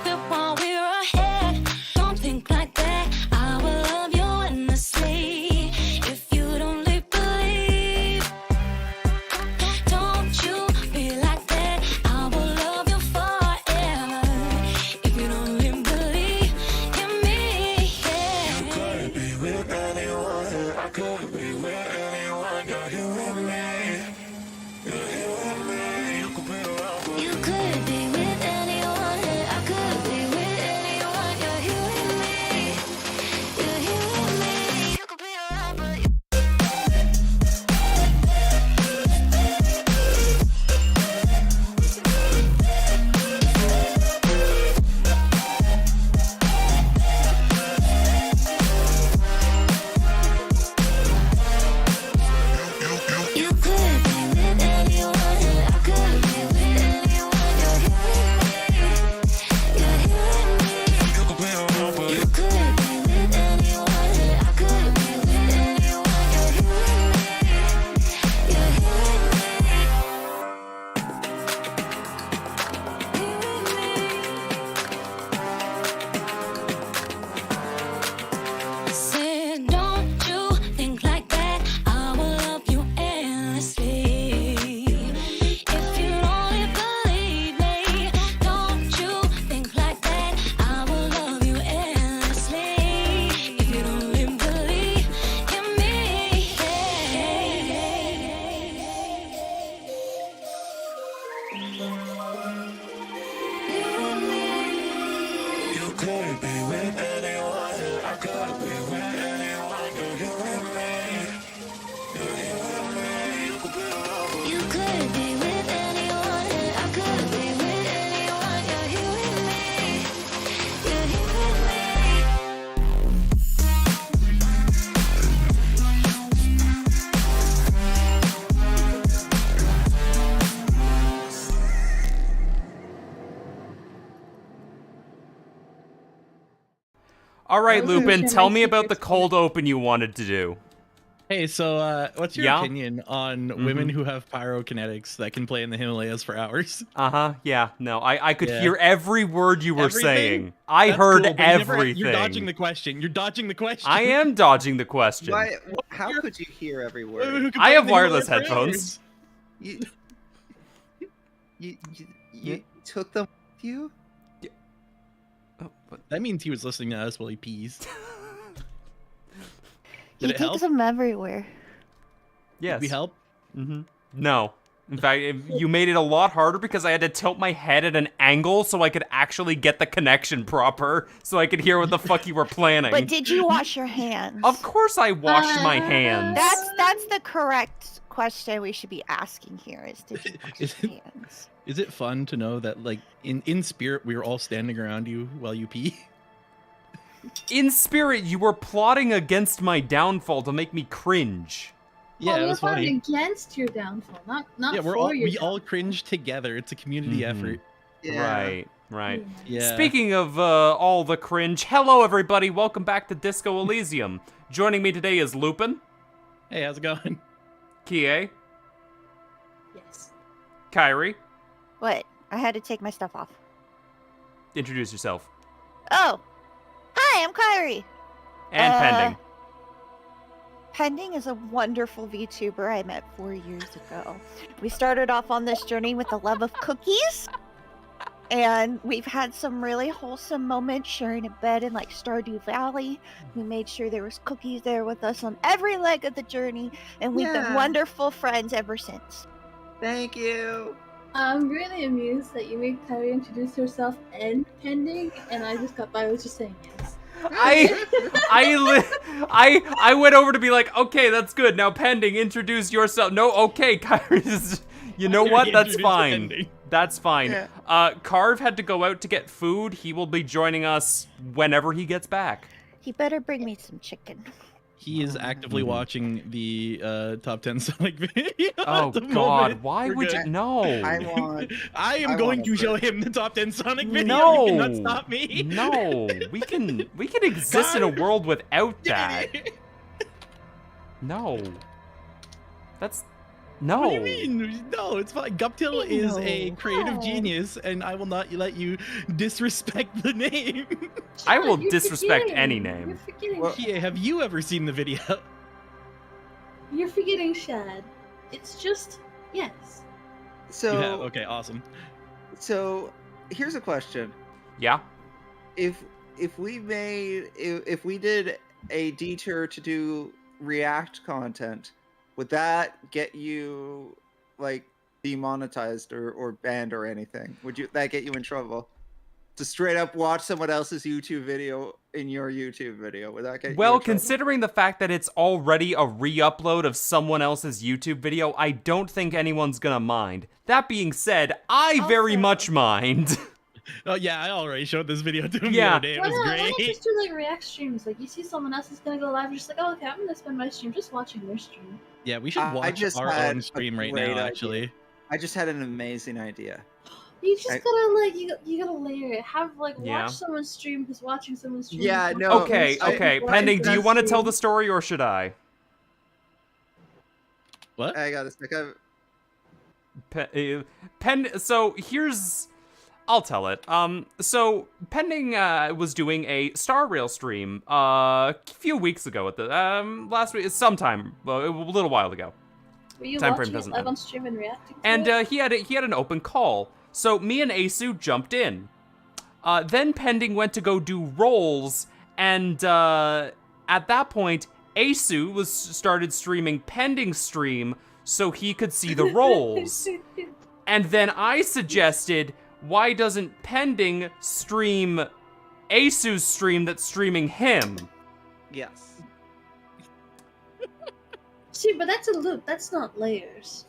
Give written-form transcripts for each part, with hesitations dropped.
it while we're ahead. Don't think like that. I will love you endlessly. If you don't believe, don't you be like that. I will love you forever. If you don't believe in me, yeah. You could be with anyone, I could be with anyone. You're here with me. You're here with me. You could be around for You could be with anyone, I could be with anyone. You're here with me. You're here with me. You could be around, but you You could be with anyone, I could be with anyone. You're here with me. You're here with me. you could be around for You could be with anyone, I could be with anyone. You're here with me. You're here with me. Said, don't you think like that. I will love you endlessly. If you only believe me, don't you think like that. I will love you endlessly. If you don't believe in me, You could be with anyone, I could be with anyone. You're here with me. You're here with me. You could be around for You could be with anyone, I could be with anyone. You're here with me. You're here with me. All right, Those are Lupin, some tell nice me about the secrets. cold open you wanted to do. Hey, so what's your Yeah? opinion on women who have pyrokinetics that can play in the Himalayas for hours? Uh-huh, yeah, no, I could Yeah. hear every word you were Everything? saying. I That's heard cool, but you never- everything. You're dodging the question. You're dodging the question. I am dodging the question. Why? How could you hear every Women word? who can I play have in the wireless Himalayas for headphones. You, you took them with you? Oh, but- That means he was listening to us while he pees. He Did it help? takes them everywhere. yes. Did we help? Mm-hmm. No. In fact, you made it a lot harder because I had to tilt my head at an angle so I could actually get the connection proper, so I could hear what the fuck you were planning. But did you wash your hands? Of course I washed my hands. That's the correct question we should be asking here is did you wash Is your it- hands? Is it fun to know that, like, in spirit, we were all standing around you while you pee? In spirit, you were plotting against my downfall to make me cringe. Yeah, it we're was fighting funny. against your downfall, not Yeah, for we're all your we all downfall. cringe together. It's a community Mhm. effort. Right, right. Yeah. Speaking of all the cringe, hello everybody, welcome back to Disco Elysium. Joining me today is Lupin, Hey, how's it going? Kie, Yes. Kyrie. What? I had to take my stuff off. Introduce yourself. Oh. Hi, I'm Kyrie. And Uh, Pending. Pending is a wonderful VTuber I met 4 years ago. We started off on this journey with the love of cookies. And we've had some really wholesome moments sharing a bed in like Stardew Valley. We made sure there was cookies there with us on every leg of the journey. And we've been Yeah. wonderful friends ever since. Thank you. I'm really amused that you made Kyrie introduce herself and Pending, and I just got by with just saying yes. I went over to be like, okay, that's good. Now Pending, introduce yourself. No, okay, Kyrie. You know He what? That's introduced fine. Pending. That's fine. Yeah. Carve had to go out to get food. He will be joining us whenever he gets back. He better bring me some chicken. He is actively watching the top 10 Sonic video. Oh at the God! moment. Why We're would good. you? No. I am I going want to a show break. him the top 10 Sonic video. No. You cannot stop me. No. We can exist in a world without that. No. That's No. What do you mean? No, it's fine. Guptil is a No. creative Why? genius, and I will not let you disrespect the name. I will Chad, you're disrespect forgetting. any name. You're forgetting. Well- Kie, have you ever seen the video? You're forgetting Shad. It's just yes. So, You have? Okay, awesome. so here's a question. Yeah. If we did a detour to do React content, would that get you like demonetized or banned or anything? Would that get you in trouble? To straight up watch someone else's YouTube video in your YouTube video, would that get you in Well, trouble? considering the fact that it's already a re-upload of someone else's YouTube video, I don't think anyone's gonna mind. That being said, I very Also- much mind. Oh yeah, I already showed this video to him Yeah. the other day. It Why was not great. just do like react streams? Like you see someone else is gonna go live, you're just like, oh okay, I'm gonna spend my stream just watching their stream. Yeah, we should I watch just our had own a stream right great now. idea. Actually, I just had an amazing idea. You just I- gotta like you gotta layer it. Have like Yeah. watch someone stream because watching someone stream. Yeah, is no, watching Okay, someone stream okay. is watching Pending, do you someone want to tell stream. the story or should I? what? I got a second. So here's, I'll tell it. So Pending was doing a Star Rail stream a few weeks ago at the last week, sometime a little while ago, Were you time frame watching doesn't it live matter. on stream and reacting to and it? he had an open call. So me and Asu jumped in. Then Pending went to go do rolls, and at that point, Asu started streaming Pending stream so he could see the rolls. And then I suggested, why doesn't Pending stream Asu's stream that's streaming him? Yes. See, but that's a loop. That's not layers.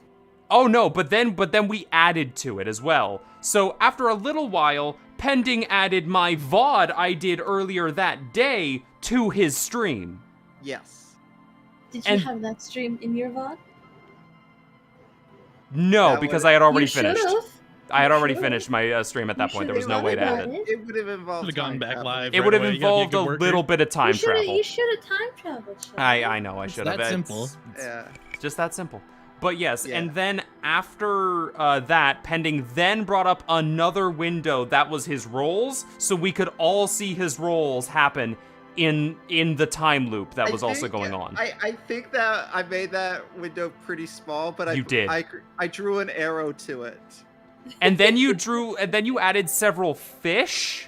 Oh no, but then we added to it as well. So after a little while, Pending added my VOD I did earlier that day to his stream. Yes. Did you And- have that stream in your VOD? No, That because was- I had already You finished. should've. I had You already should've. finished my stream at that You point. There was should've no way to thought add about it. It would have involved. Should have gone time back travel. live. It right would have away. You gotta be involved a good worker. little bit of time travel. You should have time traveled. Shad. I know I It's should have. that simple. Yeah. Just that simple. But yes, Yeah. and then after that, Pending then brought up another window that was his rolls, so we could all see his rolls happen in the time loop that I was also think- going on. I think that I made that window pretty small, but You did. I drew an arrow to it. And then you added several fish,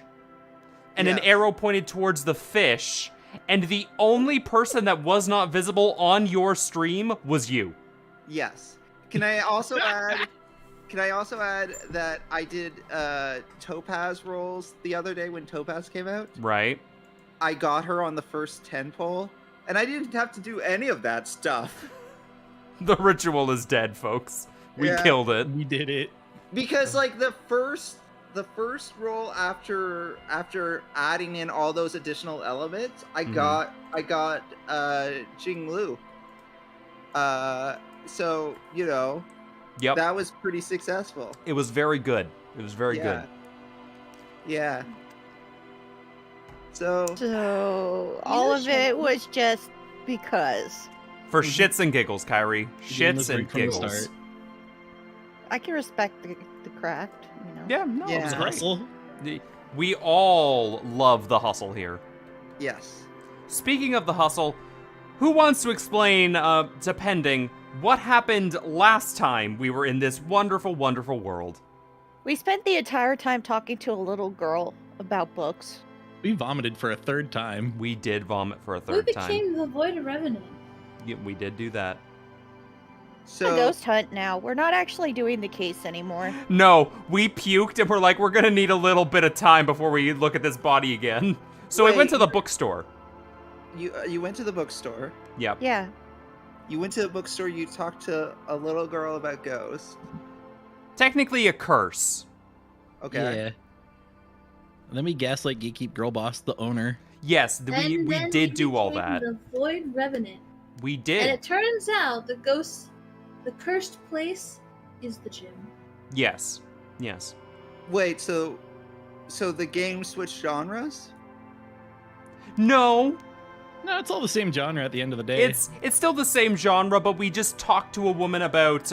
and an Yes. arrow pointed towards the fish, and the only person that was not visible on your stream was you. Yes. Can I also add? Can I also add that I did Topaz rolls the other day when Topaz came out? Right? I got her on the first 10 poll, and I didn't have to do any of that stuff The ritual is dead, folks. We Yeah. killed it. We did it. because like the first roll after adding in all those additional elements, I Mhm. got Jing Lu. So you know Yep. that was pretty successful. It was very good. It was very good. Yeah. So So all of it was just because. For shits and giggles, Kyrie. The game was Shits and rigged from the giggles. start. I can respect the craft, you know. Yeah, no, Yeah. it was It's great. hustle. We all love the hustle here. yes. Speaking of the hustle, who wants to explain to Pending what happened last time we were in this wonderful, wonderful world? We spent the entire time talking to a little girl about books. We vomited for a third time. We did vomit for a Who third time. became the Void Revenant? Yeah, we did do that. A So ghost hunt now. We're not actually doing the case anymore. No, we puked and we're like, we're gonna need a little bit of time before we look at this body again. So we went Wait. to the bookstore. you went to the bookstore. Yep. Yeah. You went to the bookstore. You talked to a little girl about ghosts. Technically a curse. Okay. Yeah. And then we gaslight Geekkeep Girl Boss, the owner. Yes, And we then did do all became that. The Void Revenant. We And did. it turns out the cursed place is the gym. Yes. Yes. Wait. So the game switched genres? No. No, it's all the same genre at the end of the day. It's still the same genre, but we just talked to a woman about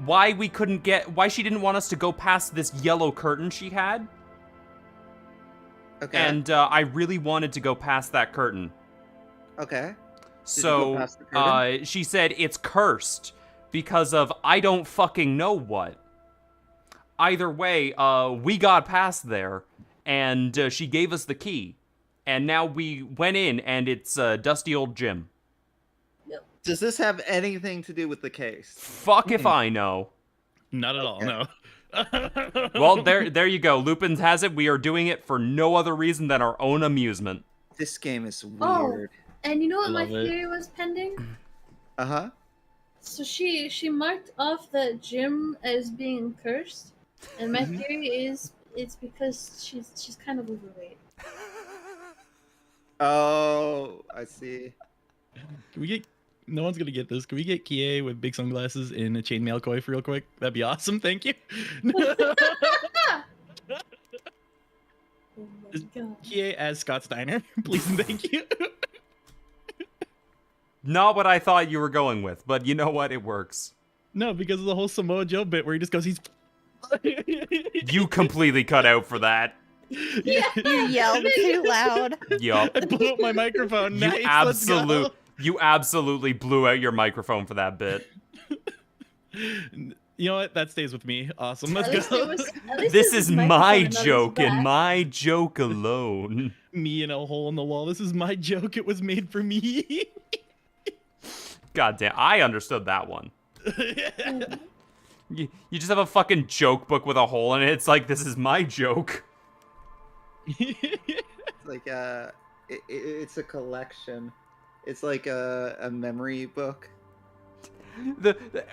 why she didn't want us to go past this yellow curtain she had. Okay. And I really wanted to go past that curtain. Okay. Did you So go past the curtain? she said it's cursed because of I don't fucking know what. Either way, we got past there, and she gave us the key. And now we went in, and it's dusty old Jim. Does this have anything to do with the case? Fuck if I know. Not at all, no. Well, there you go. Lupin has it. We are doing it for no other reason than our own amusement. This game is Oh. weird. And you know what my Love it. theory was pending? Uh-huh. So she marked off that Jim as being cursed, and my theory is it's because she's kind of overweight. Oh, I see. Can we get... No one's gonna get this. Can we get Kie with big sunglasses in a chainmail coif real quick? That'd be awesome, thank you. Oh my god. Kie as Scott Steiner, please and thank you. Not what I thought you were going with, but you know what? It works. No, because of the whole Samoa Joe bit where he just goes, he's... You completely cut out for that. Yeah. You yelled too loud. Yup. I blew up my microphone. Nice, let's go. You absolutely blew out your microphone for that bit. You know what? That stays with me. Awesome. At Let's least it go. was- at least This it is was my microphone and not his joke and back. my joke alone. Me in a hole in the wall. This is my joke. It was made for me. God damn, I understood that one. You just have a fucking joke book with a hole in it. It's like, this is my joke. It's like it's a collection. It's like a memory book.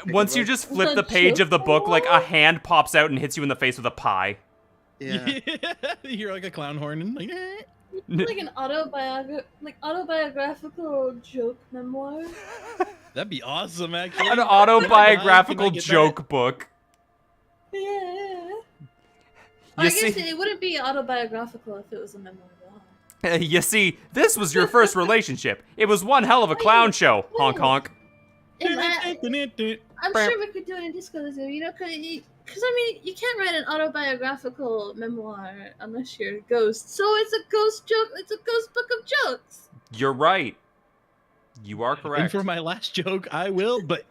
Once you just flip the page of the book, like a hand pops out and hits you in the face with a pie. Yeah. You hear like a clown horn and like, Like an autobiographical joke memoir. that'd be awesome, actually. An autobiographical Can I get that? joke book. Yeah. You I see, guess it wouldn't be autobiographical if it was a memoir, though. you see, this was your first relationship. It was one hell of a clown show. Honk honk. And I'm sure we could do it in Discord, you know, because I mean, you can't write an autobiographical memoir unless you're a ghost. So it's a ghost joke. It's a ghost book of jokes. You're right. You are And correct. for my last joke, I will, but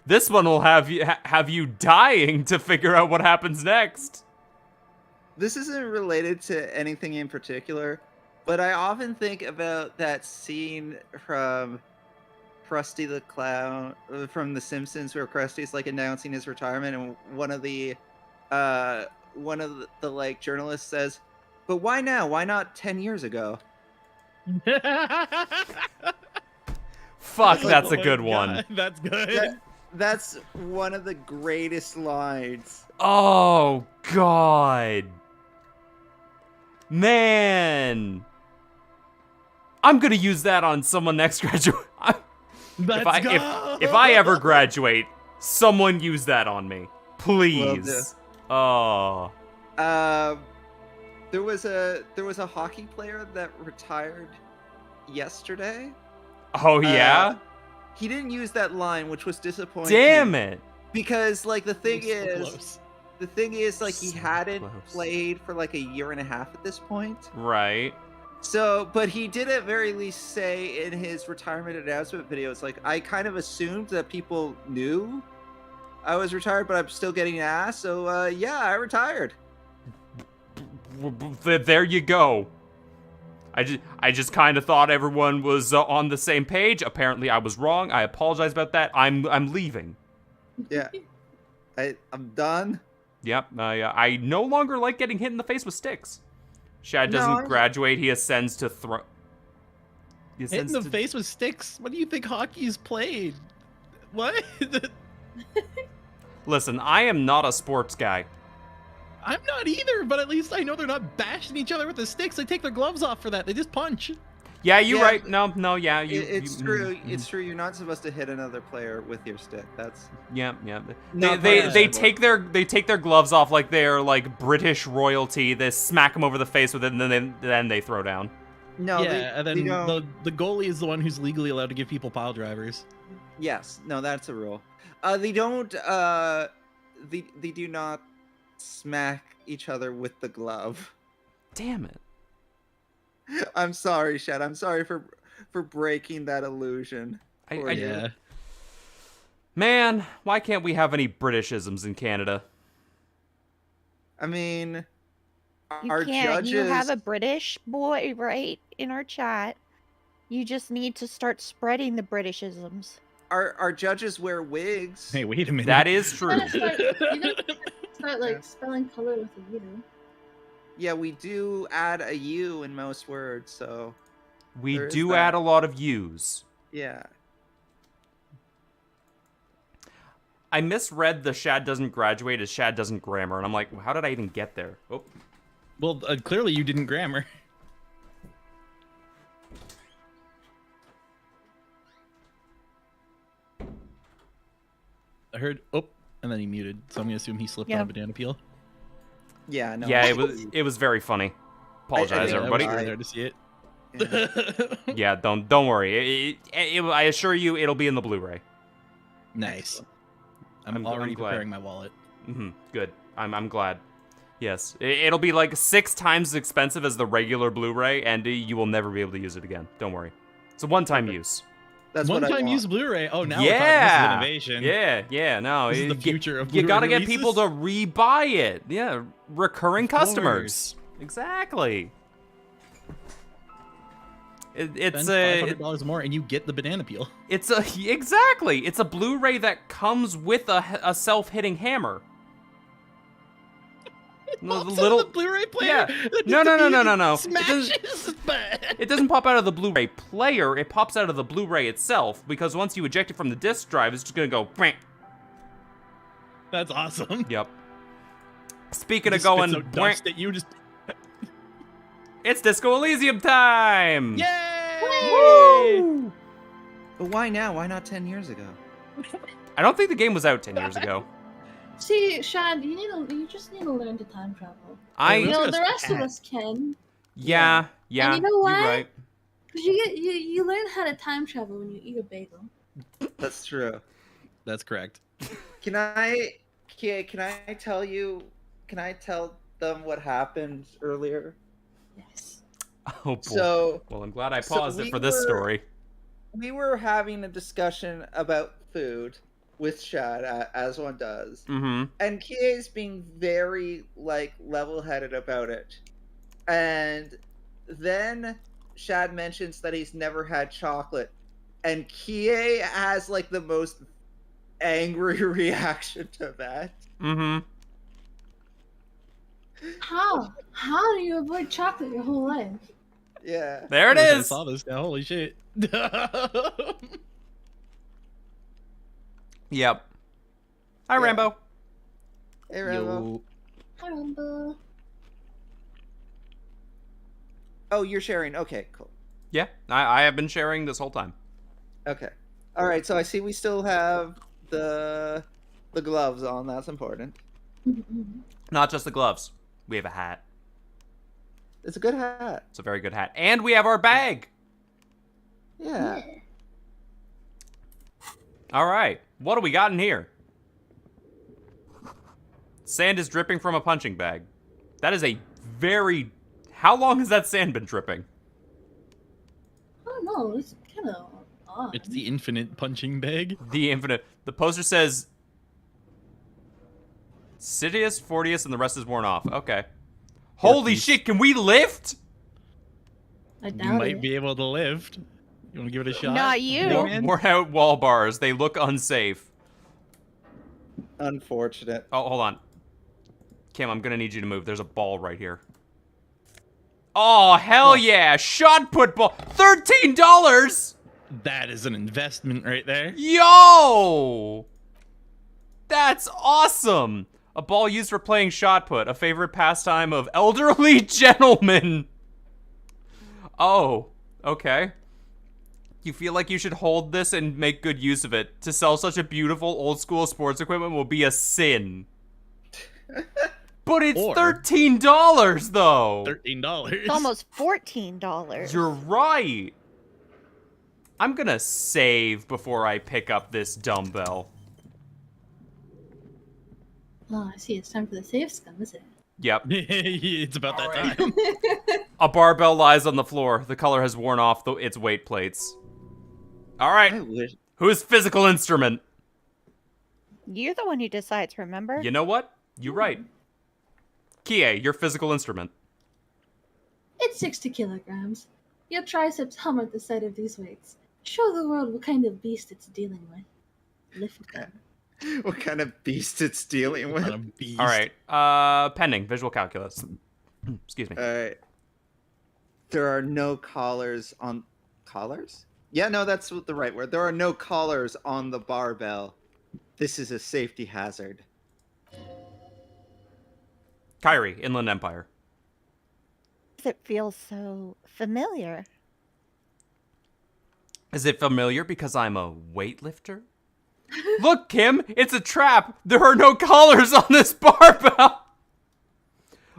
This one will have you dying to figure out what happens next. This isn't related to anything in particular, but I often think about that scene from Krusty the Clown from The Simpsons, where Krusty's like announcing his retirement, and one of the like journalists says, "But why now? Why not 10 years ago?" Fuck, that's Oh a my good God, one. That's good. That's one of the greatest lines. Oh God, man! I'm gonna use that on someone next graduate. Let's go. If I ever graduate, someone use that on me, please. Oh, There was a hockey player that retired yesterday. oh yeah. He didn't use that line, which was disappointing. Damn it! Because like the thing So is, close. like he So hadn't close. played for like a year and a half at this point. Right. So, but he did at very least say in his retirement announcement video, it's like, I kind of assumed that people knew I was retired, but I'm still getting asked. So, yeah, I retired. There you go. I just kind of thought everyone was on the same page. Apparently, I was wrong. I apologize about that. I'm leaving. Yeah. I'm done. Yep. I no longer like getting hit in the face with sticks. Shad No, doesn't I'm- graduate. He ascends to throw. He Hit in ascends the to... face with sticks? What do you think hockey's played? What? Listen, I am not a sports guy. I'm not either, but at least I know they're not bashing each other with the sticks. They take their gloves off for that. They just punch. Yeah, you're Yeah, right. No, yeah, It's you, true. It's true. You're not supposed to hit another player with your stick. That's Yeah. Not They punishable. take their gloves off like they're like British royalty. They smack them over the face with it, and then they throw down. no. yeah, and they then don't. the goalie is the one who's legally allowed to give people pile drivers. Yes. No, that's a rule. They don't. They do not smack each other with the glove. Damn it. I'm sorry, Shed. I'm sorry for breaking that illusion. for you. Yeah. Man, why can't we have any Britishisms in Canada? I mean, You our can't. judges. You have a British boy right in our chat. You just need to start spreading the Britishisms. Our judges wear wigs. Hey, wait a minute. That is true. You gotta start like spelling color with a U. Yeah, we do add a U in most words, so We there is do that. add a lot of U's. yeah. I misread the Shad doesn't graduate as Shad doesn't grammar, and I'm like, how did I even get there? Oh, Well, clearly you didn't grammar. I heard, oh, and then he muted, so I'm gonna assume he slipped on Yeah. a banana peel. Yeah, no. yeah, it was very funny. Apologize, Yeah, that everybody. That was I- really hard to see it. Yeah. Yeah, don't worry. I assure you, it'll be in the Blu-ray. Nice. I'm already glad. preparing my wallet. Good. I'm glad. Yes, it'll be like 6 times as expensive as the regular Blu-ray, and you will never be able to use it again. Don't worry. It's a one-time use. That's what I One-time want. use Blu-ray. Oh, now Yeah. we're talking. This is innovation. Yeah. No, This is the you- future of You Blu-ray gotta get releases. people to rebuy it. Yeah, recurring Of course. customers. Exactly. It's Spend a $500 more, and you get the banana peel. it's a exactly. It's a Blu-ray that comes with a self-hitting hammer. The Also, the Blu-ray player. Yeah. that No. just It Smashes. It doesn't pop out of the Blu-ray player. It pops out of the Blu-ray itself because once you eject it from the disc drive, it's just gonna go. Bang. That's awesome. Yep. Speaking of Just spits going, out bang, dust at you just. it's Disco Elysium time! Yay! Woo! But why now? Why not 10 years ago? I don't think the game was out 10 years ago. See, Shad, you just need to learn to time travel. I You Let's know, go the rest of cat. us can. yeah. And you know You're why? right. Cause you learn how to time travel when you eat a bagel. That's true. That's correct. Can I tell you? Can I tell them what happened earlier? Yes. Oh boy. So Well, I'm glad I so paused it we for this were- story. we were having a discussion about food with Shad, as one does, Mm-hmm. and Kie's being very like level-headed about it, and then Shad mentions that he's never had chocolate, and Kie has like the most angry reaction to that. Mm-hmm. How do you avoid chocolate your whole life? Yeah. There it I wish I is. saw this now. Holy shit. Yep. Hi, Yeah. Rambo. Hey, Rambo. Yo. I remember. Oh, you're sharing. Okay, cool. Yeah, I have been sharing this whole time. Okay. All right. So I see we still have the gloves on. That's important. Not just the gloves. We have a hat. It's a good hat. It's a very good hat. And we have our bag. Yeah. All right. What do we got in here? Sand is dripping from a punching bag. That is a very... How long has that sand been dripping? I don't know. It's kind of odd. It's the infinite punching bag. The infinite... The poster says... Sidious, Fortius, and the rest is worn off. Okay. Holy Fortius. shit, can we lift? I You doubt might it. be able to lift. You want to give it a shot? Not you. Yeah, man? Worn out wall bars. They look unsafe. Unfortunate. Oh, hold on. Kim, I'm gonna need you to move. There's a ball right here. Oh, hell yeah! Shot put ball. $13! That is an investment right there. Yo! That's awesome! A ball used for playing shot put, a favorite pastime of elderly gentlemen. Oh, Okay. You feel like you should hold this and make good use of it. To sell such a beautiful old school sports equipment will be a sin. But it's Or- $13 though. $13. It's almost $14. You're right. I'm gonna save before I pick up this dumbbell. Oh, I see. It's time for the save scum, isn't it? Yep. It's about that time. A barbell lies on the floor. The color has worn off its weight plates. All I right. wish. Whose physical instrument? You're the one who decides, remember? You know what? You're right. Kie, your physical instrument. It's 60 kilograms. Your triceps hum at the sight of these weights. Show the world what kind of beast it's dealing with. Lift them. What kind of beast it's dealing with? What a beast. All right. Pending. Visual calculus. Excuse me. All right. There are no collars on collars. Yeah, no, that's the right word. There are no collars on the barbell. This is a safety hazard. Kyrie, Inland Empire. It feels so familiar. Is it familiar because I'm a weightlifter? Look, Kim, it's a trap. There are no collars on this barbell.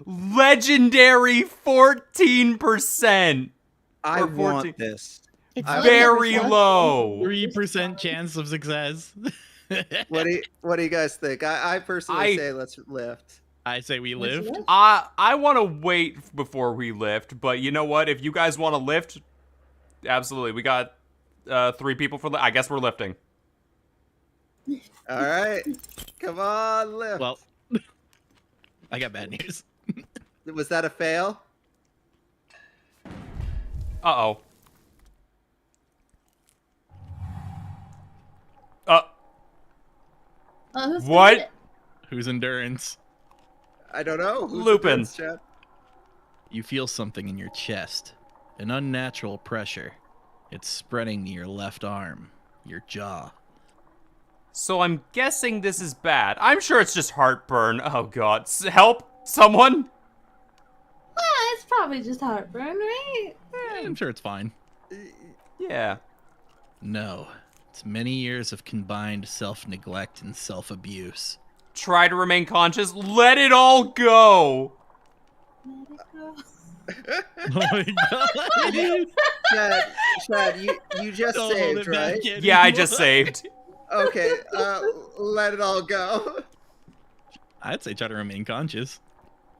Legendary 14%. I Or want 14. this. It's I- Very 100%. low. 3% chance of success. What do you guys think? I personally I- say let's lift. I say we What's live. this? I want to wait before we lift, but you know what? If you guys want to lift, absolutely. We got 3 people for I guess we're lifting. All right, come on, lift. Well, I got bad news. Was that a fail? Uh-oh. Who's gonna What? do it? Whose endurance? I don't know. Who's the Lupin. prince, Chad? You feel something in your chest. An unnatural pressure. It's spreading to your left arm, your jaw. So I'm guessing this is bad. I'm sure it's just heartburn. Oh god. Help! Someone! Ah, it's probably just heartburn, right? I'm sure it's fine. Yeah. No. It's many years of combined self-neglect and self-abuse. Try to remain conscious. Let it all go! Let it go. Oh my god. Chad, you just Don't hold saved, it back right? Yeah, I anymore. just saved. Okay, let it all go. I'd say try to remain conscious.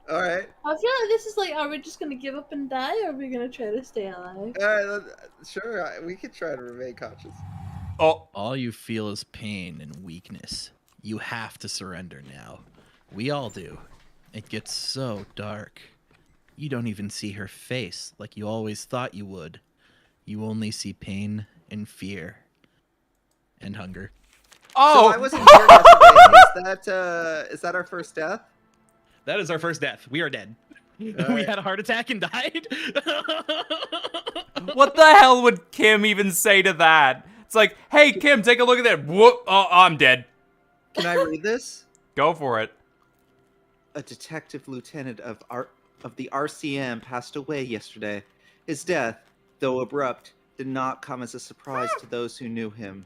All right, I feel like this is like, are we just gonna give up and die, or are we gonna try to stay alive? all right, sure. We could try to remain conscious. Oh, All you feel is pain and weakness. You have to surrender now. We all do. It gets so dark. You don't even see her face like you always thought you would. You only see pain and fear. And hunger. oh! So I wasn't here yesterday. Is that our first death? That is our first death. We are dead. We Alright. had a heart attack and died. What the hell would Kim even say to that? It's like, hey, Kim, take a look at that. Whoop! Oh, I'm dead. Can I read this? Go for it. A detective lieutenant of the RCM passed away yesterday. His death, though abrupt, did not come as a surprise to those who knew him.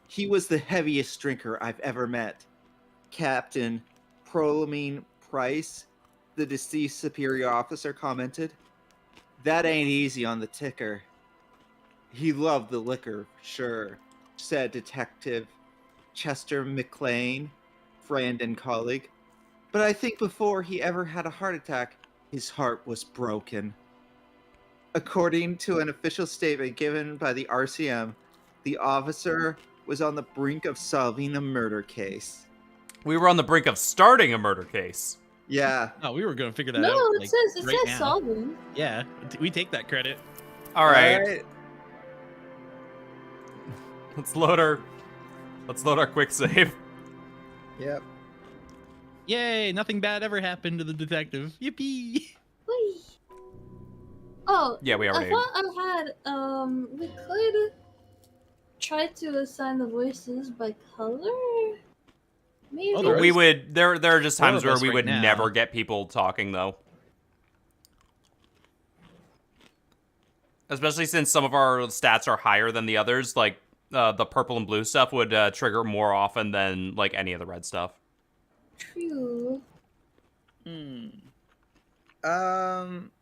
He was the heaviest drinker I've ever met. Captain Prolamine Price, the deceased superior officer, commented. That ain't easy on the ticker. He loved the liquor, sure, said Detective Chester McLean, friend and colleague. But I think before he ever had a heart attack, his heart was broken. According to an official statement given by the RCM, the officer was on the brink of solving a murder case. We were on the brink of starting a murder case. Yeah. Oh, we were gonna figure that No, out. it like, says right now. solving. Yeah, we take that credit. All right. Let's load our quick save. Yep. Yay! Nothing bad ever happened to the detective. Yippee! Whee. Oh, Yeah, we I already. thought I had, we could try to assign the voices by color? Maybe? Oh, there We is- would. There are just Four times of where us we right would now. never get people talking though. Especially since some of our stats are higher than the others, like the purple and blue stuff would trigger more often than like any of the red stuff. True.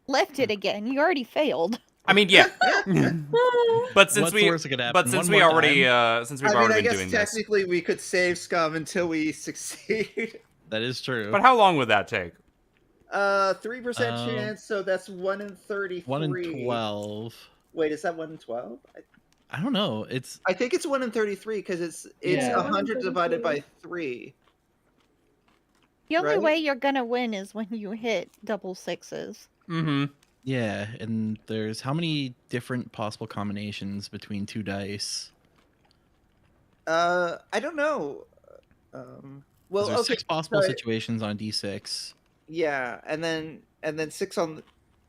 Lift it again. You already failed. I mean, yeah. But since What's the worst that could happen? but since One we more already time? since we've I mean, already I been guess doing this. technically we could save scum until we succeed. That is true. But how long would that take? 3% chance, so that's 1 in 33. 1 in 12. Wait, is that 1 in 12? I don't know. It's I think it's 1 in 33 because it's Yeah. 100 divided by 3. The only Right? way you're gonna win is when you hit double sixes. Mm-hmm. yeah, and there's how many different possible combinations between 2 dice? I don't know. Well, There's okay, 6 possible so- situations on D6. Yeah, and then 6 on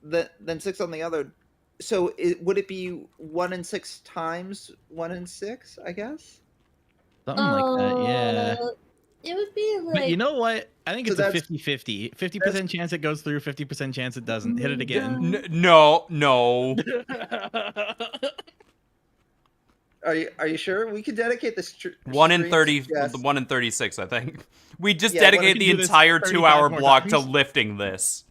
then 6 on the other. So would it be 1 in 6 times 1 in 6? I guess. Something like that, yeah. It would be like. But you know what? I think So it's a that's- 50-50. 50% chance it goes through, 50% chance it doesn't. Hit it again. No. Are you sure? We could dedicate this. 1 in stream 30, to Jess. 1 in 36, I think. We just Yeah, why don't dedicate we the do this entire 35 2-hour more block to times? lifting this.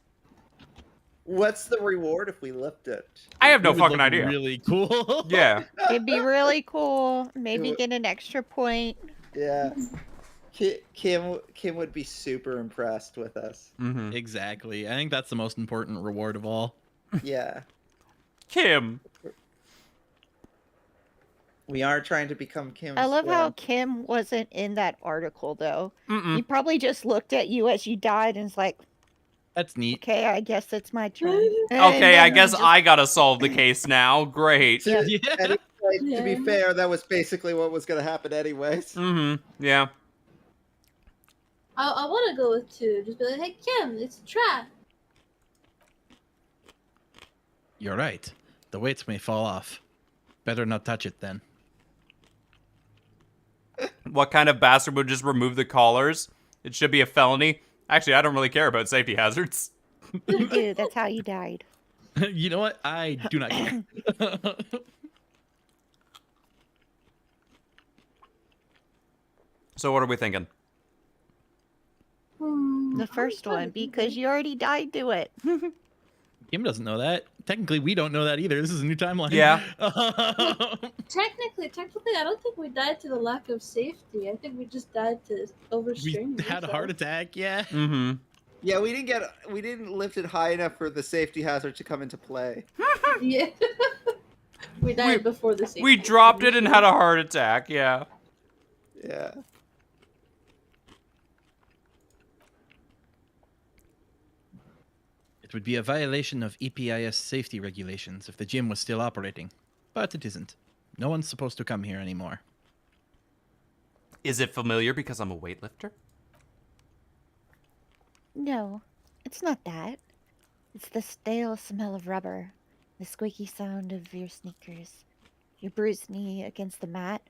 What's the reward if we lift it? I have no It would fucking look idea. Really cool. Yeah. It'd be really cool. Maybe would- get an extra point. Yeah. Kim would be super impressed with us. Mm-hmm. Exactly. I think that's the most important reward of all. Yeah. Kim. We are trying to become Kim's I love how friend. Kim wasn't in that article though. Mm-mm. He probably just looked at you as you died and was like, That's neat. "Okay, I guess it's my turn." Okay, I guess I gotta solve the case now. Great. To, Yeah. anyway, to be Yeah. fair, that was basically what was going to happen anyways. Mm-hmm. Yeah. I want to go with 2. Just be like, hey Kim, it's a trap. You're right. The weights may fall off. Better not touch it then. What kind of bastard would just remove the collars? It should be a felony. Actually, I don't really care about safety hazards. You do. That's how you died. You know what? I do not care. So what are we thinking? The first one, because you already died to it. Kim doesn't know that. Technically, we don't know that either. This is a new timeline. Yeah. Technically, I don't think we died to the lack of safety. I think we just died to we overstrain. had a heart attack, yeah. Mm-hmm. Yeah, we didn't lift it high enough for the safety hazard to come into play. Yeah. We died before the safety. We dropped it and had a heart attack, yeah. Yeah. It would be a violation of EPIS safety regulations if the gym was still operating. But it isn't. No one's supposed to come here anymore. Is it familiar because I'm a weightlifter? No, it's not that. It's the stale smell of rubber, the squeaky sound of your sneakers, your bruised knee against the mat,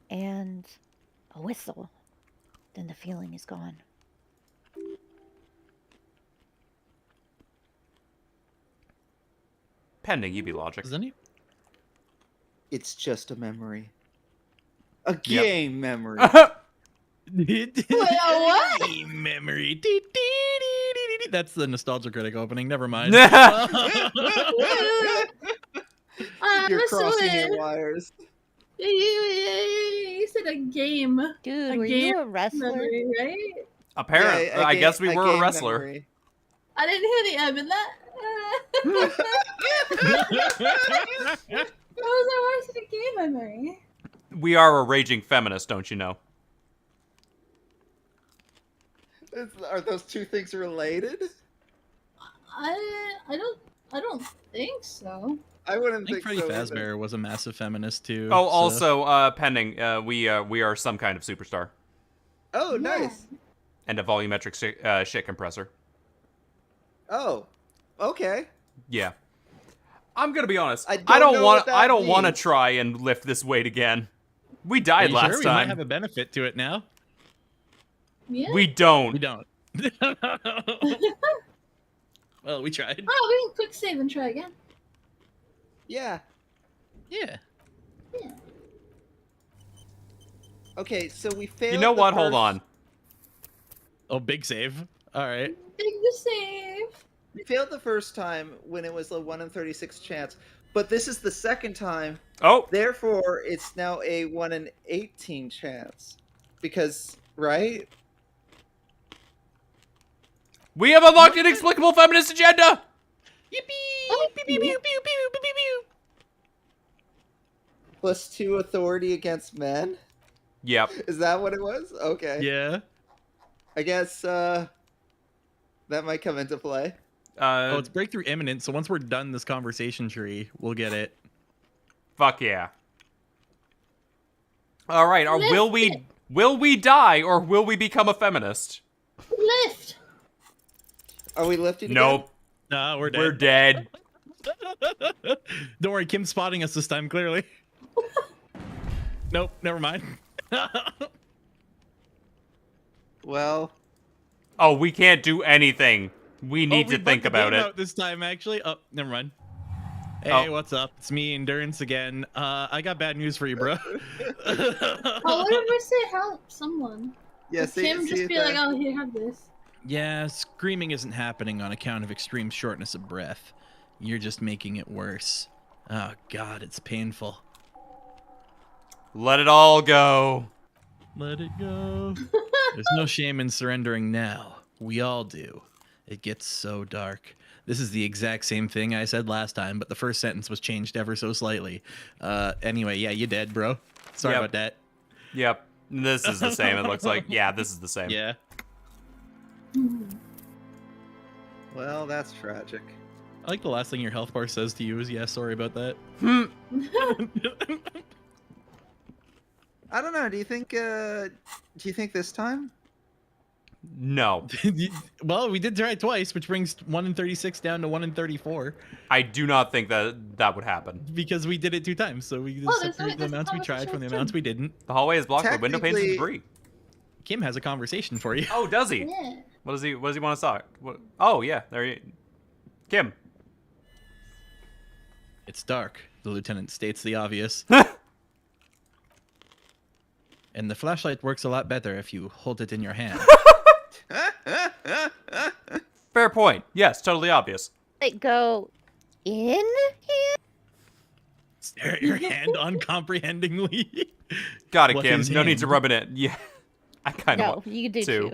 and a whistle. Then the feeling is gone. Pending, you be logic. Does any? It's just a memory. A Yep. game memory. Wait, what? Memory. That's the Nostalgia Critic opening. Never mind. You're Mr. crossing Win. your wires. You said a game Dude, A were game you a wrestler? memory, right? Apparently, Yeah, I guess we were a game wrestler. memory. I didn't hear the M in that. How was I watching a game memory? We are a raging feminist, don't you know? Are those two things related? I don't think so. I I wouldn't think think Freddy so. either. Fazbear was a massive feminist too. Oh, so- also, pending, we are some kind of superstar Oh, Yeah. nice. and a volumetric shit compressor. Oh, okay. Yeah. I'm gonna be honest. I I don't don't know want. what that I don't want to means. try and lift this weight again. We Are died you last sure? We might time. have a benefit to it now. Yeah. We don't. We don't. Well, we tried. Oh, we can quick save and try again. Yeah. Yeah. Yeah. Okay, so we failed. You know the what? Hold first- on. Oh, big save. All right. Big the save. We failed the first time when it was a 1 in 36 chance, but this is the second time. Oh, Therefore, it's now a 1 in 18 chance. Because, right? we have unlocked inexplicable feminist agenda. Oh, Pew, pew, pew, pew, pew, pew, pew, pew. +2 authority against men? Yep. Is that what it was? Okay. Yeah. I guess that might come into play. Oh, it's breakthrough imminent. So once we're done this conversation tree, we'll get it. Fuck yeah. All right. Lift Will we die or will we become a feminist? Lift. Are we lifting? Nope. Nah, we're dead. We're dead. Don't worry, Kim's spotting us this time, clearly. Nope, never mind. Well, Oh, we can't do anything. We need to think about it. This time, actually. Oh, never mind. Hey, Oh. what's up? It's me, Endurance again. I got bad news for you, bro. Oh, what if I say help someone? yeah. Would Kim just be like, oh, here, have this. Yeah, screaming isn't happening on account of extreme shortness of breath. You're just making it worse. Oh, God, it's painful. Let it all go. Let it go. There's no shame in surrendering now. We all do. It gets so dark. This is the exact same thing I said last time, but the first sentence was changed ever so slightly. Anyway, yeah, you dead, bro. Sorry Yep. about that. Yep. This is the same. It looks like. Yeah, this is the same. Yeah. Well, that's tragic. I like the last thing your health bar says to you is, yeah, sorry about that. Hmm. I don't know. Do you think this time? No. Well, we did try it twice, which brings 1 in 36 down to 1 in 34. I do not think that would happen. Because we did it 2 times, so we Oh, just there's separated the there's amounts we another tried from the short amounts term. we didn't. The hallway is blocked by window panes and Technically- debris. Kim has a conversation for you. Oh, does he? Yeah. What does he want to talk? What? Oh, yeah. There he. Kim. It's dark, the lieutenant states the obvious. And the flashlight works a lot better if you hold it in your hand. Fair point. Yes, totally obvious. It go in here? Stare at your hand uncomprehendingly. Got it, Look Kim. his No need to hand. rub it in. Yeah. I kind of. No, you do two.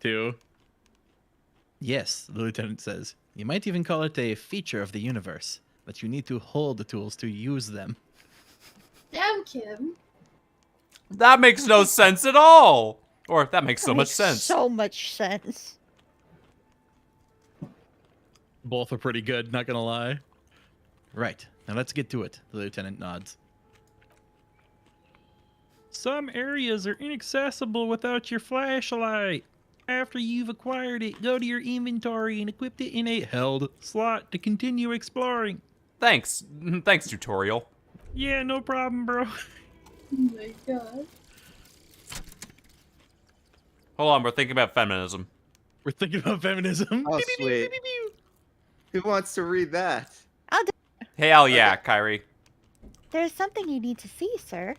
too. 2. Yes, the lieutenant says. You might even call it a feature of the universe, but you need to hold the tools to use them. Damn, Kim. That makes no sense at all. Or that makes so That much makes sense. So much sense. Both are pretty good, not gonna lie. Right, now let's get to it, the lieutenant nods. Some areas are inaccessible without your flashlight. After you've acquired it, go to your inventory and equip it in a held slot to continue exploring. Thanks. Thanks, tutorial. Yeah, no problem, bro. Oh my god. Hold on, we're thinking about feminism. We're thinking about feminism. Oh, Pew, pew, pew, sweet. pew, pew, pew. Who wants to read that? Hell yeah, Kyrie. There's something you need to see, sir.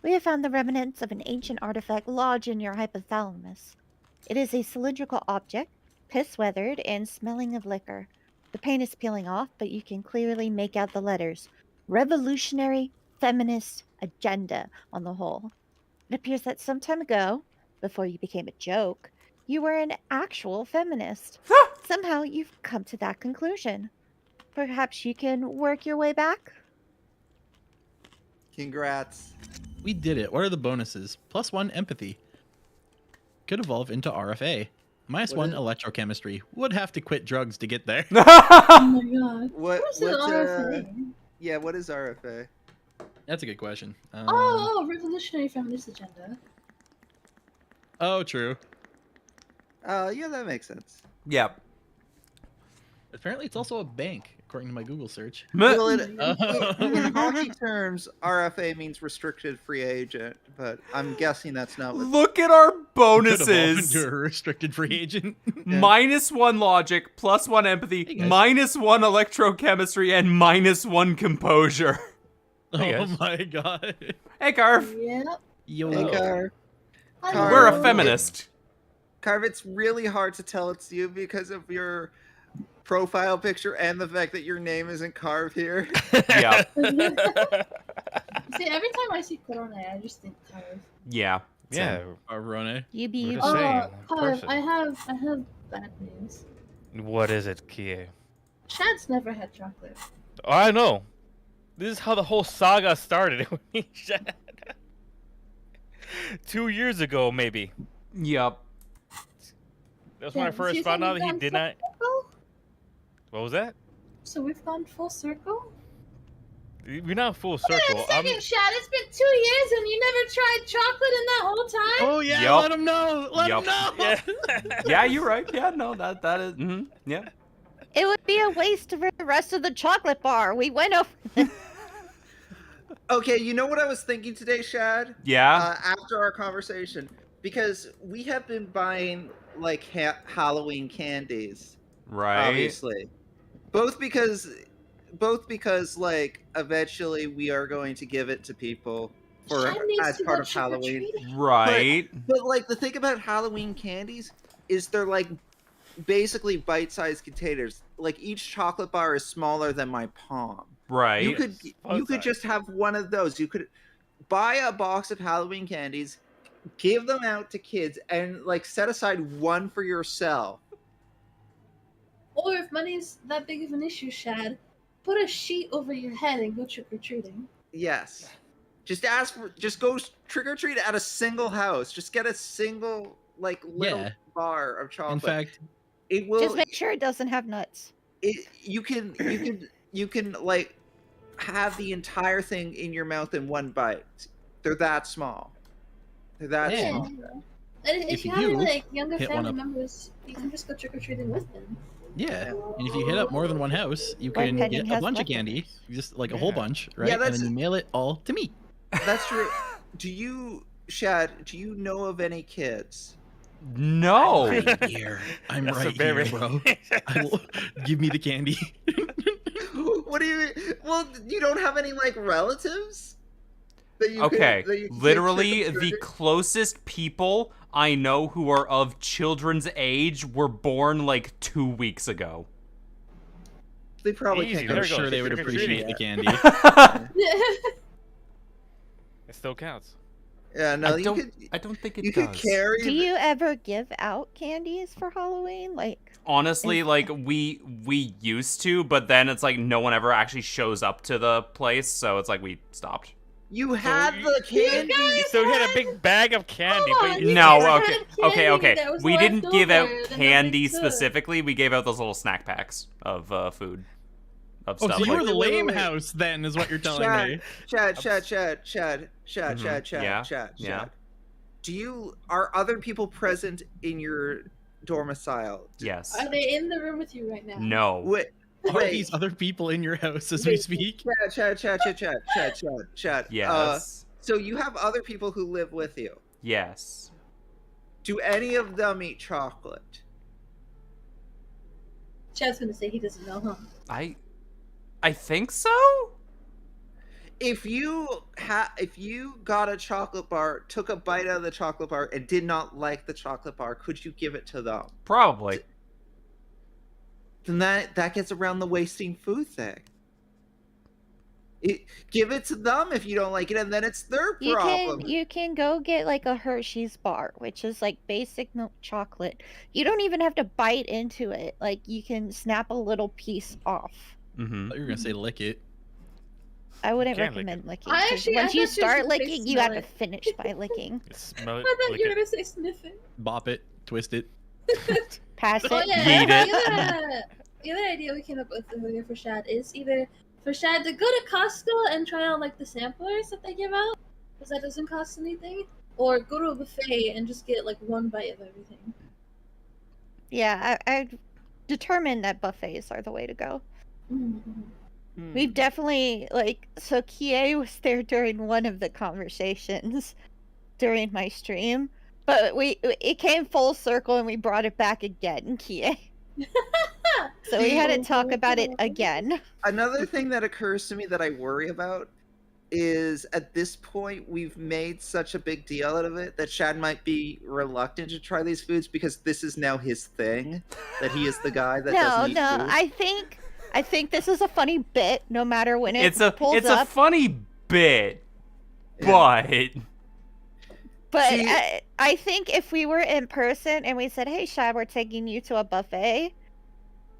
We have found the remnants of an ancient artifact lodged in your hypothalamus. It is a cylindrical object, piss-weathered and smelling of liquor. The paint is peeling off, but you can clearly make out the letters Revolutionary Feminist Agenda on the whole. It appears that some time ago, before you became a joke, you were an actual feminist. Somehow you've come to that conclusion. Perhaps you can work your way back? Congrats. We did it. What are the bonuses? +1 empathy. Could evolve into RFA. -1 What is- electrochemistry. Would have to quit drugs to get there. Oh my god. What? What's an RFA? Yeah. What is RFA? That's a good question. Oh, Revolutionary Feminist Agenda. Oh, true. Yeah, that makes sense. Yep. Apparently, it's also a bank, according to my Google search. Well, Oh. in hockey terms, RFA means restricted free agent, but I'm guessing that's not what. Look at our bonuses. You're a restricted free agent. -1 logic, +1 empathy, Hey, guys. -1 electrochemistry, and -1 composure. Hey, Oh guys. my god. Hey, Carve. Yep. Yo. Hey, Car. Hello. We're a feminist. Carve, it's really hard to tell it's you because of your profile picture and the fact that your name isn't carved here. Yeah, See, every time I see Corona, I just think Carve. yeah. Yeah, Rone. You we're be the same Carve, person. I have bad news. What is it, Kie? Shad's never had chocolate. Oh, I know. This is how the whole saga started. 2 years ago, maybe. Yep. That's when I Yeah, first so found out we've he gone did full not. circle? What was that? So we've gone full circle? We're not full Wait a circle. second, Shad. It's been 2 years and you never tried chocolate in that whole time? Oh yeah, Yup. let him know. Let him know. Yeah. Yeah, you're right. Yeah, no, that is. Yeah. It would be a waste for the rest of the chocolate bar. We went over. Okay, you know what I was thinking today, Shad? Yeah. After our conversation, because we have been buying like Halloween candies, Right. obviously, both because like eventually we are going to give it to people for Shad needs as to part go of Halloween. trick-or-treating. Right. But like the thing about Halloween candies is they're like basically bite-sized containers. Like each chocolate bar is smaller than my palm. Right. You could Fun just have one of those. You could buy a box of Halloween candies, give them out to kids, and like set aside one for yourself. Or if money's that big of an issue, Shad, put a sheet over your head and go trick-or-treating. Yes. Just go trick or treat at a single house. Just get a single like little Yeah. bar of chocolate. In fact, it will. Just make sure it doesn't have nuts. You can like have the entire thing in your mouth in one bite. They're that small. They're that Yeah. small. And if If you you have do, like younger hit one family up. members, you can just go trick-or-treating with them. yeah. And if you hit up more than one house, you Like can Pendant get a has bunch of leftovers. candy, just like a whole Yeah. bunch, right? Yeah, and that's- then you mail it all to me. That's true. Shad, do you know of any kids? No. Right here. I'm That's a right very- here, bro. I will give me the candy. What do you? Well, you don't have any like relatives that you Okay. Could, that you could take Literally, the trick-or-treating? closest people I know who are of children's age were born like 2 weeks ago. They probably Easy, can't. there I'm we go. sure they would Trick-or-treating. appreciate the candy. It still counts. Yeah, no, you could. I don't think it You does. could carry. Do you ever give out candies for Halloween? Like, Honestly, like we used to, but then it's like no one ever actually shows up to the place, so it's like we stopped. You had you- the candy. So he had a big bag of candy, Hold but on, you you No, guys okay, had okay, candy okay. that was We didn't left give out over that nobody candy took. specifically. We gave out those little snack packs of food, of Oh, stuff. so you were like- the Wait, wait, lame wait. house then, is what you're telling me. Chad. Yeah. Are other people present in your domicile? Yes. Are they in the room with you right now? No. Wait, Are these other people in your house as we speak? Chad. Yes. So you have other people who live with you. Yes. Do any of them eat chocolate? Chad's gonna say he doesn't know, huh? I think so. If you got a chocolate bar, took a bite out of the chocolate bar, and did not like the chocolate bar, could you give it to them? Probably. Then that gets around the wasting food thing. Give it to them if you don't like it, and then it's their problem. you can go get like a Hershey's bar, which is like basic milk chocolate. You don't even have to bite into it. Like you can snap a little piece off. I Mm-hmm. thought you were gonna say lick it. I wouldn't Can't lick recommend licking. I 'cause actually- once I you thought you were start gonna say licking, you smell have to it. finish by licking. Smell it. I thought lick you were it. gonna say sniff it. Bop it, twist it. Pass it. Oh yeah, Yeet the other idea we came up with earlier for Shad is either for Shad to go to Costco and try out like the samplers that they give out, because that doesn't cost anything, or go to a buffet and just get like one bite of everything. Yeah, I've determined that buffets are the way to go. Mm-hmm. We've definitely so Kie was there during one of the conversations during my stream, But it came full circle and we brought it back again, Kie. So we had to talk about it again. Another thing that occurs to me that I worry about is at this point we've made such a big deal out of it that Shad might be reluctant to try these foods because this is now his thing. That he is the guy that doesn't eat food. I think this is a funny bit, no matter when it It's pulls up. a funny bit, Yeah. But See- I think if we were in person and we said, "Hey, Shad, we're taking you to a buffet,"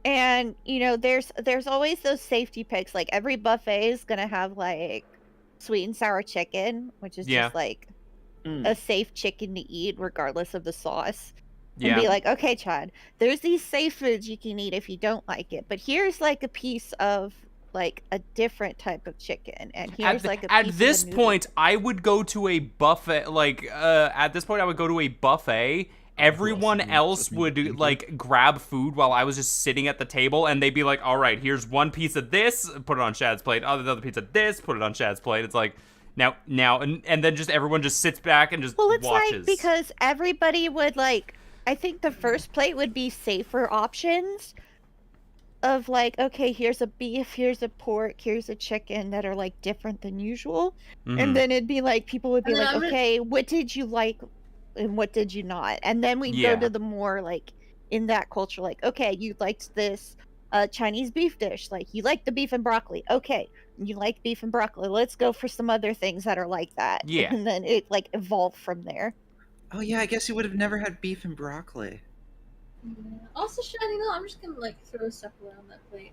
and there's always those safety picks. Like every buffet is gonna have like sweet and sour chicken, which is Yeah. just like Mm. a safe chicken to eat regardless of the sauce. And yeah. be like, "Okay, Chad, there's these safe foods you can eat if you don't like it, but here's like a piece of like a different type of chicken, and here's like a piece At of this a noodle." point, I would go to a buffet. Like, at this point, I would go to a buffet. Everyone Just else me would thinking. like grab food while I was just sitting at the table, and they'd be like, "All right, here's one piece of this, put it on Shad's plate. Another piece of this, put it on Shad's plate." It's like now, and then just everyone just sits back and just Well, it's watches. like because everybody would like. I think the first plate would be safer options of like, okay, here's a beef, here's a pork, here's a chicken that are like different than usual. Mhm. And then it'd be like, people would be And then like, I'm gonna- okay, what did you like and what did you not? And then we'd Yeah. go to the more like in that culture, like, okay, you liked this Chinese beef dish. Like, you like the beef and broccoli. Okay, you like beef and broccoli. Let's go for some other things that are like that. Yeah. And then it like evolved from there. Oh yeah, I guess you would have never had beef and broccoli. Yeah. Also, Shad, I'm just gonna like throw stuff around that plate.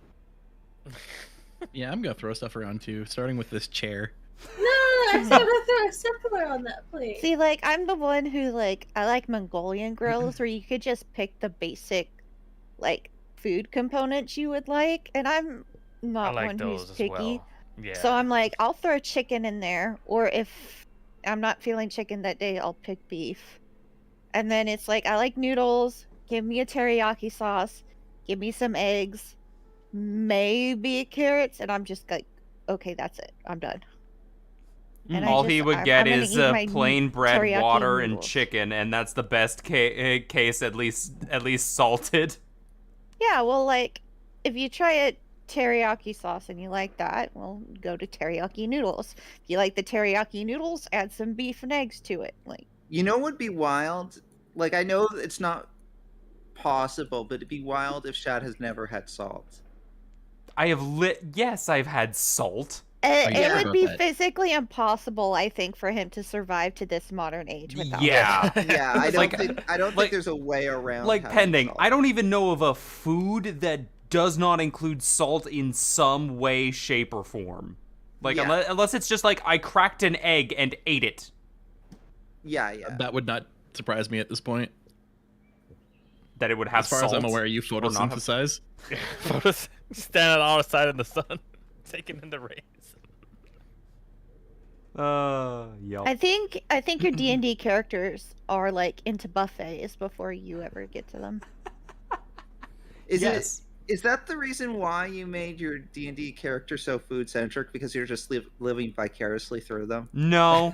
Yeah, I'm gonna throw stuff around too, starting with this chair. No, I'm just gonna throw stuff around that plate. See, like, I'm the one who, like, I like Mongolian grills where you could just pick the basic, like, food components you would like, and I'm I not like one those who's as picky. well. Yeah. So I'm like, I'll throw chicken in there, or if I'm not feeling chicken that day, I'll pick beef. And then it's like, I like noodles, give me a teriyaki sauce, give me some eggs, maybe carrots, and I'm just like, okay, that's it. I'm done. And I All just- he would I'm get gonna is eat my plain bread, teriyaki water, and noodles. chicken, and that's the best case, at least salted. Yeah, well, like, if you try a teriyaki sauce and you like that, well, go to teriyaki noodles. If you like the teriyaki noodles, add some beef and eggs to it. Like, You know what would be wild? Like, I know it's not possible, but it'd be wild if Shad has never had salt. Yes, I've had salt. it, yeah. it would About be that. physically impossible, I think, for him to survive to this modern age without Yeah. Yeah, I It's don't like- think I don't like- think there's a way around. Like having pending, salt. I don't even know of a food that does not include salt in some way, shape, or form. Like, Yeah. unless it's just like I cracked an egg and ate it. Yeah, yeah. That would not surprise me at this point. That it would have As far salt. as I'm aware, you or not have- photosynthesize. Photos standing outside in the sun, taking in the rays. Yup. I think your D&D characters are like into buffets before you ever get to them. Yes. Is that the reason why you made your D&D character so food centric? Because you're just living vicariously through them. No.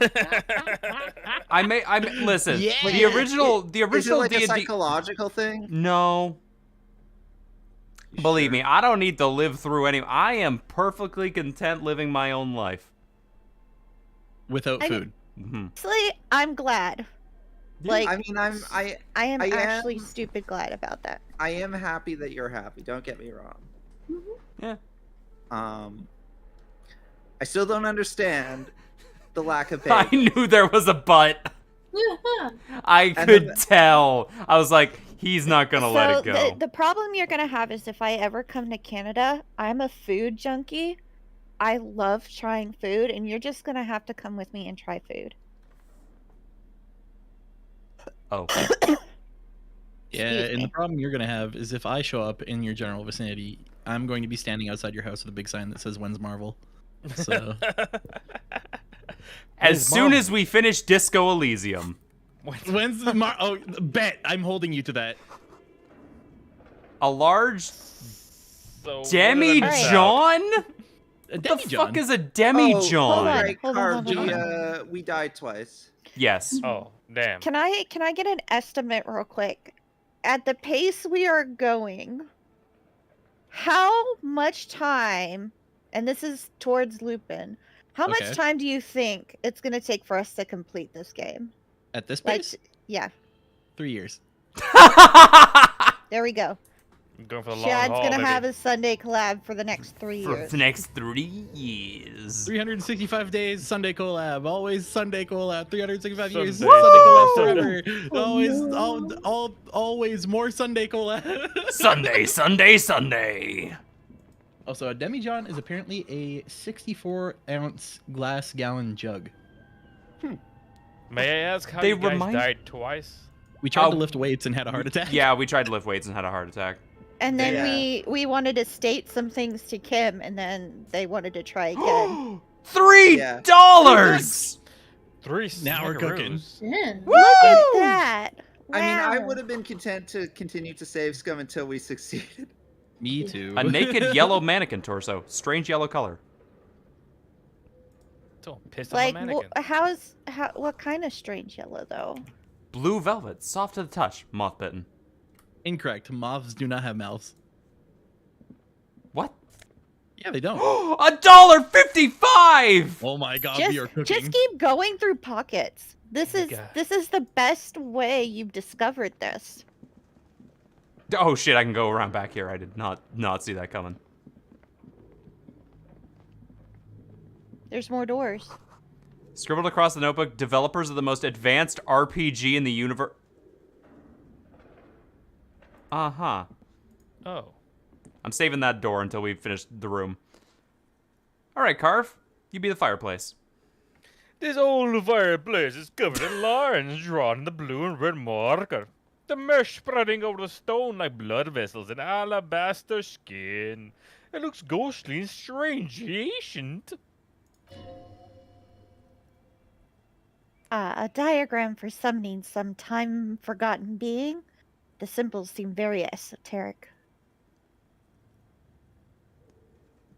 Listen. Yeah. The original Is it like a D&D. psychological thing? No. Believe me, I don't need to live through any. I am perfectly content living my own life. Without I- food. Hmm. Actually, I'm glad. Like, I mean, I I am I actually am- stupid glad about that. I am happy that you're happy. Don't get me wrong. Yeah. I still don't understand the lack of I pay. knew there was a but. I And could then- tell. I was like, he's not gonna let it go. The problem you're gonna have is if I ever come to Canada, I'm a food junkie. I love trying food, and you're just gonna have to come with me and try food. Oh. Yeah, Excuse and me. the problem you're gonna have is if I show up in your general vicinity, I'm going to be standing outside your house with a big sign that says "When's Marvel." So As soon as we finish Disco Elysium. when's the Oh, bet I'm holding you to that. A large So Demi Alright. John? A What the demi-john. fuck is a demijohn? hold on. Right, Carve, we died twice. Yes. Oh, damn. Can I get an estimate real quick? At the pace we are going, how much time, and this is towards Lupin, how Okay. much time do you think it's gonna take for us to complete this game? At this Like, pace? yeah, 3 years. there we go. I'm going for the long Chad's haul, gonna baby. have his Sunday collab for the next 3 For years. the next 3 years. 365 days, Sunday collab. Always Sunday collab. 365 years, Sunday. Sunday collab Woo! forever. Always more Sunday collab. Sunday, Sunday, Sunday. Also, a demijohn is apparently a 64-ounce glass gallon jug. May I ask how They you guys remind- died twice? We tried Oh. to lift weights and had a heart attack. Yeah, we tried to lift weights and had a heart attack. And then Yeah. we wanted to state some things to Kim, and then they wanted to try again. Yeah. $3! Now we're cooking. smackaroos. Yeah. Woo! Look at that! I mean, I Wow. would have been content to continue to save Scum until we succeeded. Me too. A naked yellow mannequin torso. Strange yellow color. Don't piss off Like, a mannequin. what kind of strange yellow though? Blue velvet. Soft to the touch. Moth bitten. Incorrect. Moths do not have mouths. What? Yeah, they don't. $1.55! Oh my god, we are cooking. Just keep going through pockets. This is God. this is the best way you've discovered this. Oh shit, I can go around back here. I did not see that coming. There's more doors. Scribbled across the notebook, developers of the most advanced RPG in the universe. Uh-huh. Oh. I'm saving that door until we finish the room. Alright, Carve. You be the fireplace. This old fireplace is covered in lines drawn in the blue and red marker. The mesh spreading over the stone like blood vessels in alabaster skin. It looks ghostly and strangely ancient. A diagram for summoning some time-forgotten being. The symbols seem very esoteric.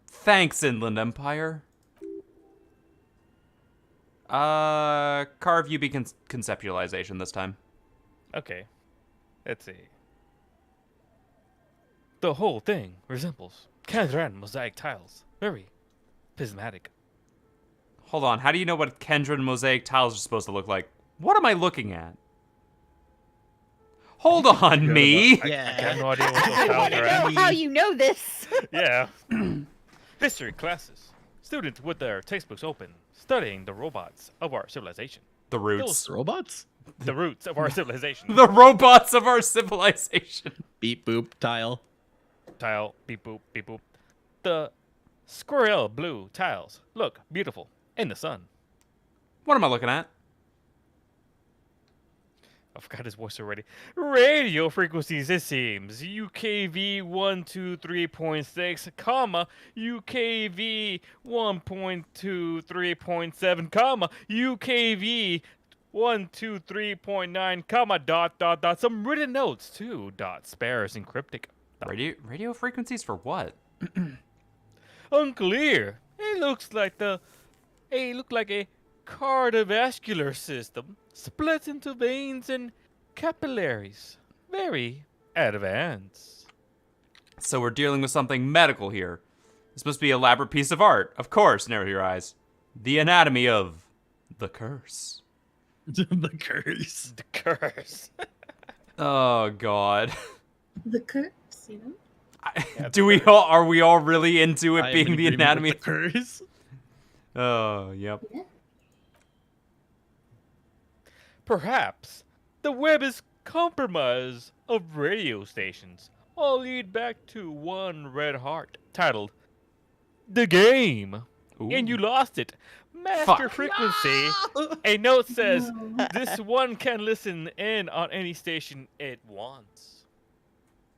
Thanks, Inland Empire. Carve, you be conceptualization this time. Okay. Let's see. The whole thing resembles Kandran mosaic tiles. Very prismatic. Hold on, how do you know what Kendron mosaic tiles are supposed to look like? What am I looking at? Hold on, me! I have no idea what those tiles I are know at. how you know this. Yeah. History classes. Students with their textbooks open, studying the robots of our civilization. The roots. Robots? The roots of our civilization. The robots of our civilization. Beep boop tile. Tile, beep boop, beep boop. The squirrel blue tiles look beautiful in the sun. What am I looking at? I forgot his voice already. Radio frequencies, it seems. UKV 123.6, comma, UKV 1.23.7, comma, UKV 123.9, comma, dot, dot, dot. Some written notes, too. Dot, sparse and cryptic. Dot. Radio frequencies for what? Unclear. It looks like a cardiovascular system splits into veins and capillaries. Very advanced. So we're dealing with something medical here. This must be an elaborate piece of art. Of course, narrow your eyes. The anatomy of the curse. The curse. The curse. Oh god. The curse, you know? Are we all really into it I am being in the agreement anatomy with the curse. Oh, yep. Perhaps the web is compromised of radio stations, all lead back to one red heart titled The Game. Ooh. And you lost it. Master Fuck. frequency. A note says No. this one can listen in on any station it wants.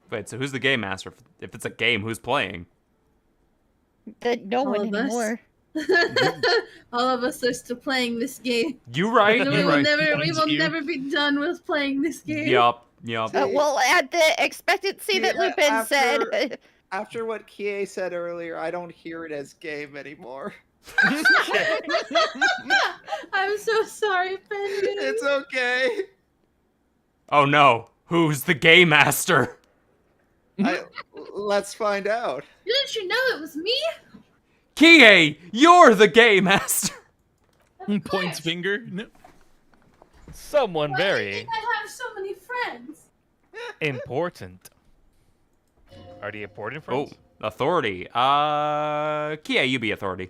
Wait, so who's the game master? If it's a game, who's playing? No All one of us. anymore. All of us are still playing this game. You right, We you will right. never, we Mine's will you. never be done with playing this game. Yup. Well, at the expectancy that Yeah, Lupin said, After what Kie said earlier, I don't hear it as game anymore. I'm so sorry, Pending. It's okay. Oh no, who's the gay master? Let's find out. Didn't you know it was me? Kie, you're the gay master. Of Points course. finger. No. Someone Why do you very think I have so many friends? important. Are they important Oh, friends? authority. Kie, you be authority.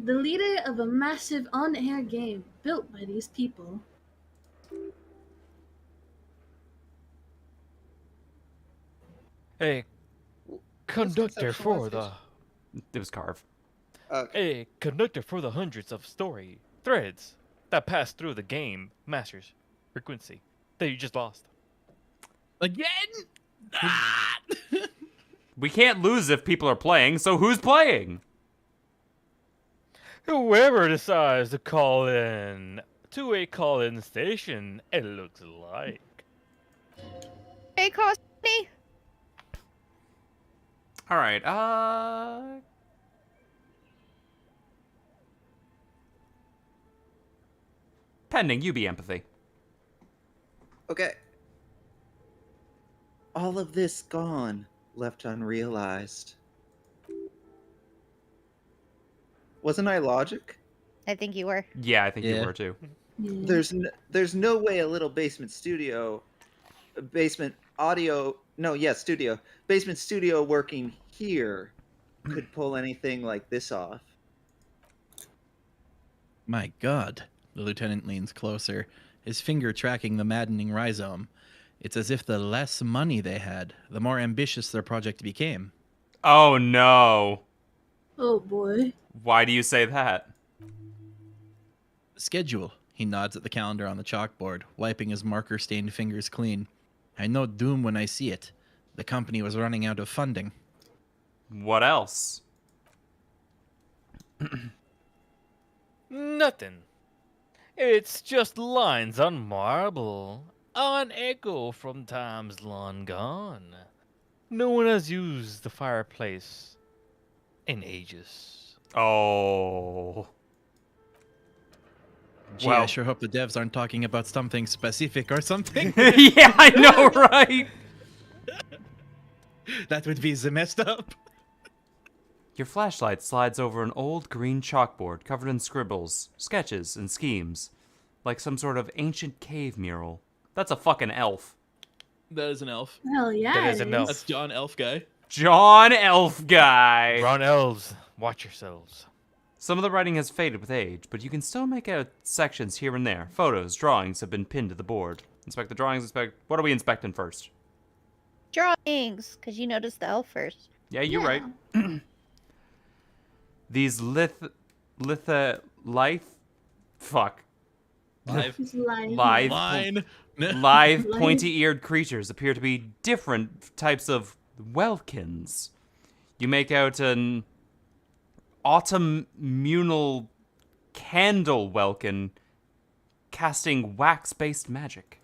The leader of a massive on-air game built by these people. A conductor conceptualization. for the It was Carve. Okay. a conductor for the hundreds of story threads that pass through the game master's frequency that you just lost. Again? Ah! We can't lose if people are playing, so who's playing? Whoever decides to call in to a call-in station, it looks like. Hey, Cosby. All right. Pending, you be empathy. Okay. All of this gone, left unrealized. Wasn't I logic? I think you were. Yeah, I think you Yeah. were too. Yeah. There's no way a little basement studio working here could pull anything like this off. My God. The lieutenant leans closer, his finger tracking the maddening rhizome. It's as if the less money they had, the more ambitious their project became. Oh no. Oh boy. Why do you say that? Schedule. He nods at the calendar on the chalkboard, wiping his marker-stained fingers clean. I know doom when I see it. The company was running out of funding. What else? Nothing. It's just lines on marble, an echo from times long gone. No one has used the fireplace in ages. Oh. Gee, Well. I sure hope the devs aren't talking about something specific or something. Yeah, I know, right? That would be the messed up. Your flashlight slides over an old green chalkboard covered in scribbles, sketches, and schemes, like some sort of ancient cave mural. That's a fucking elf. That is an elf. Hell yeah. That is it an elf. That's John Elf Guy. John Elf Guy! Brown elves, watch yourselves. Some of the writing has faded with age, but you can still make out sections here and there. Photos, drawings have been pinned to the board. Inspect the drawings, What are we inspecting first? Drawings, because you noticed the elf first. Yeah, you're Yeah. right. These fuck. Live. He's lying. Live. Line. Live, Live. pointy-eared creatures appear to be different types of welkins. You make out an autumnal candle welkin casting wax-based magic.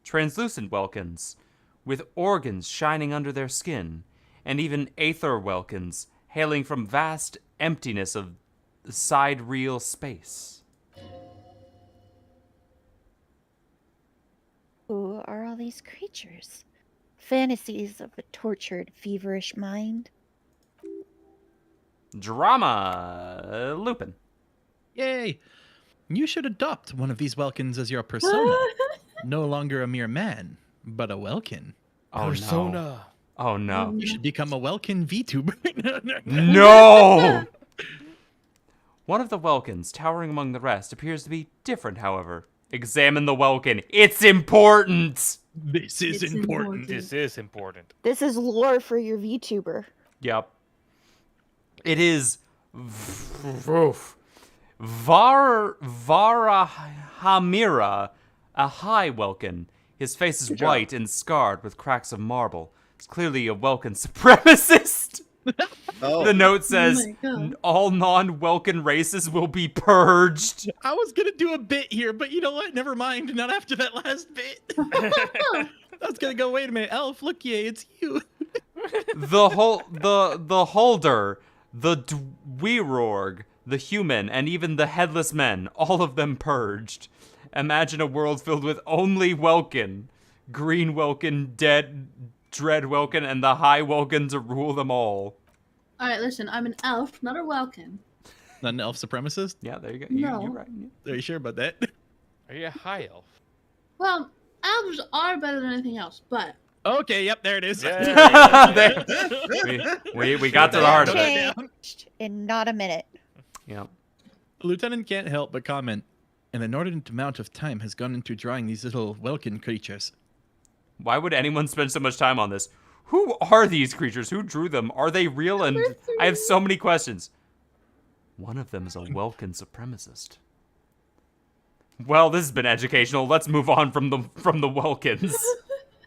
Translucent welkins with organs shining under their skin, and even aether welkins hailing from vast emptiness of sidereal space. Who are all these creatures? Fantasies of a tortured, feverish mind. Drama. Lupin. Yay. You should adopt one of these Welkins as your persona. No longer a mere man, but a Welkin. Oh, Persona. no. Oh, no. You should become a Welkin VTuber. No! One of the Welkins, towering among the rest, appears to be different, however. Examine the Welkin. It's important! This is It's important. This is important. This is lore for your VTuber. Yep. It is Varahamira, a high Welkin. His face is Good job. white and scarred with cracks of marble. He's clearly a Welkin supremacist. Oh, The note says, my God. all non-Welkin races will be purged. I was gonna do a bit here, but you know what? Never mind. Not after that last bit. I was gonna go. Wait a minute, Elf. Look, yeah, it's you. The Holder, the Dweerorg, the human, and even the headless men, all of them purged. Imagine a world filled with only Welkin. Green Welkin, Dread Welkin, and the High Welkin to rule them all. All right, listen. I'm an elf, not a Welkin. Not an elf supremacist. Yeah, there you go. No. You're right. Are you sure about that? Are you a high elf? Well, elves are better than anything else, but Okay. Yep. There it is. There- we got to the heart of it. Changed in not a minute. Yeah. The lieutenant can't help but comment. An inordinate amount of time has gone into drawing these little Welkin creatures. Why would anyone spend so much time on this? Who are these creatures? Who drew them? Are they real? And I have so many questions. One of them is a Welkin supremacist. Well, this has been educational. Let's move on from the Welkins.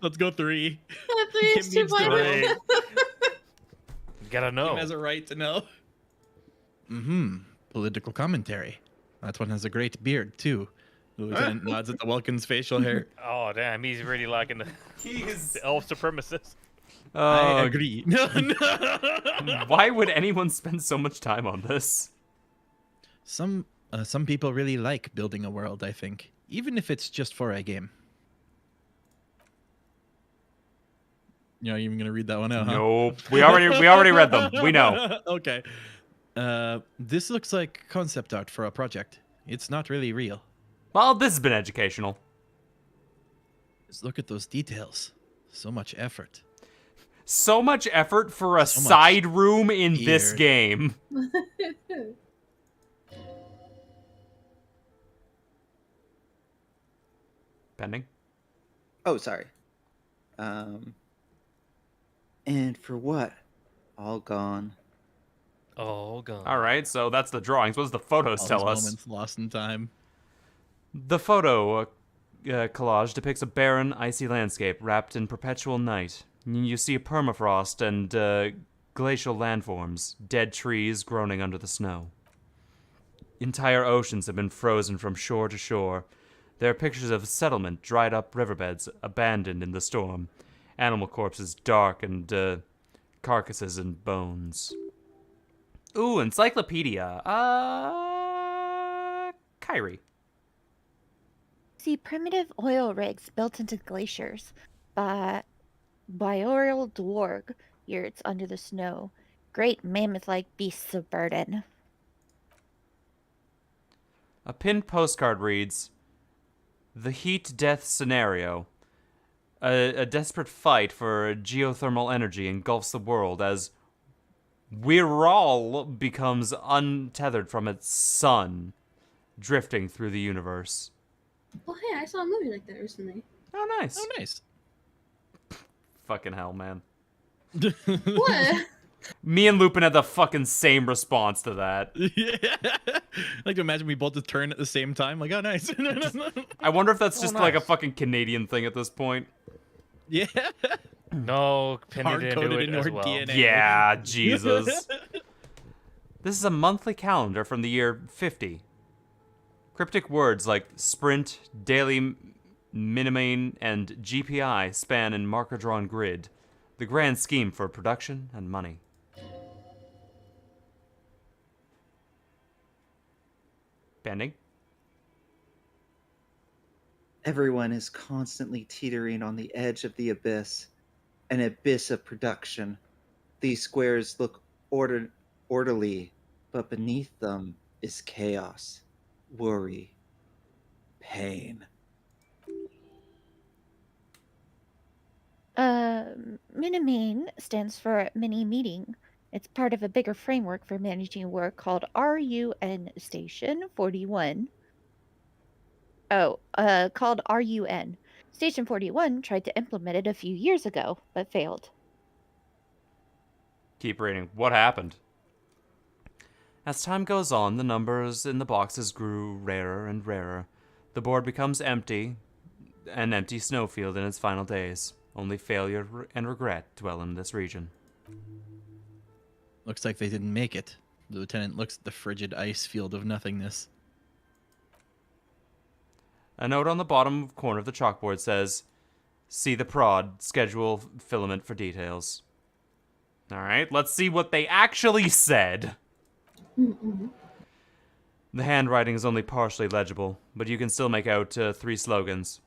Let's go 3. please, Kim needs to survival. know. You gotta know. Kim has a right to know. Mm-hmm. Political commentary. That one has a great beard too. The lieutenant nods at the Welkin's facial hair. Oh damn, he's really liking the elf supremacist. I agree. No. Why would anyone spend so much time on this? Some people really like building a world, I think, even if it's just for a game. You're not even gonna read that one out, huh? Nope. We already read them. We know. Okay. This looks like concept art for a project. It's not really real. Well, this has been educational. Just look at those details. So much effort. So much effort for a So much side room in this here. game. Pending. oh, sorry. And for what? All gone. Oh god. All right, so that's the drawings. What does the photos All tell those us? moments lost in time. The photo collage depicts a barren, icy landscape wrapped in perpetual night. You see permafrost and glacial landforms, dead trees groaning under the snow. Entire oceans have been frozen from shore to shore. There are pictures of settlement, dried up riverbeds abandoned in the storm, animal corpses dark and carcasses and bones. Ooh, encyclopedia. Kyrie. See primitive oil rigs built into glaciers by boreal dwarg yurts under the snow. Great mammoth-like beasts of burden. A pinned postcard reads, "The heat death scenario. A desperate fight for geothermal energy engulfs the world as Wirral becomes untethered from its sun, drifting through the universe." Oh, hey, I saw a movie like that recently. Oh, nice. Oh, nice. Fucking hell, man. What? Me and Lupin had the fucking same response to that. Yeah. I like to imagine we both just turn at the same time. Like, oh, nice. I wonder if that's Oh, just like a nice. fucking Canadian thing at this point. Yeah. No, Penny didn't do Hard-coded it in as our well. DNA. Yeah, Jesus. This is a monthly calendar from the year 50. Cryptic words like sprint, daily minimane, and GPI span in marker-drawn grid. The grand scheme for production and money. Pending. Everyone is constantly teetering on the edge of the abyss, an abyss of production. These squares look orderly, but beneath them is chaos, worry, pain. Minimane stands for mini meeting. It's part of a bigger framework for managing work called RUN Station 41. Called RUN. Station 41 tried to implement it a few years ago, but failed. Keep reading. What happened? As time goes on, the numbers in the boxes grew rarer and rarer. The board becomes empty, an empty snowfield in its final days. Only failure and regret dwell in this region. Looks like they didn't make it. The lieutenant looks at the frigid ice field of nothingness. A note on the bottom corner of the chalkboard says, "See the prod, schedule filament for details." All right, let's see what they actually said. The handwriting is only partially legible, but you can still make out 3 slogans.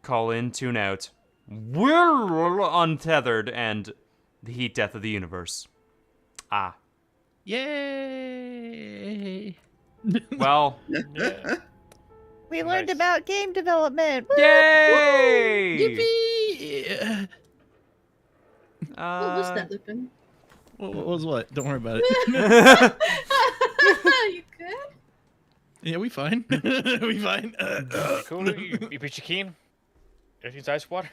Call in, tune out, we're untethered, and the heat death of the universe. Ah. Yay! Well, Yeah. We learned Nice. about game development. Woo! yay! Yippee! What was that, Lupin? What was what? Don't worry about it. You good? Yeah, we fine. We fine. Cool. You beat your keen? Everything's ice water?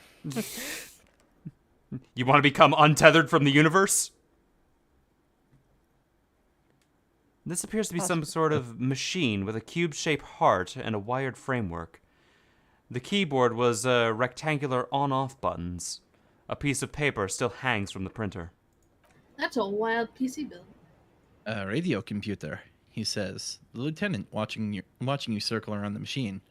You want to become untethered from the universe? This appears to be some sort of machine with a cube-shaped heart and a wired framework. The keyboard was rectangular on-off buttons. A piece of paper still hangs from the printer. That's a wild PC build. A radio computer, he says. The lieutenant watching you circle around the machine.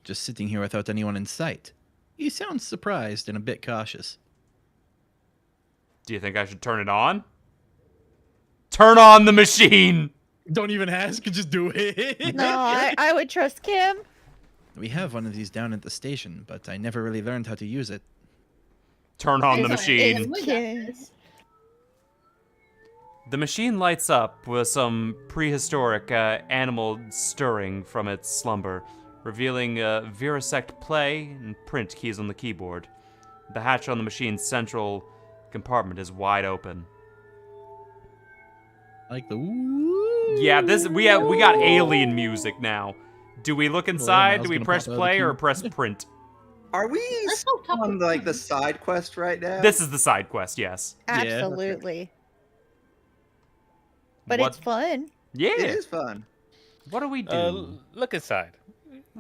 Just sitting here without anyone in sight. He sounds surprised and a bit cautious. Do you think I should turn it on? Turn on the machine! Don't even ask, just do it. No, I would trust Kim. We have one of these down at the station, but I never really learned how to use it. Turn on the It's like, machine. we got Okay. this. The machine lights up with some prehistoric animal stirring from its slumber, revealing Virisect play and print keys on the keyboard. The hatch on the machine's central compartment is wide open. Like the woo. Yeah, we got alien music now. Do we look inside? now Do it's we gonna press pop out of the play or queue. press print? Are we Let's go top on of like the print. side quest right now? This is the side quest, yes. Absolutely. But What- it's fun. Yeah. It is fun. What do we do? Look inside.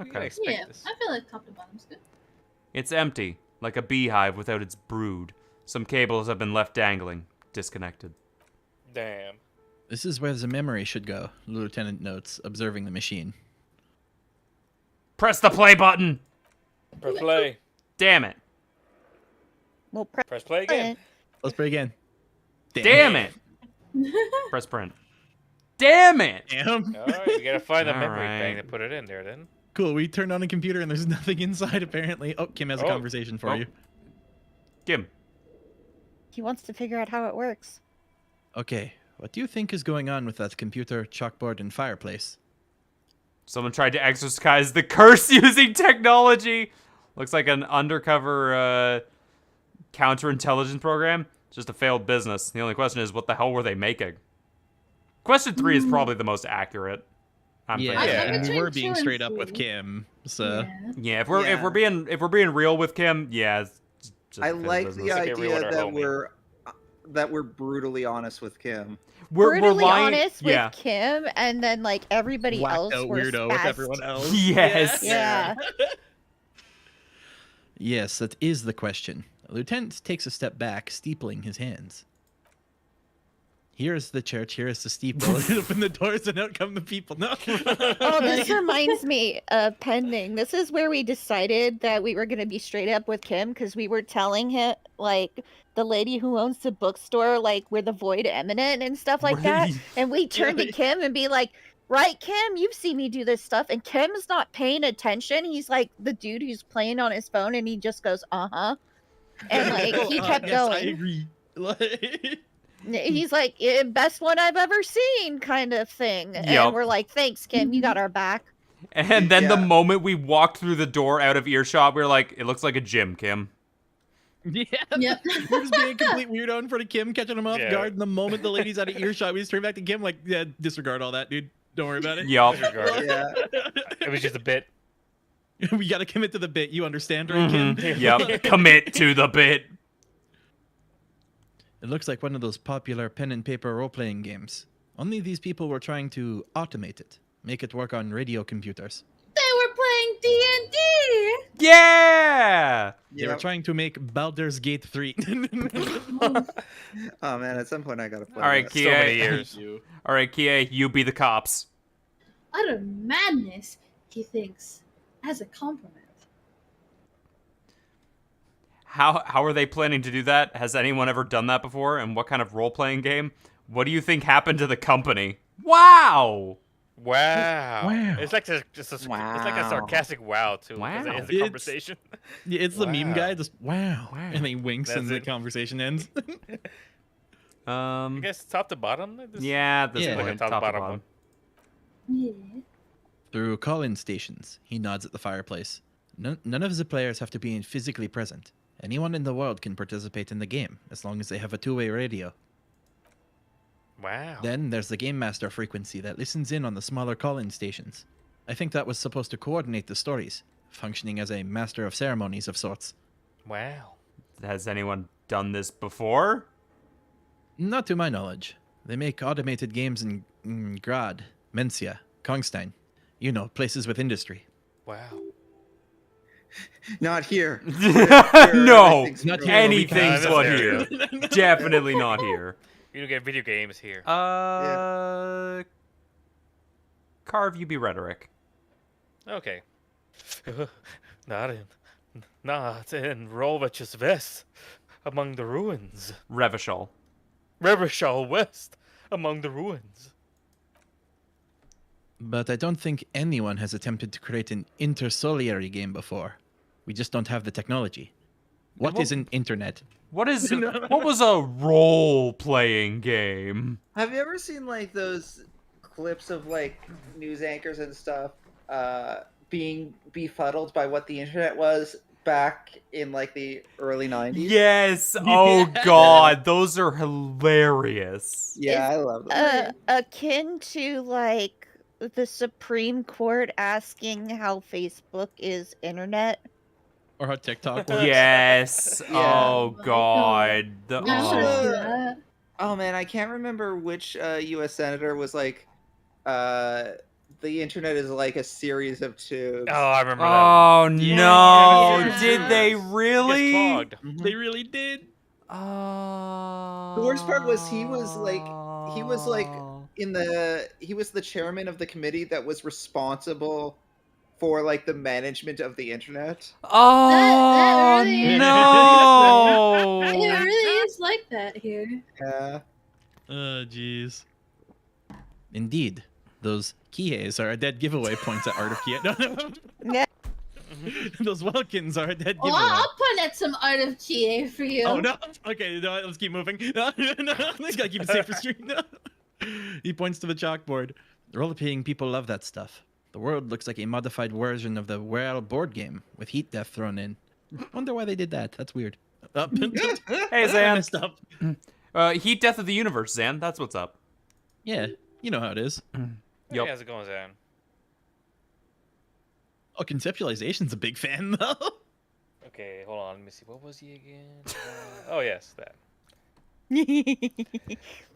Okay. Expect Yeah, this. I feel like top to bottom's good. It's empty, like a beehive without its brood. Some cables have been left dangling, disconnected. Damn. This is where the memory should go, the lieutenant notes, observing the machine. Press the play button! Press play. Damn it. We'll press Press play again. Let's play again. Damn it! Press print. Damn it! Damn. Alright, we gotta find the All memory right. bank to put it in there then. Cool, we turned on a computer and there's nothing inside apparently. Oh, Kim has a Oh. conversation for Oh. you. Kim. He wants to figure out how it works. Okay, what do you think is going on with that computer, chalkboard, and fireplace? Someone tried to exorcise the curse using technology. Looks like an undercover counterintelligence program. Just a failed business. The only question is, what the hell were they making? Question 3 is probably the most accurate. I'm Yeah, thinking. Yeah. and Between we're 2 being and straight up with 3. Kim, so... Yeah. Yeah, if we're Yeah. being real with Kim, yeah. It's just I a failed like business. the Like everyone idea at that home. we're brutally honest with Kim. We're Brutally lying. honest with Yeah. Kim, and then like everybody Whacked else out were weirdo with spazzed. everyone else. Yes. Yeah. Yes, that is the question. The lieutenant takes a step back, steepling his hands. Here's the church, here's the steeple. Open the doors and out come the people. No. Oh, this reminds me of Pending. This is where we decided that we were going to be straight up with Kim because we were telling him, like, the lady who owns the bookstore, like, we're the void eminent and stuff like that. Right. And we turned to like- Kim and be like, right, Kim, you've seen me do this stuff. And Kim's not paying attention. He's like the dude who's playing on his phone and he just goes, uh-huh. And, like, he kept Yes, I going. agree. Like- He's like, best one I've ever seen, kind of thing. Yup. And we're like, thanks, Kim, you got our back. And then the Yeah. moment we walked through the door out of earshot, we were like, it looks like a gym, Kim. Yeah. Yep. We're just being a complete weirdo in front of Kim, catching him off Yeah. guard. And the moment the lady's out of earshot, we just turn back to Kim, like, yeah, disregard all that, dude. Don't worry about it. Yup. Disregard it. Yeah. It was just a bit. We gotta commit to the bit. You understand, right, Kim? Mhm. Yep. Commit to the bit. It looks like one of those popular pen and paper role-playing games. Only these people were trying to automate it, make it work on radio computers. They were playing D&D. Yeah! They were Yep. trying to make Baldur's Gate 3. Oh man, at some point I gotta play. All right, that. So Kia. many years. All right, Kia, you be the cops. Utter madness, he thinks, as a compliment. How are they planning to do that? Has anyone ever done that before? And what kind of role-playing game? What do you think happened to the company? Wow! Wow. Wow. It's like it's like a Wow. sarcastic wow too. Wow. Because it ends the It's- conversation. Yeah, it's the meme Wow. guy, just wow. And he winks That's and the it. conversation ends. I guess top to bottom. Yeah, at this Yeah. point, Like a top to top-bottom bottom. one. Yeah. Through call-in stations, he nods at the fireplace. None of the players have to be physically present. Anyone in the world can participate in the game, as long as they have a two-way radio. Wow. Then there's the Game Master frequency that listens in on the smaller call-in stations. I think that was supposed to coordinate the stories, functioning as a master of ceremonies of sorts. Wow. Has anyone done this before? Not to my knowledge. They make automated games in Grad, Mencia, Kongstein. You know, places with industry. Wow. Not here. No, Everything's not broken. here. anything's Nah, what that's here. Definitely not here. You don't get video games here. Carve, you be rhetoric. Okay. Not in Rovich's West, among the ruins. Revishal. Revishal West, among the ruins. But I don't think anyone has attempted to create an intersoliary game before. We just don't have the technology. What is an internet? What was a role-playing game? Have you ever seen like those clips of like news anchors and stuff being befuddled by what the internet was back in like the early 90s? Yes. Oh God, those are hilarious. Yeah, I love them. Akin to like the Supreme Court asking how Facebook is internet. Or how TikTok works? Yes. Yeah. Oh my God. The- I oh. wanna see that. Oh man, I can't remember which U.S. senator was like, the internet is like a series of tubes. Oh, I remember that. Oh Yeah, no! yeah. Did they One. really? Gets clogged. They really did. Oh. The worst part was he was like he was the chairman of the committee that was responsible for like the management of the internet. Oh That really- no! It really is like that here. Yeah. Oh, jeez. Indeed. Those Kies are a dead giveaway points at Art of Kia. Yeah. Those Welkins are a dead Well, giveaway. I'll put at some art of TA for you. Oh, no. Okay, no, let's keep moving. No, gotta keep it safe for stream. No. He points to the chalkboard. Role-playing people love that stuff. The world looks like a modified version of the Well board game with heat death thrown in. Wonder why they did that. That's weird. Hey I Zan. messed up. Heat death of the universe, Zan. That's what's up. Yeah, you know how it is. Hey, Yup. how's it going, Zan? Oh, conceptualization's a big fan, though. Okay, hold on. Let me see. What was he again? Oh, yes, that.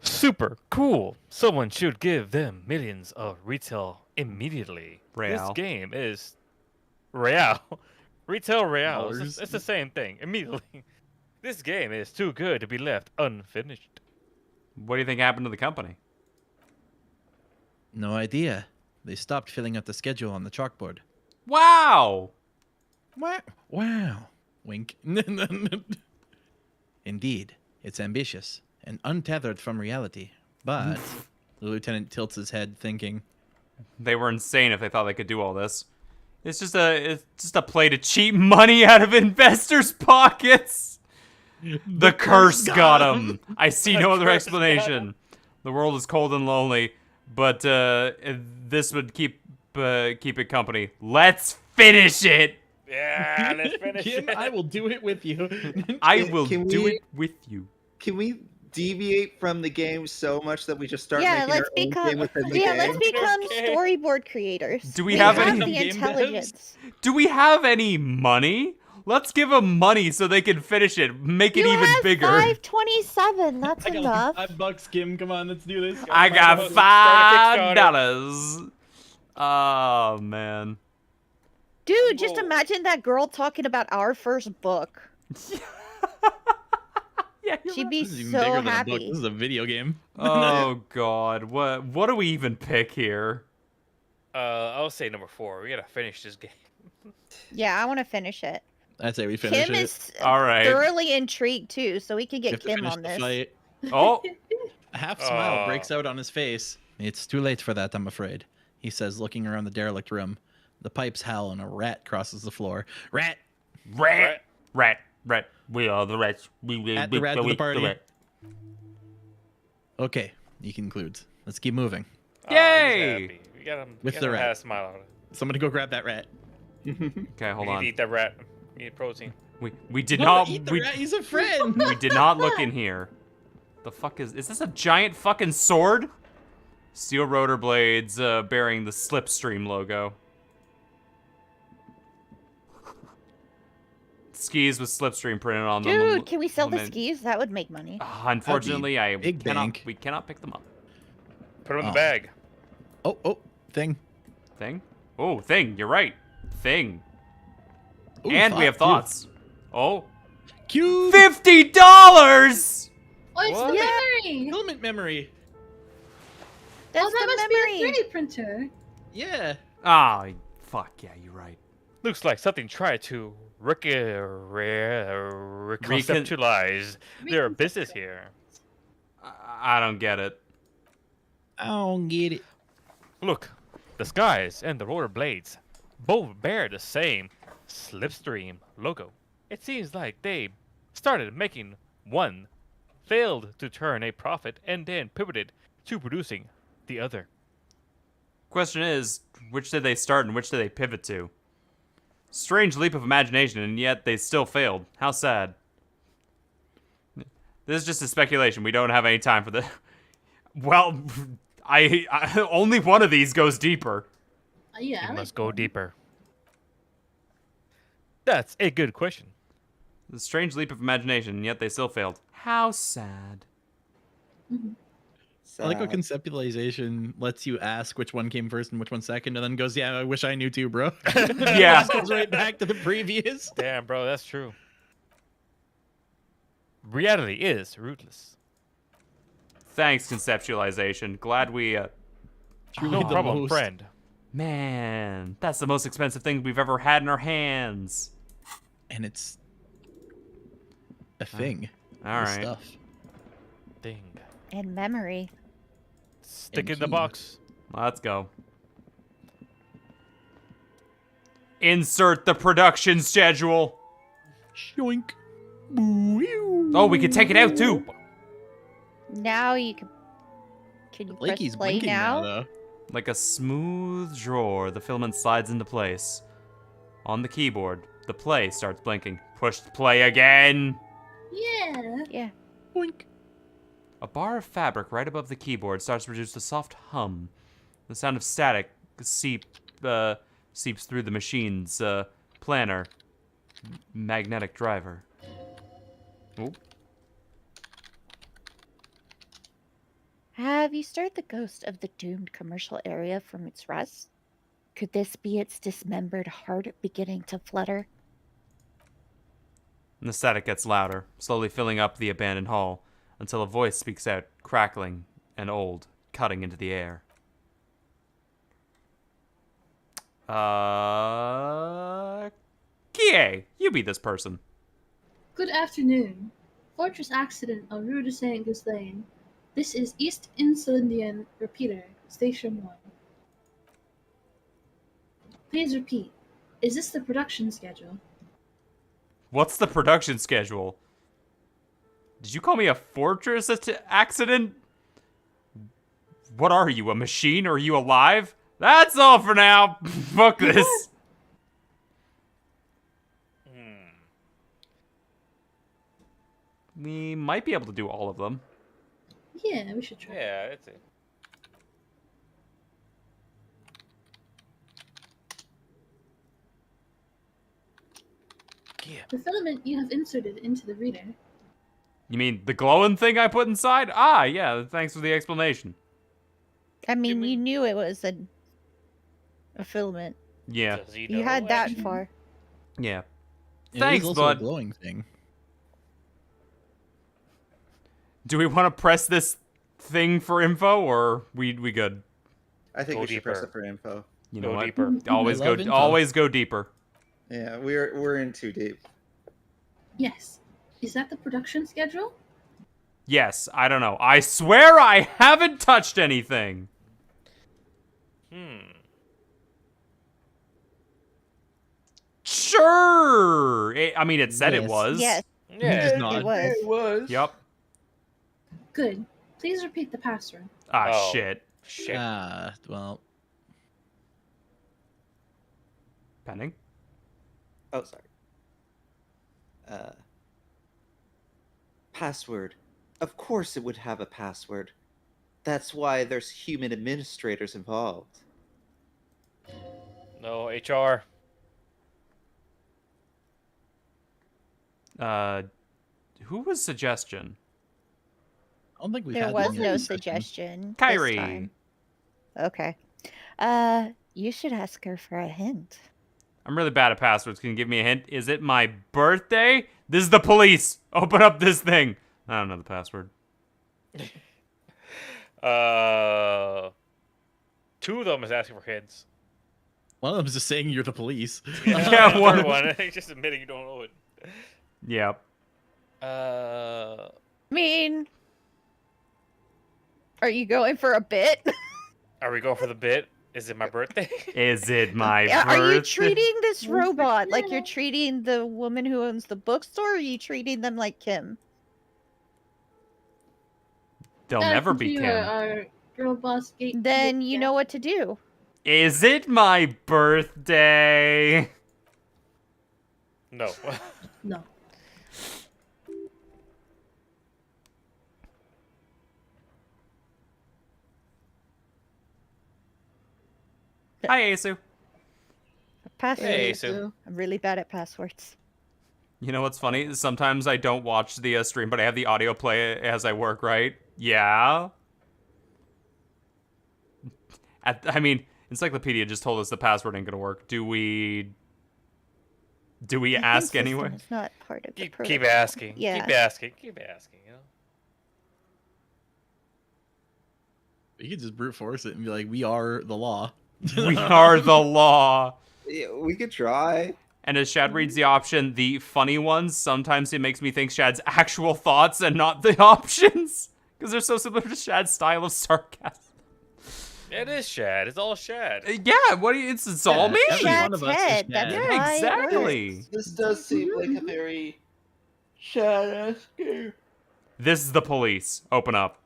Super cool. Someone should give them millions of retail immediately. This Real. game is real. Retail real. Dollars. It's the same thing. Immediately. This game is too good to be left unfinished. What do you think happened to the company? No idea. They stopped filling out the schedule on the chalkboard. Wow. Wow. Wink. Indeed, it's ambitious and untethered from reality. But the lieutenant tilts his head, thinking, They were insane if they thought they could do all this. It's just a play to cheat money out of investors' pockets. The curse got him. I see no other curse got 'em. explanation. The world is cold and lonely, but this would keep it company. Let's finish it. Yeah, let's finish Kim, it. I will do it with you. I will Can do we- it with you. Can we deviate from the game so much that we just start Yeah, making let's our own become game within the yeah, game? let's become Okay. storyboard creators. Do we have any- the Game devs? intelligence? Do we have any money? Let's give them money so they can finish it. Make it You even have bigger. 527. That's I got enough. $5, Kim. Come on, let's do this. I got Start a Kickstarter. $5. Oh man. Dude, just imagine that girl talking about our first book. Yeah, She'd be This is even so bigger than a book. happy. This is a video game. Oh God, what do we even pick here? I'll say number 4. We gotta finish this game. Yeah, I want to finish it. I'd say we finish Kim it. is All right. thoroughly intrigued too, so we can We get have to Kim finish on the this. fight. Oh, A half smile Oh. breaks out on his face. It's too late for that, I'm afraid, he says, looking around the derelict room. The pipes howl and a rat crosses the floor. Rat! rat. We are the rats. We Add the rat to the party. rat. Okay, he concludes. Let's keep moving. Oh, he's Yay! happy. We got him. With we the gotta rat. have a smile on it. Somebody go grab that rat. Okay, hold We need to on. eat that rat. We need protein. We did No, not eat the we, rat. He's a friend. we did not look in here. The fuck is this a giant fucking sword? Steel rotor blades bearing the Slipstream logo. Skis with Slipstream printed on them. Dude, can we sell the Lament- skis? That would make money. Unfortunately, big bank. we cannot pick them up. Put him in Oh. the bag. Oh, thing. Thing? Oh, thing. You're right. Thing. Ooh, And we have too. thoughts. Oh. Cube. $50! Oh, it's What? the Yeah. memory. Filament memory. That's Oh, that the must be memory. a 3D printer. Yeah. Ah, fuck yeah, you're right. Looks like something tried to reconceptualize their business here. I don't get it. I don't get it. Look, the skies and the rotor blades both bear the same Slipstream logo. It seems like they started making one, failed to turn a profit, and then pivoted to producing the other. Question is, which did they start and which did they pivot to? Strange leap of imagination, and yet they still failed. How sad. This is just a speculation. We don't have any time for this. Well, I only one of these goes deeper. Yeah. I You like must go that. deeper. That's a good question. The strange leap of imagination, and yet they still failed. How sad. I like how Sad. conceptualization lets you ask which one came first and which one second, and then goes, "Yeah, I wish I knew too, bro." Yeah. Just goes right back to the previous. Damn, bro, that's true. Reality is rootless. Thanks, conceptualization. Glad we, Truly No the problem, most. friend. Man, that's the most expensive thing we've ever had in our hands. And it's a thing. All The right. Stuff. Ding. And memory. Stick And in the key. box. Let's go. Insert the production schedule. Shoink. Boo-ew. Oh, we could take it out too. Now you can. Can you press Blakey's play blinking now, now? though. Like a smooth drawer, the filament slides into place. On the keyboard, the play starts blinking. Push play again. Yeah. Yeah. Boink. A bar of fabric right above the keyboard starts to produce a soft hum. The sound of static seeps through the machine's planar magnetic driver. Oop. Have you stirred the ghost of the doomed commercial area from its rest? Could this be its dismembered heart beginning to flutter? And the static gets louder, slowly filling up the abandoned hall, until a voice speaks out, crackling and old, cutting into the air. Kie, you be this person. Good afternoon. Fortress accident on Rue de Saint Ghislaine. This is East Insulindian Repeater, Station 1. Please repeat. Is this the production schedule? What's the production schedule? Did you call me a fortress accident? What are you, a machine? Or are you alive? That's all for now. Fuck this. We might be able to do all of them. Yeah, we should try. Yeah, that's it. The filament you have inserted into the reader. You mean the glowing thing I put inside? Ah, yeah, thanks for the explanation. I mean, me- you knew it was a filament. Yeah. Does he You know, had that actually? far. Yeah. It Thanks, is also bud. a glowing thing. Do we want to press this thing for info, or we good? I think Go we should press deeper. it for info. You know Go what? deeper. Always I go. love info. Always go deeper. Yeah, we're in too deep. Yes. Is that the production schedule? Yes. I don't know. I swear I haven't touched anything. Sure. I mean, it said it Yes. was. Yes, Yeah. Just nod. it was. It was. Yep. Good. Please repeat the password. Ah, Oh. shit. Shit. Well, Pending. Oh, sorry. Password. Of course it would have a password. That's why there's human administrators involved. No, HR. Who was suggestion? I don't think we There had was any no other suggestion. Kyrie. This time. Okay. You should ask her for a hint. I'm really bad at passwords. Can you give me a hint? Is it my birthday? This is the police. Open up this thing. I don't know the password. Two of them is asking for hints. One of them is just saying you're the police. Yeah, the one third of- one. Just admitting you don't know it. Yep. I mean, are you going for a bit? Are we going for the bit? Is it my birthday? Is it my Yeah, birthday? are you treating this One robot like second. you're treating the woman who owns the bookstore, or are you treating them like Kim? They'll never be You Kim. Our girl boss gate. Then you know what to do. Is it my birthday? No. No. Hi, Asu. Passwords. Hey, Sue. I'm really bad at passwords. You know what's funny? Sometimes I don't watch the stream, but I have the audio play as I work, right? Yeah. I mean, Encyclopedia just told us the password ain't gonna work. Do we The hint ask system anyway? is not part of the Keep protocol. asking. Yeah. Keep asking. Keep asking. You know. You could just brute force it and be like, "We are the law." We are the law. Yeah, we could try. And as Shad reads the option, the funny ones, sometimes it makes me think Shad's actual thoughts and not the options. Because they're so similar to Shad's style of sarcasm. It is Shad. It's all Shad. Yeah, it's all me. every one of us is Shad's head, that's Shad. Yeah, why it exactly. works. This does seem like a very Shad-esque game. This is the police. Open up.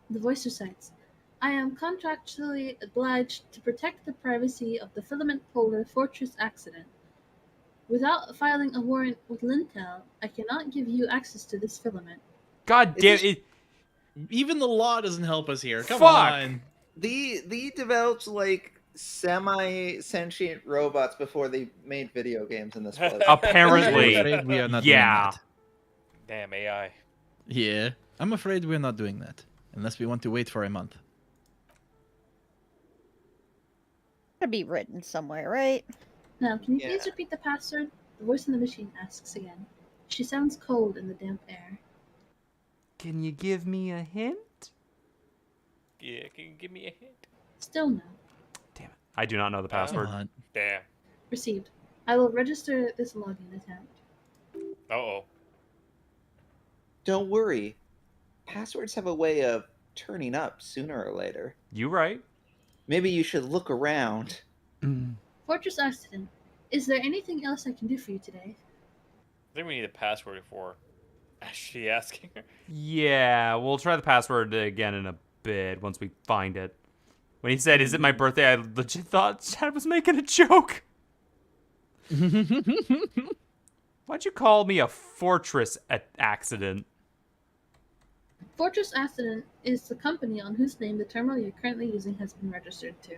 The voice recites, I am contractually obliged to protect the privacy of the Filament Polar Fortress accident. Without filing a warrant with Lintel, I cannot give you access to this filament. God Is damn this- it. Even the law doesn't help us here. Come Fuck. on. They developed like semi-sentient robots before they made video games in this place. Apparently. I'm afraid we are not Yeah. doing Damn AI. that. Yeah. I'm afraid we're not doing that. Unless we want to wait for a month. To be written somewhere, right? Now, can you Yeah. please repeat the password? The voice in the machine asks again. She sounds cold in the damp air. Can you give me a hint? Yeah, can you give me a hint? Still no. Damn it. I do not know the Come password. on. Damn. Received. I will register this login attempt. Uh-oh. Don't worry. Passwords have a way of turning up sooner or later. You right. Maybe you should look around. Fortress accident. Is there anything else I can do for you today? I think we need a password before actually asking her. Yeah, we'll try the password again in a bit once we find it. When he said, "Is it my birthday?" I legit thought Chad was making a joke. Why'd you call me a fortress accident? Fortress Accident is the company on whose name the terminal you're currently using has been registered to.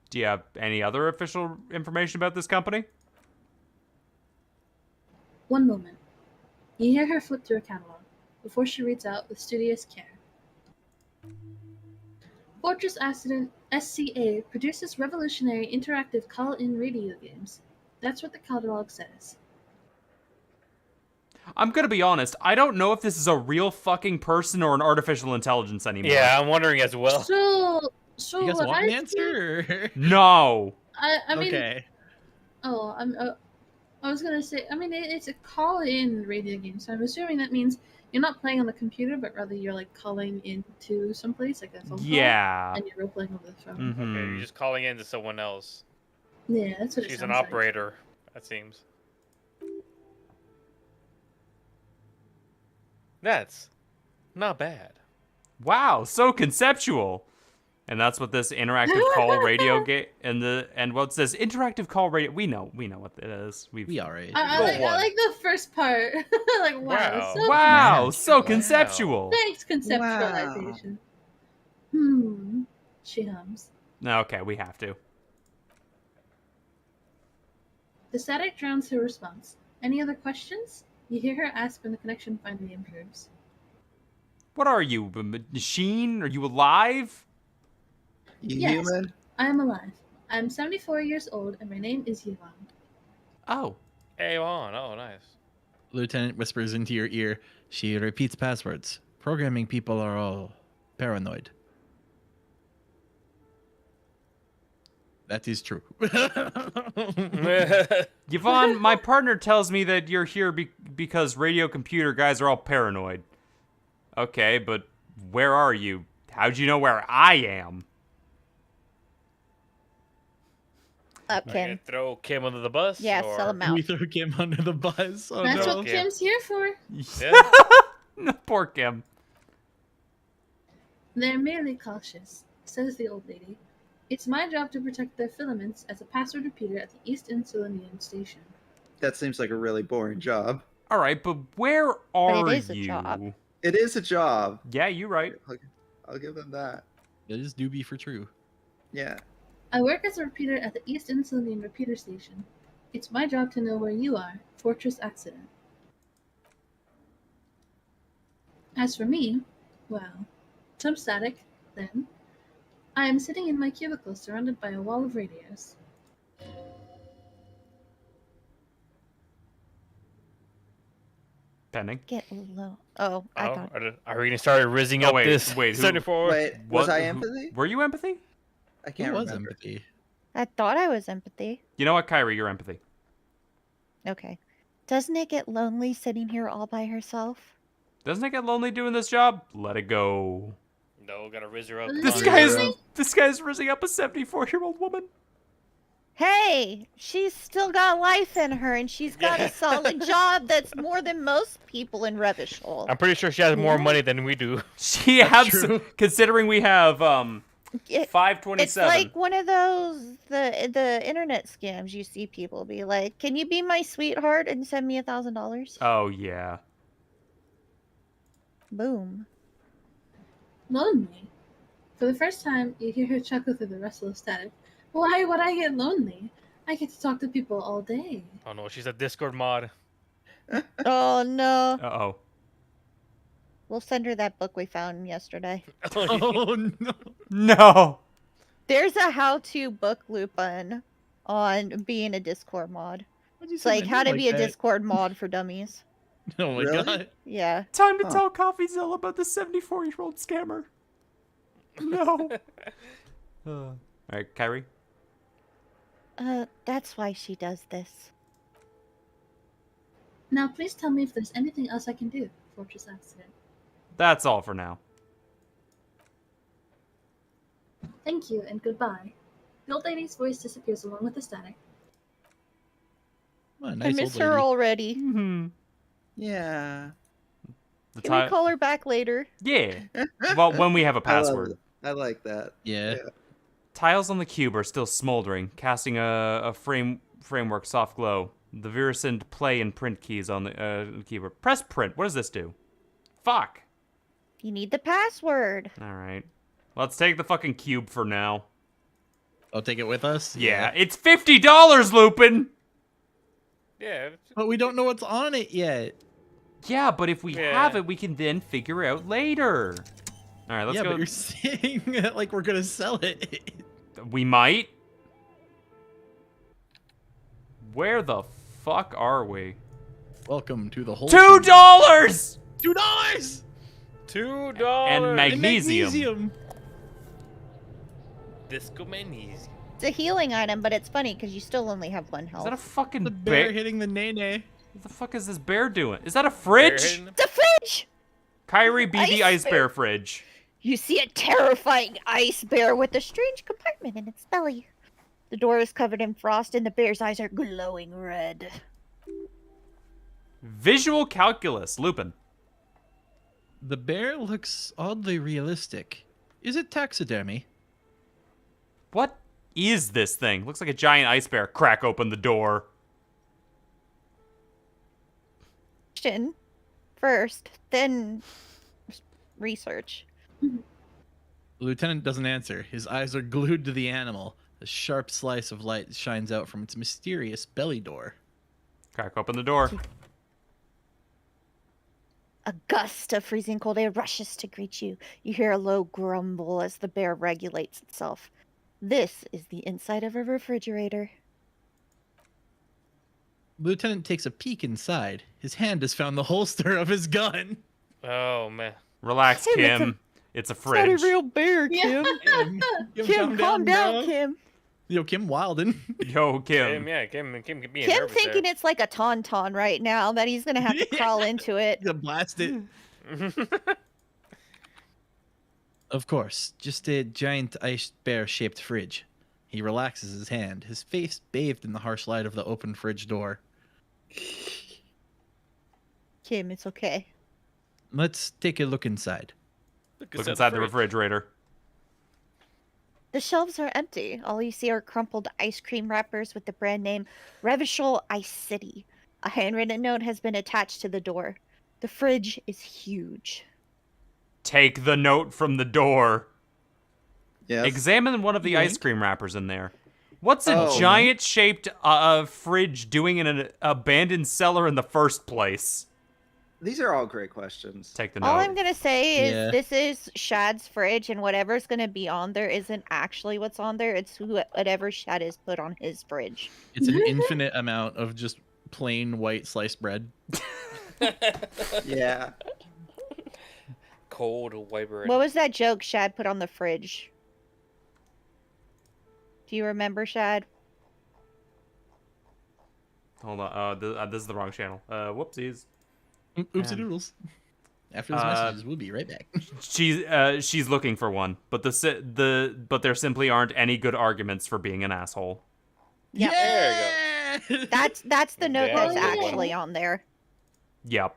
Do you have any other official information about this company? One moment. You hear her flip through a catalog before she reads out with studious care. Fortress Accident SCA produces revolutionary interactive call-in radio games. That's what the catalog says. I'm gonna be honest, I don't know if this is a real fucking person or an artificial intelligence anymore. Yeah, I'm wondering as well. So You guys what want I an see- answer? or- No. I mean, okay. oh, I was gonna say, I mean, it's a call-in radio game, so I'm assuming that means you're not playing on the computer, but rather you're like calling into someplace, like a phone call, Yeah. and you're role playing over the phone. Mhm. Okay, you're just calling in to someone else. Yeah, that's what it She's sounds an operator, that seems. That's not bad. Wow, so conceptual. And that's what this interactive call radio game and what says interactive call radio. We know what it is. We already. I Go like on. the first part. Like, wow. Wow. So Wow, so Wow. conceptual. Thanks, conceptualization. She hums. Okay, we have to. The static drowns her response. Any other questions? You hear her ask when the connection finally improves. What are you, a machine? Are you alive? You Yes. human? I am alive. I am 74 years old, and my name is Yvonne. Oh. A1, oh nice. Lieutenant whispers into your ear. She repeats passwords. Programming people are all paranoid. That is true. Yvonne, my partner tells me that you're here because radio computer guys are all paranoid. Okay, but where are you? How'd you know where I am? Up, Are you Kim. gonna throw Kim under the bus? Yeah, or... sell him out. We threw Kim under the bus. Oh, That's no. what Okay. Kim's here for. Yeah. No, poor Kim. They're merely cautious, says the old lady. It's my job to protect their filaments as a password repeater at the East Insulinian station. That seems like a really boring job. All right, but where are is a you? job. It is a job. Yeah, you're right. I'll give them that. It is doobie for true. Yeah. I work as a repeater at the East Insulinian repeater station. It's my job to know where you are, Fortress Accident. As for me, well, some static, then. I am sitting in my cubicle surrounded by a wall of radios. Pending. Get low. Oh, I Oh, thought. are we gonna start rizzing Oh, up wait, this wait, who- 74? Wait, was What- I who- empathy? Were you empathy? I Who can't was remember. empathy? I thought I was empathy. You know what, Kyrie? You're empathy. Okay. Doesn't it get lonely sitting here all by herself? Doesn't it get lonely doing this job? Let it go. No, gotta rizz her up. This This Come on, guy rizz her is up. this guy's rizzing up a 74-year-old woman. Hey, she's still got life in her, and she's got a solid job that's more than most people in Revishul. I'm pretty sure she has more money than we do. She That's has, true. considering we have It's 527. like one of those the internet scams you see people be like, "Can you be my sweetheart and send me $1,000?" Oh yeah. Boom. Lonely. For the first time, you hear her chuckle through the restless static. Why would I get lonely? I get to talk to people all day. Oh no, she's a Discord mod. Oh no. Uh-oh. We'll send her that book we found yesterday. Oh no. No. There's a how-to book, Lupin, on being a Discord mod. Why'd you It's say like my how to name be a like that? Discord mod for dummies. Oh my Really? god. Yeah. Time to Huh. tell CoffeeZilla about the 74-year-old scammer. No. All right, Kyrie. That's why she does this. Now, please tell me if there's anything else I can do, Fortress Accident. That's all for now. Thank you and goodbye. The old lady's voice disappears along with the static. What a I nice miss old her lady. already. Mm-hmm. Yeah. The Can we ti- call her back later? Yeah. Well, when we have a I love password. it. I like that. Yeah. Tiles on the cube are still smoldering, casting a framework soft glow. The Virisend play and print keys on the keyboard. Press print. What does this do? Fuck. You need the password. All right. Let's take the fucking cube for now. I'll take it with us. Yeah, it's $50, Lupin. Yeah. But we don't know what's on it yet. Yeah, but if we Yeah. have it, we can then figure out later. All right, let's yeah, go. but you're saying it like we're gonna sell it. We might. Where the fuck are we? Welcome to the whole. $2! $2. $2. And magnesium. Disco magnesium. It's a healing item, but it's funny because you still only have 1 Is health. that a fucking The bear bear? hitting the nene. What the fuck is this bear doing? Is that a fridge? The fridge! Kyrie, be the Ice ice bear fridge. You see a terrifying ice bear with a strange compartment in its belly. The door is covered in frost and the bear's eyes are glowing red. Visual calculus, Lupin. The bear looks oddly realistic. Is it taxidermy? What is this thing? Looks like a giant ice bear. Crack open the door. Question first, then research. The lieutenant doesn't answer. His eyes are glued to the animal. A sharp slice of light shines out from its mysterious belly door. Crack open the door. A gust of freezing cold air rushes to greet you. You hear a low grumble as the bear regulates itself. This is the inside of a refrigerator. Lieutenant takes a peek inside. His hand has found the holster of his gun. Oh, man. Relax, Kim, it's a- Kim. It's a It's not a fridge. real bear, Kim. Kim, calm down, bro. Kim. Yo, Kim Wilden. Yo, Kim. Kim could be Kim thinking it's like a tauntaun right now that he's gonna have to crawl into it. You blast it. Of course, just a giant ice bear-shaped fridge. He relaxes his hand, his face bathed in the harsh light of the open fridge door. Kim, it's okay. Let's take a look inside. Look inside the refrigerator. The shelves are empty. All you see are crumpled ice cream wrappers with the brand name Revishal Ice City. A handwritten note has been attached to the door. The fridge is huge. Take the note from the door. Yes. Examine one of the ice cream wrappers in there. What's a Oh. giant-shaped fridge doing in an abandoned cellar in the first place? These are all great questions. Take the note. All I'm gonna say is Yeah. this is Shad's fridge, and whatever's gonna be on there isn't actually what's on there. It's whatever Shad has put on his fridge. It's an infinite amount of just plain white sliced bread. Yeah. Cold wiper. What was that joke Shad put on the fridge? Do you remember, Shad? Hold on. This is the wrong channel. Whoopsies. Oopsie doodles. After these messages, we'll be right back. She's looking for one, but but there simply aren't any good arguments for being an asshole. Yep. There you go. That's the note that's There you go. actually on there. Yep.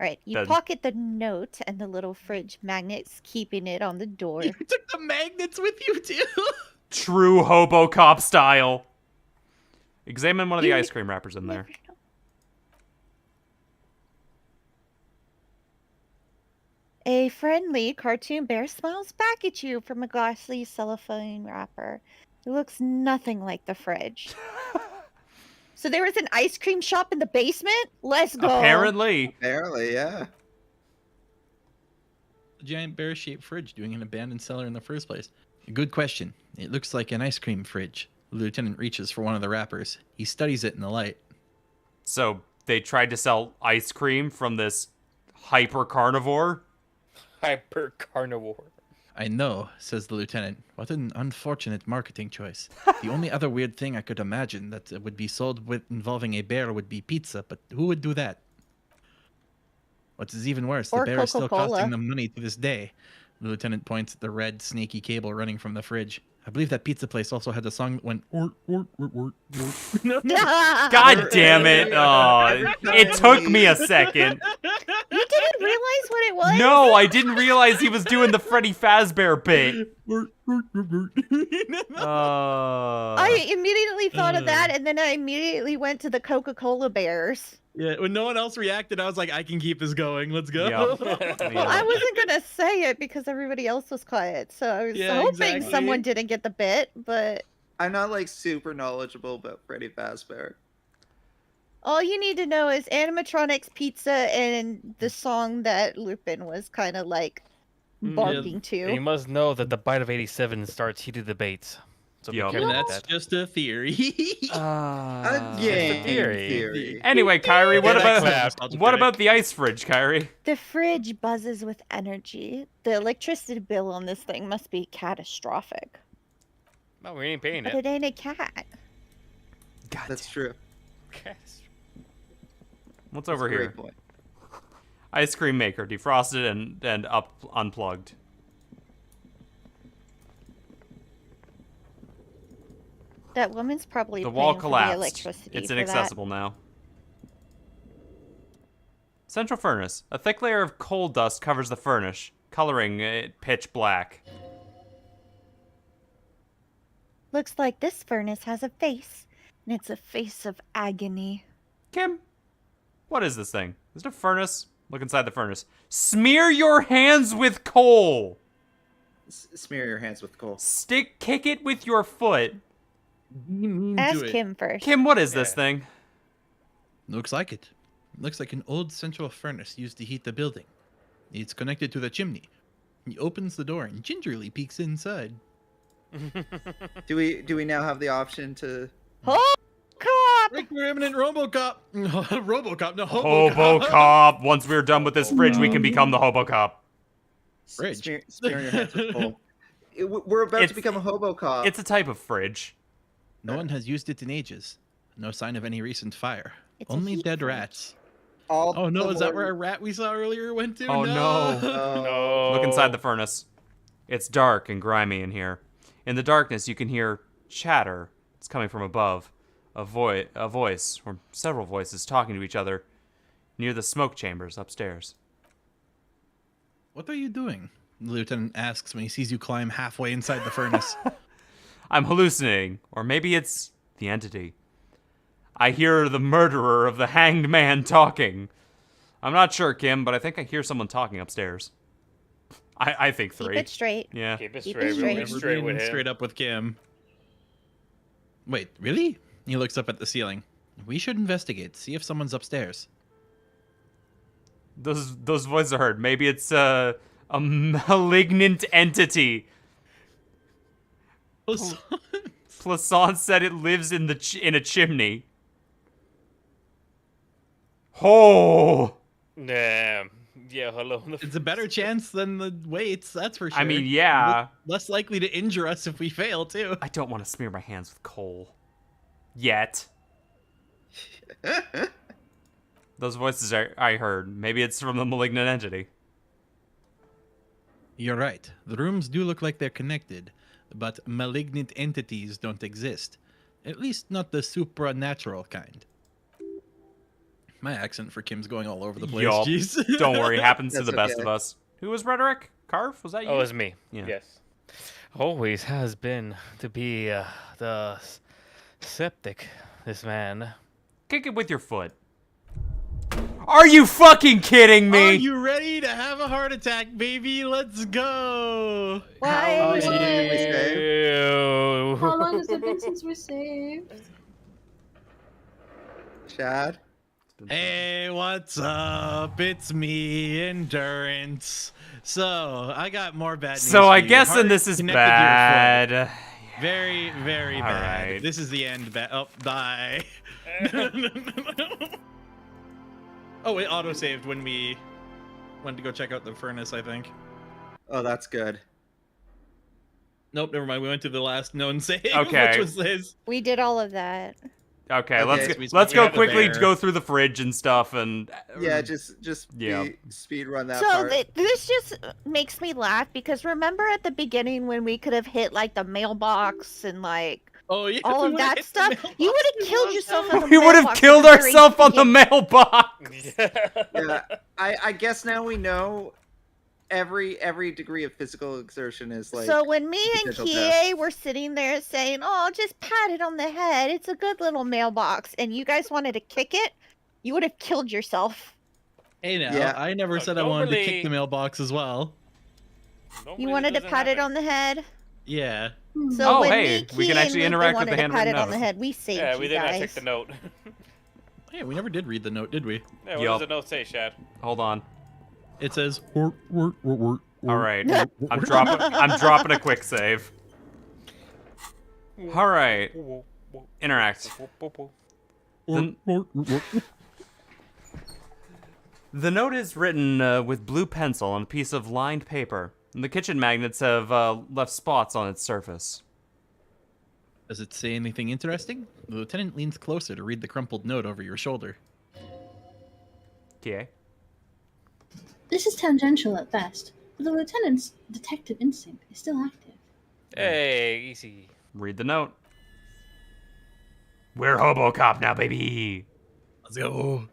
All right, you Then- pocket the note and the little fridge magnets, keeping it on the door. You took the magnets with you too. True hobo cop style. Examine one of the You- ice cream wrappers in there. A friendly cartoon bear smiles back at you from a glossy cellophane wrapper. It looks nothing like the fridge. So there was an ice cream shop in the basement? Let's go. Apparently. Apparently, yeah. A giant bear-shaped fridge doing an abandoned cellar in the first place. Good question. It looks like an ice cream fridge. The lieutenant reaches for one of the wrappers. He studies it in the light. So they tried to sell ice cream from this hyper carnivore. Hyper carnivore. I know, says the lieutenant. What an unfortunate marketing choice. The only other weird thing I could imagine that would be sold with involving a bear would be pizza, but who would do that? What is even worse, the Or bear is still Coca-Cola. costing them money to this day. The lieutenant points at the red, snaky cable running from the fridge. I believe that pizza place also had a song that went... God damn it. Oh, it took me a second. You didn't realize what it was? No, I didn't realize he was doing the Freddy Fazbear bit. I immediately thought of that, and then I immediately went to the Coca-Cola bears. Yeah, when no one else reacted, I was like, I can keep this going. Let's go. Well, I wasn't gonna say it because everybody else was quiet, so I was Yeah, hoping exactly. someone didn't get the bit, but I'm not like super knowledgeable about Freddy Fazbear. all you need to know is animatronics, pizza, and the song that Lupin was kind of like barking You to. must know that the bite of 87 starts heated debates. So be Yup. careful And with that's that. just a theory. A game theory. theory. Anyway, Kyrie, what Yeah, that about clapped. what about the ice fridge, Kyrie? The fridge buzzes with energy. The electricity bill on this thing must be catastrophic. No, we ain't paying But it. it ain't a cat. God, That's true. what's That's a over great here? point. Ice cream maker, defrosted and unplugged. That woman's probably The wall paying for the collapsed. electricity It's for inaccessible now. Central furnace. A thick layer of coal dust covers the furnace, coloring it pitch black. that. Looks like this furnace has a face, and it's a face of agony. Kim, what is this thing? Is it a furnace? Look inside the furnace. Smear your hands with coal. Smear your hands with coal. Kick it with your foot. Ask him first. Kim, what is this Yeah. thing? Looks like it. Looks like an old central furnace used to heat the building. It's connected to the chimney. He opens the door and gingerly peeks inside. Do we now have the option to? Oh, cop! Break your imminent RoboCop! RoboCop, no HoboCop! Hobocop. Once we're done with this fridge, we can become the Hobocop. Fridge. Smear your hands with coal. We're about It's- to become a Hobocop. It's a type of fridge. No one has used it in ages. No sign of any recent fire. It's a Only heat dead fridge. rats. All Oh no, is that where aboard. our rat we saw earlier went to? Oh, no. Oh. No. Look inside the furnace. It's dark and grimy in here. In the darkness, you can hear chatter. It's coming from above. A voice, or several voices talking to each other near the smoke chambers upstairs. What are you doing? The lieutenant asks when he sees you climb halfway inside the furnace. I'm hallucinating, or maybe it's the entity. I hear the murderer of the hanged man talking. I'm not sure, Kim, but I think I hear someone talking upstairs. I think Keep 3. it straight. Yeah. Keep it Keep it straight. straight. We're We're straight being with him. straight up with Kim. Wait, really? He looks up at the ceiling. We should investigate, see if someone's upstairs. Those voices are heard. Maybe it's a malignant entity. Plaisance said it lives in in a chimney. Oh! Nah. Yeah, hello. It's a better chance than the weights, that's for sure. I mean, yeah. Less likely to injure us if we fail, too. I don't want to smear my hands with coal. Yet. Those voices I heard. Maybe it's from the malignant entity. You're right. The rooms do look like they're connected, but malignant entities don't exist. At least not the supernatural kind. My accent for Kim's going all over the place. Yup. Jeez. Don't worry, happens to That's the best okay. of us. Who was Rhetoric? Carf? Was that you? Oh, it's me. Yeah. Yes. Always has been to be the septic. This man. Kick it with your foot. Are you fucking kidding me? Are you ready to have a heart attack, baby? Let's go. Why? How much did we save? Ew. How long has it been since we saved? Chad? Hey, what's up? It's me, Endurance. So, I got more bad news. So for I you. guess Heart then this is connected to your foot. bad. Very, very All bad. right. This is the end. Oh, die. Oh, it auto-saved when we went to go check out the furnace, I think. Oh, that's good. Nope, never mind. We went to the last known save, Okay. which was his. We did all of that. Okay, Okay, let's sweet, let's sweet. go We had the quickly bear. go through the fridge and stuff and Yeah, just Yeah. speed run that So part. this just makes me laugh because remember at the beginning when we could have hit like the mailbox and like Oh, yeah. all we of would've that hit the stuff, you mailbox would have and killed lost yourself out. on the we would have mailbox killed at the very ourselves on the beginning. mailbox. Yeah, I guess now we know every degree of physical exertion is like. So when me and potential Kie were sitting there saying, "Oh, just pat it on the head. It's a good little mailbox," and you guys wanted to kick it, you would have killed yourself. Hey, now, Yeah. I never said I wanted to normally- kick the mailbox as well. You wanted to pat it on the head. Yeah. So Oh, when hey, me, we can Kie, actually and Luke, interact with wanted the to pat handwritten it on the note. head, we saved Yeah, we you did not guys. take the note. Yeah, we never did read the note, did we? Yeah, what Yup. does the note say, Shad? Hold on. It says. All right. I'm dropping a quick save. All right. Interact. The note is written with blue pencil on a piece of lined paper, and the kitchen magnets have left spots on its surface. Does it say anything interesting? The lieutenant leans closer to read the crumpled note over your shoulder. TA? This is tangential at best, but the lieutenant's detective instinct is still active. Hey, easy. Read the note. We're Hobocop now, baby! Let's go.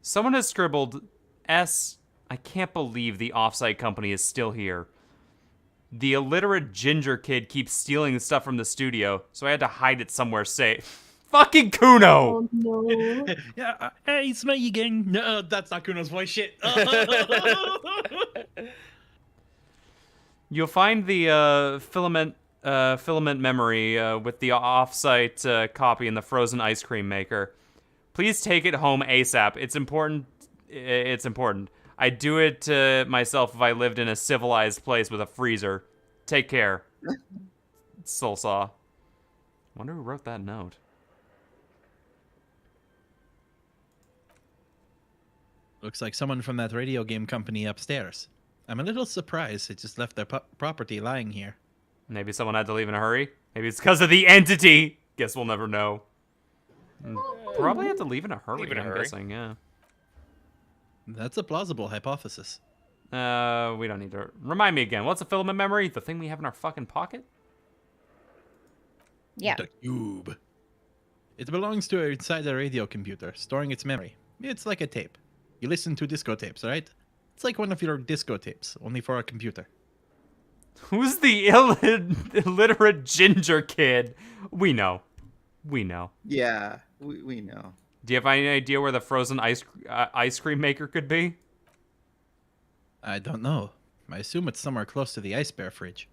Someone has scribbled, S. I can't believe the offsite company is still here. The illiterate ginger kid keeps stealing the stuff from the studio, so I had to hide it somewhere safe. Fucking Kuno! Oh no. Yeah, hey, it's me again. No, that's not Kuno's voice. Shit. You'll find the filament memory with the offsite copy in the frozen ice cream maker. Please take it home ASAP. It's important. It's important. I'd do it myself if I lived in a civilized place with a freezer. Take care. Soul Saw. Wonder who wrote that note. Looks like someone from that radio game company upstairs. I'm a little surprised they just left their property lying here. Maybe someone had to leave in a hurry. Maybe it's because of the entity. Guess we'll never know. Probably have to leave in a hurry, I'm guessing, yeah. That's a plausible hypothesis. We don't need to... Remind me again, what's a filament memory? The thing we have in our fucking pocket? Yeah. The cube. It belongs to inside the radio computer, storing its memory. It's like a tape. You listen to disco tapes, right? It's like one of your disco tapes, only for a computer. Who's the illiterate ginger kid? We know. We know. Yeah, we know. Do you have any idea where the frozen ice cream maker could be? I don't know. I assume it's somewhere close to the ice bear fridge.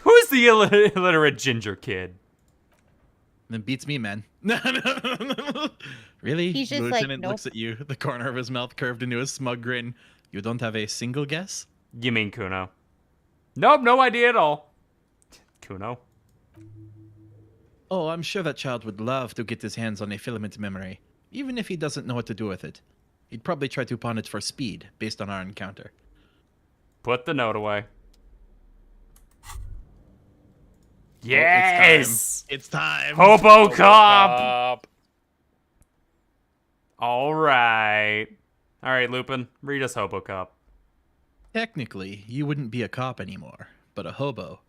Who's the illiterate ginger kid? That beats me, man. Really? He's just the like, lieutenant looks nope. at you, the corner of his mouth curved into a smug grin. You don't have a single guess? You mean Kuno? Nope, no idea at all. Kuno? Oh, I'm sure that child would love to get his hands on a filament memory, even if he doesn't know what to do with it. He'd probably try to pawn it for speed, based on our encounter. Put the note away. Oh, Yes! it's time. Hobocop! All right. All right, Lupin, read us Hobocop. Technically, you wouldn't be a cop anymore, but a hobo.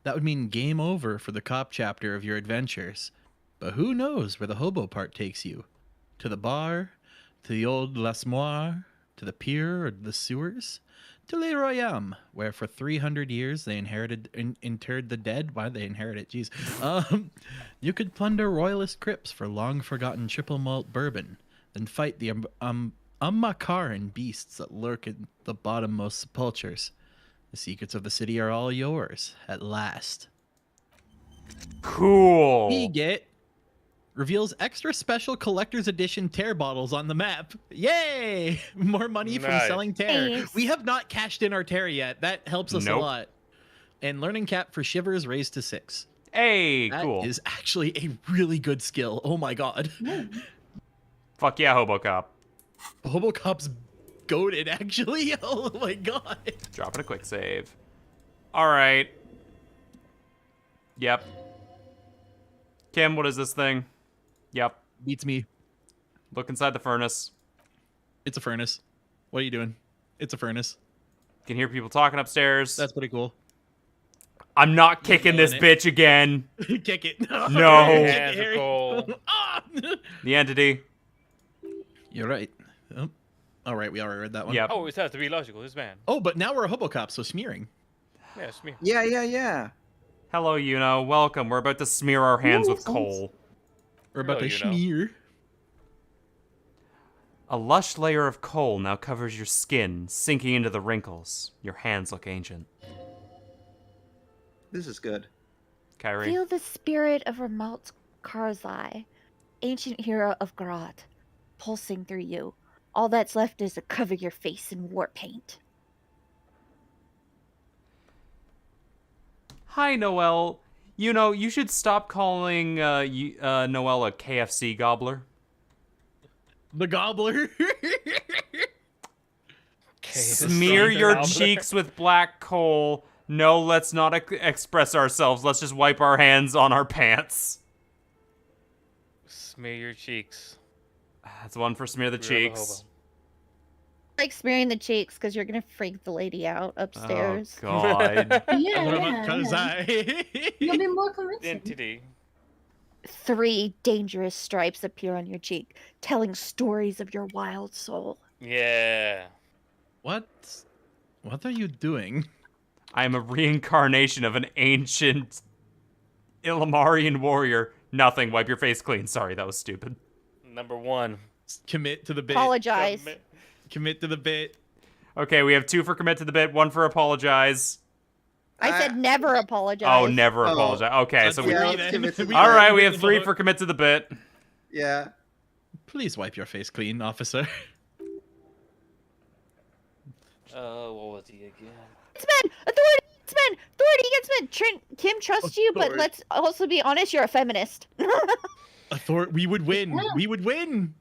That would mean game over for the cop chapter of your adventures. But who knows where the hobo part takes you? To the bar? To the old Les Moires? To the pier or the sewers? To Le Royaume, where for 300 years they interred the dead. Why did they inherit it? Jeez. You could plunder royalist crypts for long-forgotten triple malt bourbon, then fight the Makaran beasts that lurk in the bottommost sepulchres. The secrets of the city are all yours, at last. Cool. We get reveals extra special collector's edition tear bottles on the map. Yay! More money from Nice. selling tear. Nice. We have not cashed in our tear yet. That helps us a Nope. lot. And learning cap for shivers raised to 6. Hey, That cool. is actually a really good skill. Oh my god. Fuck yeah, Hobocop. Hobocop's goated, actually. Oh my god. Dropping a quick save. All right. Yep. Kim, what is this thing? Yep. Beats me. Look inside the furnace. It's a furnace. What are you doing? It's a furnace. Can hear people talking upstairs. That's pretty cool. I'm not kicking this feeling it. bitch again. Kick it. No. Kick it, Hands are Harry. cold. Ah! The entity. You're right. Oh. All right, we already read that one. Yep. Always has to be logical, this man. Oh, but now we're a Hobocop, so smearing. Yeah, it's me. Yeah. Hello, Yuno. Welcome. We're about to smear our hands with coal. We're about to Hello, smear. A lush layer of coal now covers your skin, sinking into the wrinkles. Your hands look ancient. This is good. Kyrie. Feel the spirit of Ramalt Karzai, ancient hero of Garot, pulsing through you. All that's left is to cover your face in war paint. Hi, Noelle. You know, you should stop calling Noelle a KFC gobbler. The gobbler. Smear your cheeks with black coal. No, let's not express ourselves. Let's just wipe our hands on our pants. Smear your cheeks. That's one for smear the You're the cheeks. Like smearing the cheeks because you're gonna freak the lady out upstairs. Oh, God. Yeah, Because You'll be more convincing. Identity. 3 dangerous stripes appear on your cheek, telling stories of your wild soul. Yeah. What are you doing? I am a reincarnation of an ancient Illimarian warrior. Nothing. Wipe your face clean. Sorry, that was stupid. Number 1. Commit to the bit. Apologize. Commit to the bit. Okay, we have 2 for commit to the bit, 1 for apologize. I said never apologize. Oh, never Oh. apologize. Okay, so we... Yeah, Three let's then. give it to All right, three. we have 3 for commit to the bit. Yeah. Please wipe your face clean, officer. What was he again? It's men! Authority against men! Authority against men! Kim trusts you, but Authority. let's also be honest, you're a feminist. We would win. Yeah. We would win.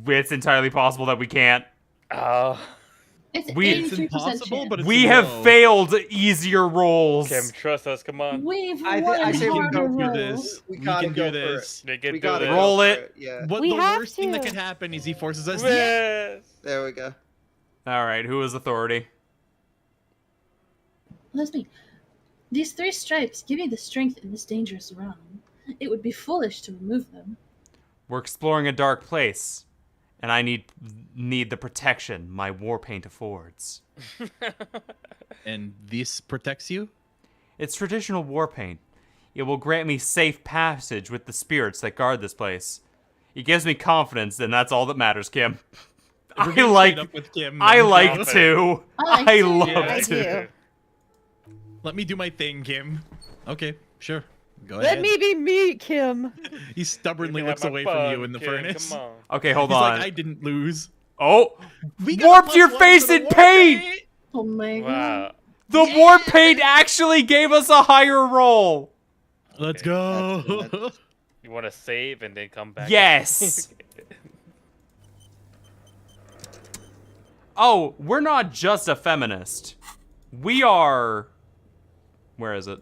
It's entirely possible that we can't. It's It's 83% impossible, chance. but it's We have low. failed easier rolls. Kim, trust us. Come on. We've I won say we hard go do roll. this. We We gotta can go do for this. They can We do gotta this. go Roll for it. Yeah. What We the have worst thing that to. could happen is he forces us. Yes. There we go. All right, who is authority? That's me. These 3 stripes give you the strength in this dangerous realm. It would be foolish to remove them. We're exploring a dark place, and I need the protection my war paint affords. And this protects you? It's traditional war paint. It will grant me safe passage with the spirits that guard this place. It gives me confidence, and that's all that matters, Kim. If we're I being like. straight up with Kim, I then like confident. to. I like I to. love Yeah, I to. do. Let me do my thing, Kim. Okay, sure. Go Let ahead. me be me, Kim. He stubbornly You can looks have my away from fun, you in the Kim, furnace. Come on. Okay, hold He's on. like, I didn't lose. Oh, We got warped plus your 1 face for the in war paint! Oh my god. Wow. The war paint actually gave us a higher roll. Let's Okay. go. You want to save and then come back? Yes. Oh, we're not just a feminist. We are. Where is it?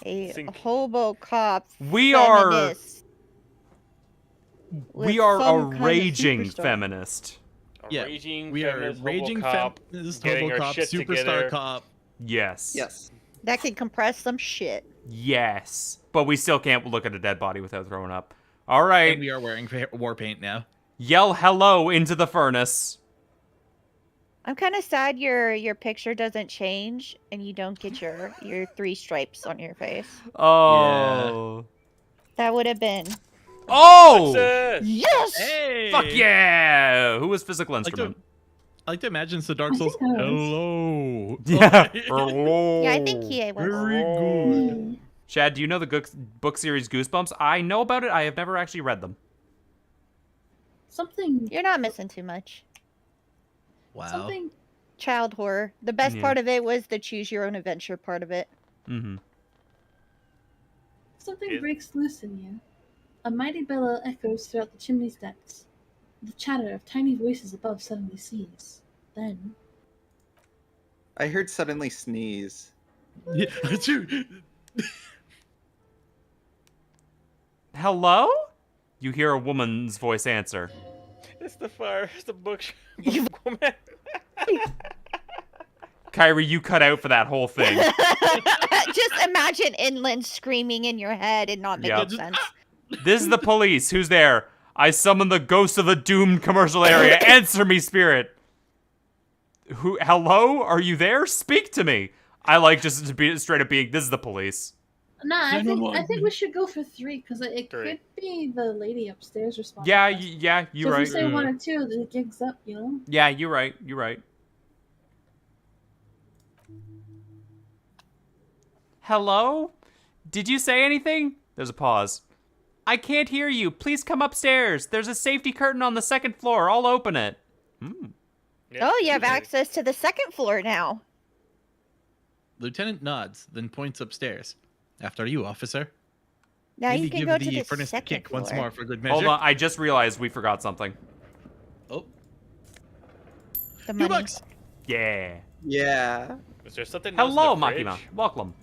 A Think- hobo cop. We are. feminist We with are a some kind of raging superstar. feminist. A Yeah, raging we are feminist raging Hobocop, feminist, getting her Hobocop, shit superstar together. cop. Yes. Yes. That can compress some shit. Yes. But we still can't look at a dead body without throwing up. All right. And we are wearing war paint now. Yell hello into the furnace. I'm kind of sad your picture doesn't change and you don't get your 3 stripes on your face. Oh. That would have been Oh. Success! yes. Hey! Fuck yeah. Who was physical Like to, instrument? I like to imagine the Dark I Souls. think I was. Hello. Yeah. Yeah, I think he was. Very good. Chad, do you know the book series Goosebumps? I know about it. I have never actually read them. Something. You're not missing too much. Wow. Something. Child horror. The best Yeah. part of it was the choose your own adventure part of it. Mm-hmm. Something It- breaks loose in you. A mighty bellow echoes throughout the chimney's depths. The chatter of tiny voices above suddenly ceases. Then, I heard suddenly sneeze. Yeah, dude. Hello? You hear a woman's voice answer. It's the fire. It's the book. You- woman. Kyrie, you cut out for that whole thing. Just imagine inland screaming in your head and not making Yep. sense. This is the police. Who's there? I summon the ghost of the doomed commercial area. Answer me, spirit. Who? Hello? Are you there? Speak to me. I like just to be straight up being. This is the police. nah, I Gentlemen. think we should go for 3 because it 3. could be the lady upstairs responding. Yeah, to us. yeah, you're so right. if we say 1 or 2, the gig's up, you know. Yeah, you're right. You're right. Hello? Did you say anything? There's a pause. I can't hear you. Please come upstairs. There's a safety curtain on the 2nd floor. I'll open it. Hmm. Yeah, Oh, you have okay. access to the 2nd floor now. Lieutenant nods, then points upstairs. After you, officer. Now Maybe you can give go the to the furnace a second kick floor. once more for good measure. Hold on, I just realized we forgot something. Oh, The $2. money. Yeah. Yeah. Was there something else Hello, in the fridge? Makima. Welcome.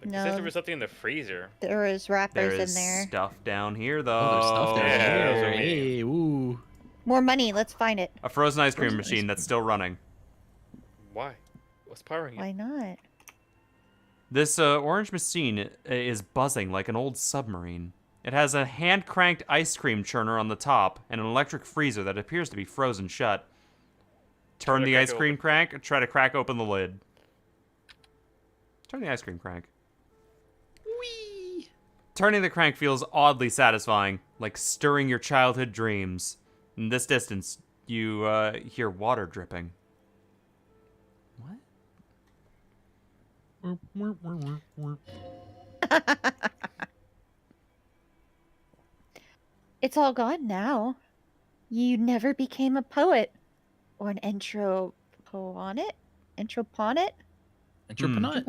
Like, No. said there was something in the freezer. There is wrappers There in is there. stuff down here, though. Oh, there's stuff down Yeah, those here. are me. Hey, ooh. More money. Let's find it. A frozen ice cream Frozen ice machine cream. that's still running. Why? What's powering it? Why not? This orange machine is buzzing like an old submarine. It has a hand-cranked ice cream churner on the top and an electric freezer that appears to be frozen shut. Turn to the crack ice cream crank and try to crack open the lid. Turn the ice cream crank. Whee! Turning the crank feels oddly satisfying, like stirring your childhood dreams. In this distance, you hear water dripping. What? It's all gone now. You never became a poet. Or an entroponit? Entroponit? Entrepreneur.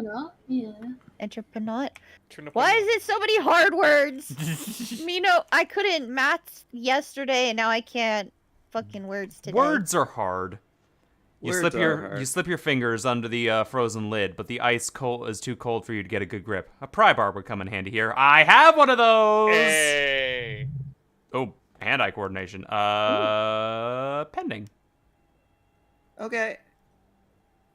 Yeah. Entrepreneur? Turn up Why on- is it so many hard words? Mino, I couldn't math yesterday and now I can't fucking words today. Words are hard. You Words slip are your hard. you slip your fingers under the frozen lid, but the ice cold is too cold for you to get a good grip. A pry bar would come in handy here. I have one of those. Hey! Oh, hand-eye coordination. Pending. Okay.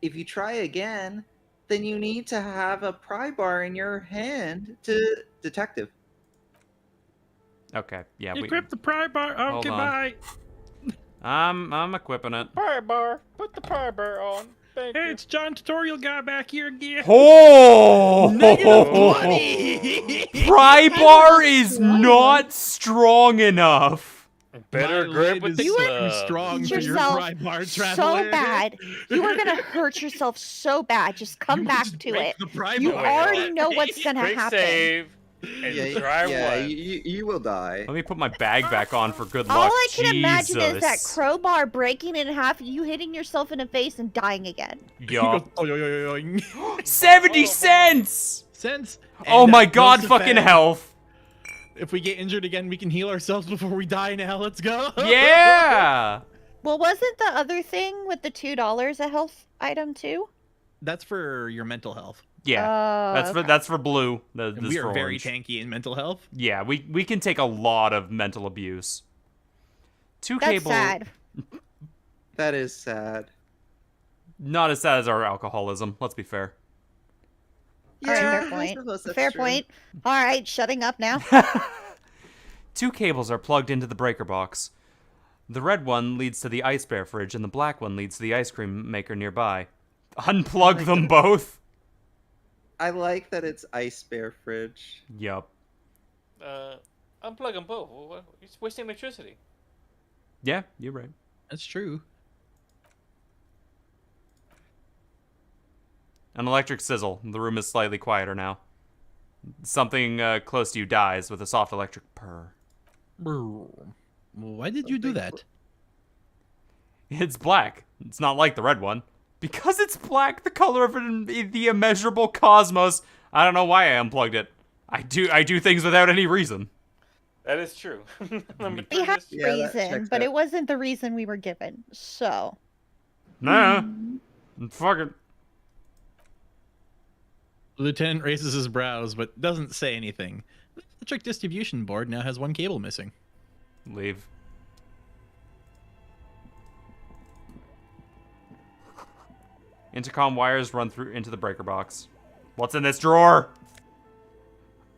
If you try again, then you need to have a pry bar in your hand to detective. Okay, yeah. Equip the pry bar. Hold Okay, on. bye. I'm equipping it. Pry bar! Put the pry bar on. Thank Hey, you. it's John Tutorial Guy back here again. Oh! -20. Pry bar is not strong enough. Better My grip lid with is the too glove. strong for your Yourself pry bar, so traveler. bad. You are gonna hurt yourself so bad. Just come You back just to break it. the pry You bar. already know what's gonna Quick happen. save. And try one. you will die. Let me put my bag back on for good luck. All I can imagine is that Jesus. crowbar breaking in half, you hitting yourself in the face and dying again. He Yup. goes, "Oyoyoyoyoing." 70 cents! Sense. Oh And, my notes god, the fucking fact, health. If we get injured again, we can heal ourselves before we die now. Let's go. Yeah! Well, wasn't the other thing with the $2 a health item too? That's for your mental health. Yeah. Oh, okay. That's for blue. And This we for are very orange. tanky in mental health. Yeah, we can take a lot of mental abuse. Two That's cable sad. That is sad. not as sad as our alcoholism, let's be fair. All right, fair I point. suppose that's Fair true. point. All right, shutting up now. Two cables are plugged into the breaker box. The red one leads to the ice bear fridge and the black one leads to the ice cream maker nearby. Unplug them both. I like that it's Ice Bear Fridge. Yup. Unplug them both. It's wasting electricity. Yeah, you're right. That's true. An electric sizzle. The room is slightly quieter now. Something close to you dies with a soft electric purr. Why did you do that? It's black. It's not like the red one. Because it's black, the color of the immeasurable cosmos. I don't know why I unplugged it. I do things without any reason. That is true. Let me We turn have this- Yeah, that reason, checks but out. it wasn't the reason we were given. So, Nah. Fuck it. Lieutenant raises his brows, but doesn't say anything. The electric distribution board now has one cable missing. Leave. Intercom wires run through into the breaker box. What's in this drawer?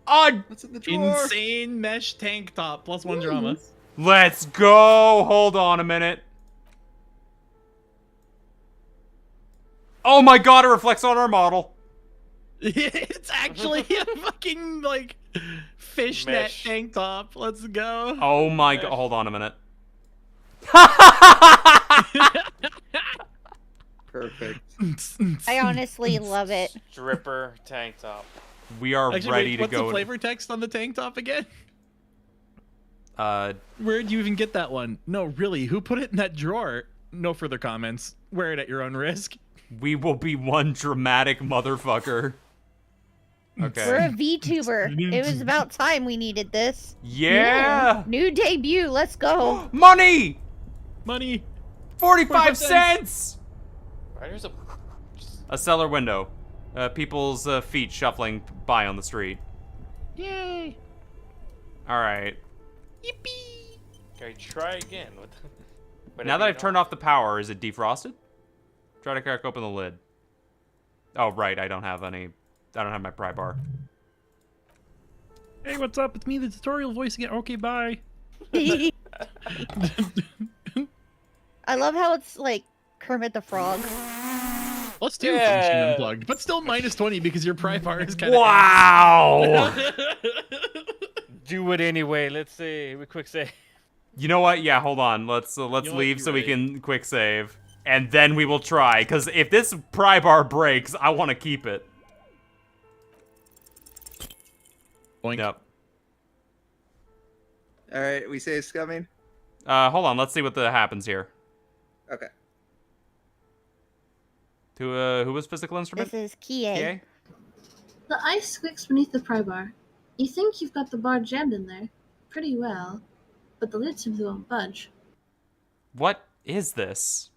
What's in the drawer? Insane mesh tank top plus one drama. Let's go. Hold on a minute. Oh my god, it reflects on our model. It's actually a fucking like fishnet Mesh. tank top. Let's go. Oh my god, hold on a minute. Perfect. I honestly love it. Stripper tank top. We are Actually, ready wait, to what's go. the flavor text on the tank top again? Uh, Where'd you even get that one? No, really, who put it in that drawer? No further comments. Wear it at your own risk. We will be one dramatic motherfucker. Okay. We're a VTuber. It was about time we needed this. Yeah! New debut. Let's go. Money! Money. 45 cents! Right, there's A cellar window. People's feet shuffling by on the street. Yay. Alright. Okay, try again. Now that I've turned off the power, is it defrosted? Try to crack open the lid. Oh, right. I don't have my pry bar. Hey, what's up? It's me, the tutorial voice again. Okay, bye. I love how it's like Kermit the Frog. Let's do function unplugged, but still minus 20 because your pry bar is kind Wow! Do it anyway. Let's see. We quick say. You know what? Yeah, hold on. Let's leave so we can quick save. And then we will try, because if this pry bar breaks, I want to keep it. Boink. Yep. All right, we say it's coming. Hold on. Let's see what happens here. Okay. Who was physical instrument? This is Kie. The ice squeaks beneath the pry bar. You think you've got the bar jammed in there pretty well, but the lid simply won't budge. What is this?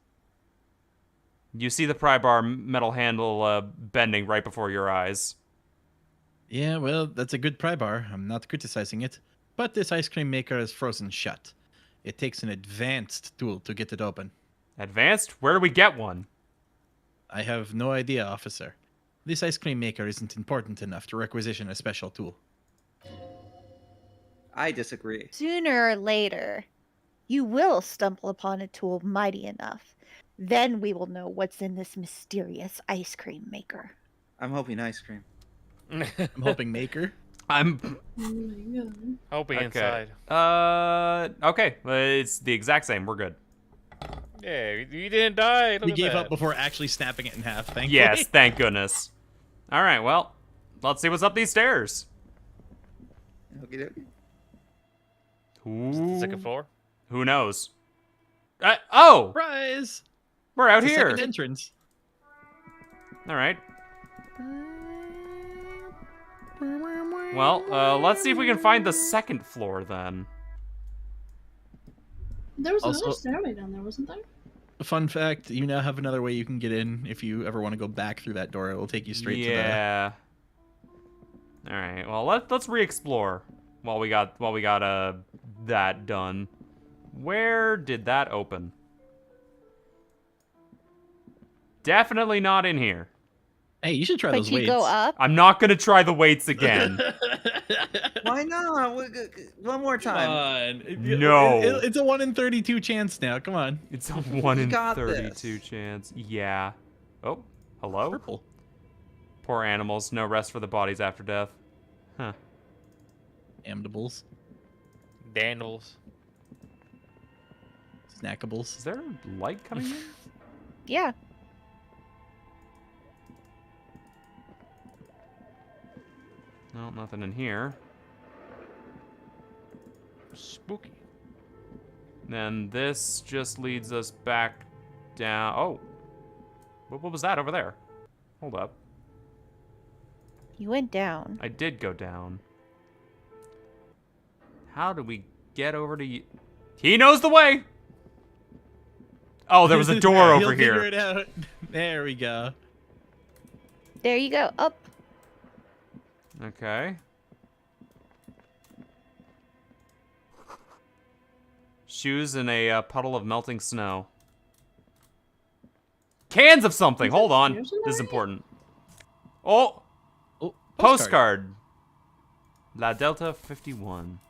You see the pry bar metal handle bending right before your eyes. Yeah, well, that's a good pry bar. I'm not criticizing it. But this ice cream maker is frozen shut. It takes an advanced tool to get it open. Advanced? Where do we get one? I have no idea, officer. This ice cream maker isn't important enough to requisition a special tool. I disagree. Sooner or later, you will stumble upon a tool mighty enough. Then we will know what's in this mysterious ice cream maker. I'm hoping ice cream. I'm hoping maker. I'm... Oh my god. Hope Okay. inside. Okay. It's the exact same. We're good. Yeah, you didn't die. Look We at gave that. up before actually snapping it in half, thankfully. Yes, thank goodness. All right, well, let's see what's up these stairs. Okie dokie. Ooh, Second floor. who knows? Oh, Surprise! we're out It's the here. second entrance. All right. Well, let's see if we can find the second floor then. There was another Also- stairway down there, wasn't there? Fun fact, you now have another way you can get in. If you ever want to go back through that door, it'll take you straight to the... Yeah. All right. Well, let's re-explore while we got that done. Where did that open? Definitely not in here. Hey, you should try But those you weights. go up. I'm not gonna try the weights again. Why not? One more Come time. on. No. It's a 1 in 32 chance now. Come on. It's a 1 in got 32 this. chance. Yeah. Oh, hello? Purple. Poor animals. No rest for the bodies after death. Huh. Amdables. Dandles. Snackables. Is there light coming in? Yeah. No, nothing in here. Spooky. Then this just leads us back down. Oh. What was that over there? Hold up. You went down. I did go down. How do we get over to you? He knows the way! Oh, there was a door over He'll figure here. it out. There we go. There you go. Up. Okay. Shoes in a puddle of melting snow. Cans of something. Is that Hold on. stairs in This is there? important. Oh, Oh, postcard. La Delta 51.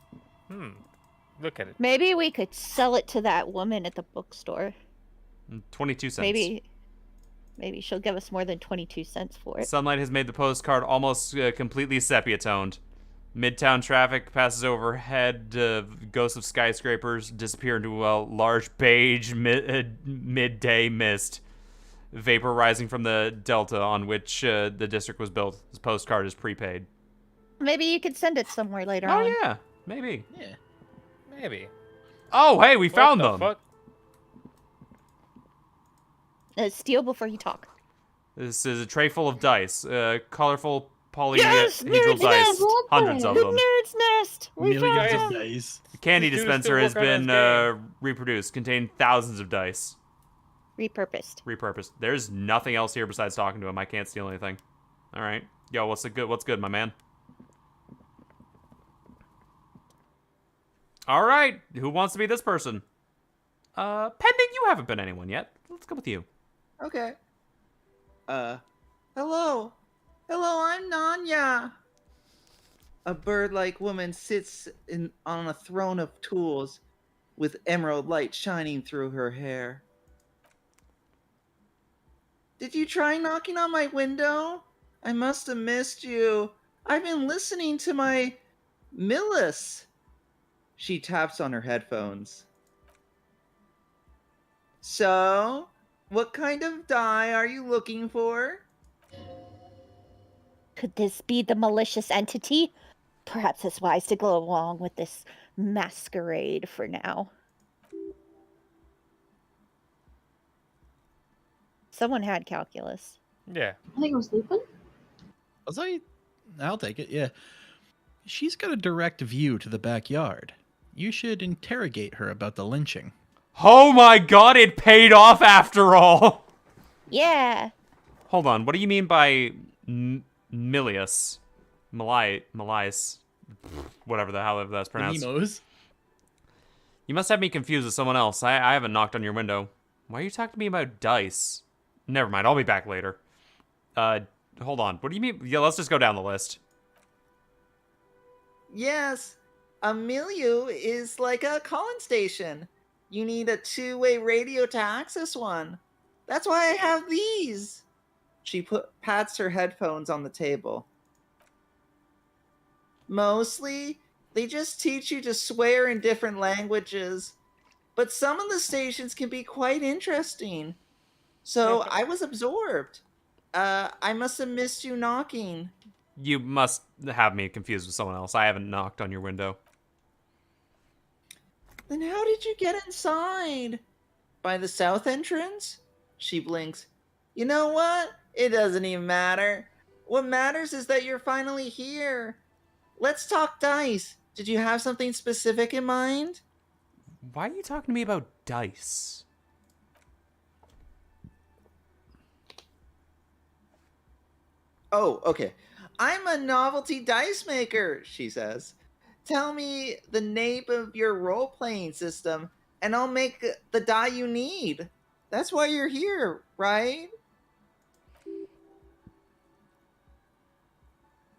Look at it. Maybe we could sell it to that woman at the bookstore. 22 cents. Maybe she'll give us more than 22 cents for it. Sunlight has made the postcard almost completely sepia-toned. Midtown traffic passes overhead. Ghosts of skyscrapers disappear into a large beige midday mist. Vapor rising from the delta on which the district was built. This postcard is prepaid. Maybe you could send it somewhere later Oh, on. yeah. Maybe. Yeah. Maybe. Oh, hey, we found What the them. fuck? Steal before you talk. This is a tray full of dice. Colorful Yes, polyhedral nerd's dice. nest! Hundreds of The them. nerd's nest. We Millions found of them. dice. The candy This dude's dispenser still has working on been his reproduced. Contained thousands of dice. Repurposed. Repurposed. There's nothing else here besides talking to him. I can't steal anything. All right. Yo, what's good, my man? All right. Who wants to be this person? Pending, you haven't been anyone yet. Let's go with you. Okay. Hello. Hello, I'm Nanya. A bird-like woman sits on a throne of tools with emerald light shining through her hair. Did you try knocking on my window? I must have missed you. I've been listening to my Millis. She taps on her headphones. So, what kind of die are you looking for? Could this be the malicious entity? Perhaps it's wise to go along with this masquerade for now. Someone had calculus. Yeah. I think it was Lupin. I'll take it, yeah. She's got a direct view to the backyard. You should interrogate her about the lynching. Oh my god, it paid off after all! Yeah. Hold on, what do you mean by Milius? Malias? Whatever the hell that's pronounced. Nemos. You must have me confused with someone else. I haven't knocked on your window. Why are you talking to me about dice? Never mind, I'll be back later. Hold on, what do you mean? Yeah, let's just go down the list. Yes, a milieu is like a calling station. You need a two-way radio to access one. That's why I have these. She pats her headphones on the table. Mostly, they just teach you to swear in different languages. But some of the stations can be quite interesting. So I was absorbed. I must have missed you knocking. You must have me confused with someone else. I haven't knocked on your window. Then how did you get inside? By the south entrance? She blinks. You know what? It doesn't even matter. What matters is that you're finally here. Let's talk dice. Did you have something specific in mind? Why are you talking to me about dice? Oh, okay. I'm a novelty dice maker, she says. Tell me the name of your role-playing system, and I'll make the die you need. That's why you're here, right?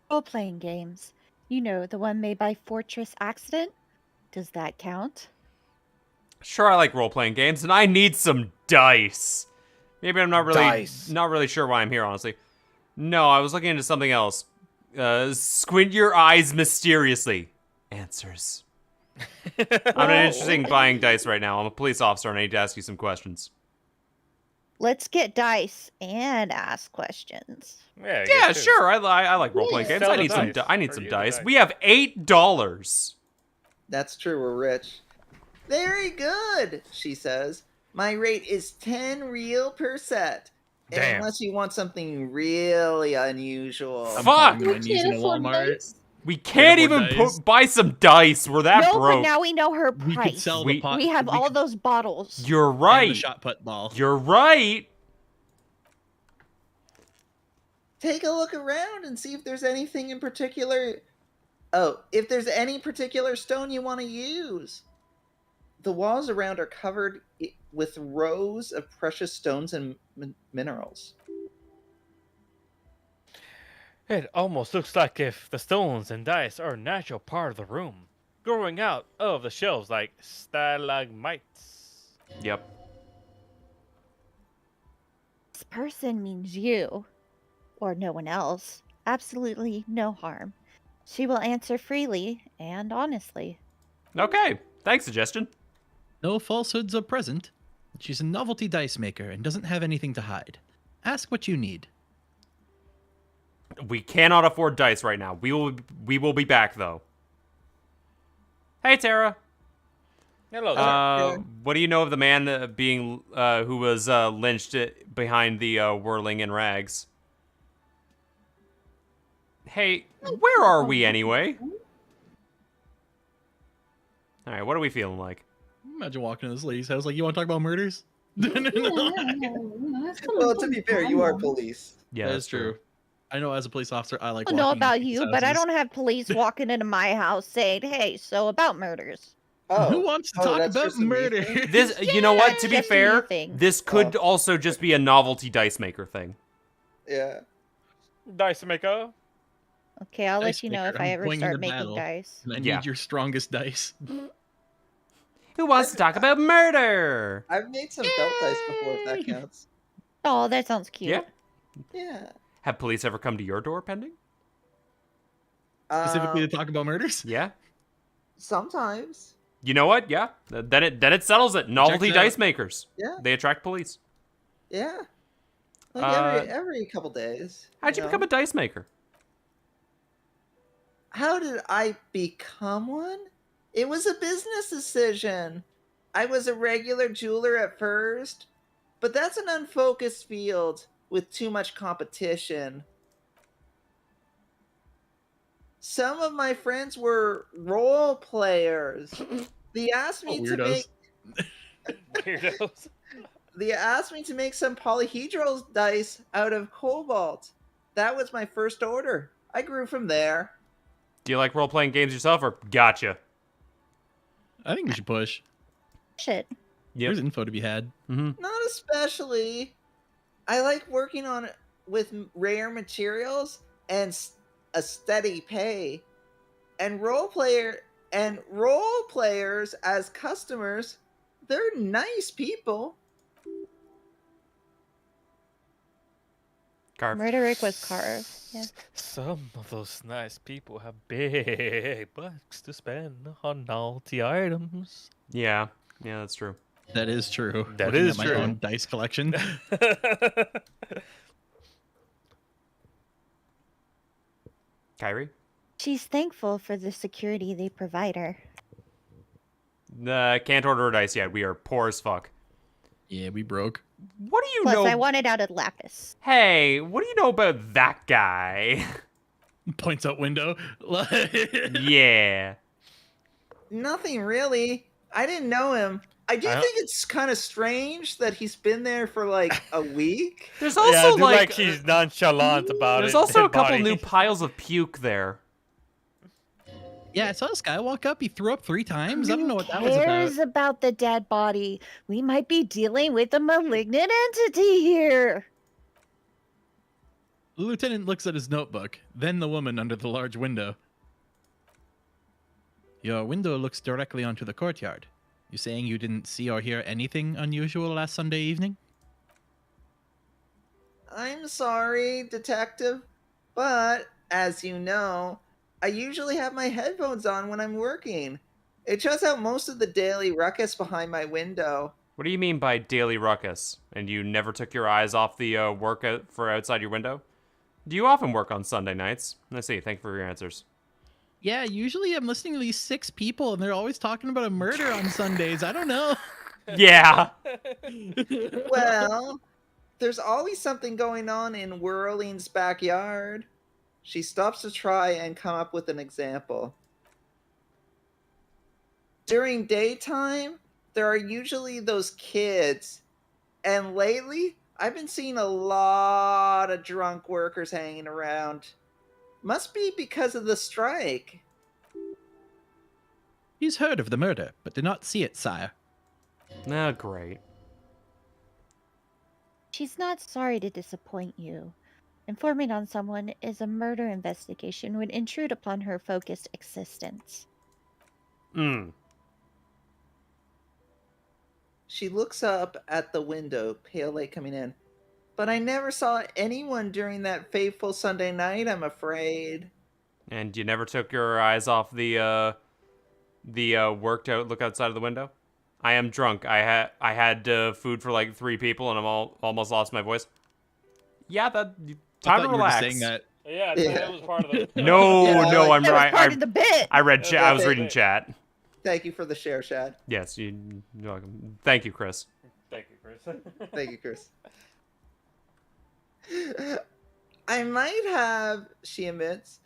Role-playing games. You know, the one made by Fortress Accident? Does that count? Sure, I like role-playing games, and I need some dice. Maybe I'm not really sure why I'm here, honestly. No, I was looking into something else. Squint your eyes mysteriously. Answers. I'm not interested in buying dice right now. I'm a police officer and I need to ask you some questions. Let's get dice and ask questions. Yeah, sure. I like role-playing games. Sell I the need some. dice. I need Or some use the dice. dice. We have $8. That's true, we're rich. Very good, she says. My rate is 10 real per set. Damn. Unless you want something really unusual. Fuck! I'm using Can't a afford Walmart. dice. We can't afford even dice. buy some dice. We're that No, but broke. now we know her We price. could sell We- the pot. We have all could- those bottles. You're and right. the shot put ball. You're right. Take a look around and see if there's anything in particular. Oh, if there's any particular stone you want to use. The walls around are covered with rows of precious stones and minerals. It almost looks like if the stones and dice are a natural part of the room, growing out of the shelves like stalagmites. Yep. This person means you, or no one else. Absolutely no harm. She will answer freely and honestly. Okay. Thanks, suggestion. No falsehoods are present. She's a novelty dice maker and doesn't have anything to hide. Ask what you need. We cannot afford dice right now. We will be back though. Hey, Tara. Hello, sir. What do you know of the man who was lynched behind the whirling in rags? Hey, where are we anyway? All right, what are we feeling like? Imagine walking to this lady's house like, you want to talk about murders? Well, Well, to be fair, you are police. Yeah, That's true. I know as a police officer, I like I don't know walking about into you, people's but I houses. don't have police walking into my house saying, "Hey, so about murders." Oh, Who wants to talk that's about just a me murder? thing? This, you know what? To be Just a me fair, thing. this could also just be a novelty dice maker thing. Yeah. Dice maker. Okay, I'll Dice let you know maker, if I I'm ever going start into making battle. dice. And I need Yeah. your strongest dice. Who wants to talk about murder? I've made some felt dice before, if that counts. Oh, that sounds cute. Yeah. Yeah. Have police ever come to your door, Pending? Specifically to Um, talk about murders? Yeah. Sometimes. You know what? Yeah. Then it settles it. Novelty Checks out. dice makers. Yeah. They attract police. Yeah. Like every couple days. How'd you become a dice maker? How did I become one? It was a business decision. I was a regular jeweler at first, but that's an unfocused field with too much competition. Some of my friends were role players. They asked me to Weirdos. make Weirdos. they asked me to make some polyhedral dice out of cobalt. That was my first order. I grew from there. Do you like role-playing games yourself, or gotcha? I think we should push. Shit. Yep. There's info to be had. Mm-hmm. Not especially. I like working on it with rare materials and a steady pay. And role players as customers, they're nice people. Carve. Murderick was carved. Yeah. Some of those nice people have big bucks to spend on naughty items. Yeah. Yeah, that's true. That is true. That Looking is at true. my own dice collection. Kyrie? She's thankful for the security they provide her. Can't order a dice yet. We are poor as fuck. Yeah, we broke. What do you Plus, know? I wanted out of lapis. Hey, what do you know about that guy? Points out window. Yeah. Nothing really. I didn't know him. I do think it's kind of strange that he's been there for like a week. There's Yeah, also I do like she's nonchalant about it. there's also a dead couple body. new piles of puke there. Yeah, I saw this guy walk up. He threw up 3 times. I don't know what that Who was cares about. about the dead body? We might be dealing with a malignant entity here. The lieutenant looks at his notebook, then the woman under the large window. Your window looks directly onto the courtyard. You saying you didn't see or hear anything unusual last Sunday evening? I'm sorry, detective, but as you know, I usually have my headphones on when I'm working. It shuts out most of the daily ruckus behind my window. What do you mean by daily ruckus? And you never took your eyes off the work for outside your window? Do you often work on Sunday nights? Let's see. Thank you for your answers. Yeah, usually I'm listening to these 6 people and they're always talking about a murder on Sundays. I don't know. Yeah. Well, there's always something going on in Whirling's backyard. She stops to try and come up with an example. During daytime, there are usually those kids. And lately, I've been seeing a lot of drunk workers hanging around. Must be because of the strike. He's heard of the murder, but did not see it, sire. Oh, great. She's not sorry to disappoint you. Informing on someone is a murder investigation would intrude upon her focused existence. She looks up at the window, pale light coming in. But I never saw anyone during that fateful Sunday night, I'm afraid. And you never took your eyes off the worked out look outside of the window? I am drunk. I had food for like 3 people, and I'm almost lost my voice. Yeah, that time to relax. Saying that. Yeah, Yeah. that was part of the. No, Yeah, no, like, I'm That was right. part of the bit. I read chat. I was Okay. reading chat. Thank you for the share, Shad. Yes, you're welcome. Thank you, Chris. Thank you, Chris. Thank you, Chris. I might have, she admits,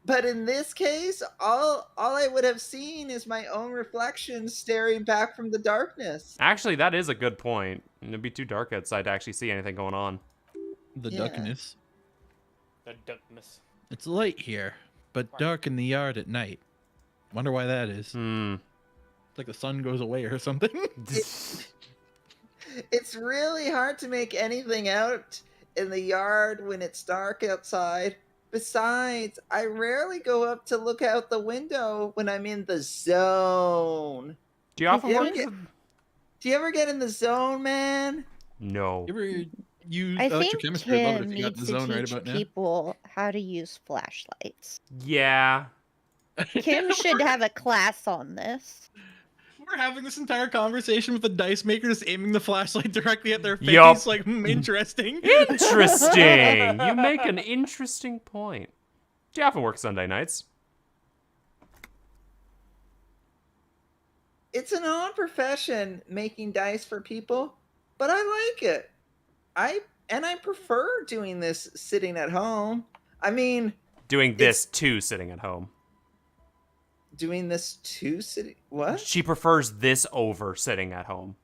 but in this case, all I would have seen is my own reflection staring back from the darkness. Actually, that is a good point. It'd be too dark outside to actually see anything going on. The Yeah. darkness. The darkness. It's light here, but dark in the yard at night. Wonder why that is. Hmm. It's like the sun goes away or something. It's really hard to make anything out in the yard when it's dark outside. Besides, I rarely go up to look out the window when I'm in the zone. Do you often Yeah, work? okay. Do you ever get in the zone, man? No. You ever use I think electrochemistry? I'd love it Kim if you got needs in the to zone right teach about now. people how to use flashlights. Yeah. Kim should have a class on this. We're having this entire conversation with the dice maker just aiming the flashlight directly at their face. Yup. Like, interesting. Interesting. You make an interesting point. Do you often work Sunday nights? It's an odd profession making dice for people, but I like it. I prefer doing this sitting at home. I mean, Doing this too, sitting at home. doing this too sitting. What? She prefers this over sitting at home.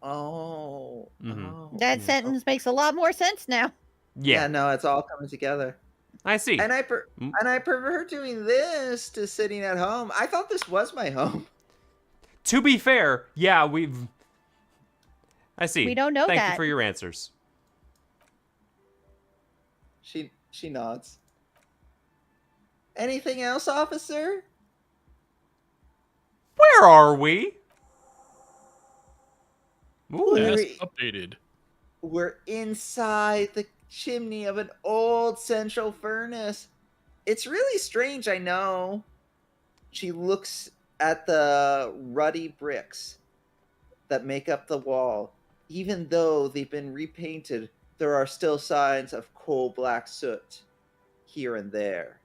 Oh. Mhm. That Yeah. sentence makes a lot more sense now. Yeah, Yeah, no, it's all coming together. I see. And I Mm. prefer doing this to sitting at home. I thought this was my home. To be fair, yeah, I see. We don't know Thank you that. for your answers. She nods. Anything else, officer? Where are we? Ooh. Yes, We're- updated. We're inside the chimney of an old central furnace. It's really strange, I know. She looks at the ruddy bricks that make up the wall. Even though they've been repainted, there are still signs of coal black soot here and there.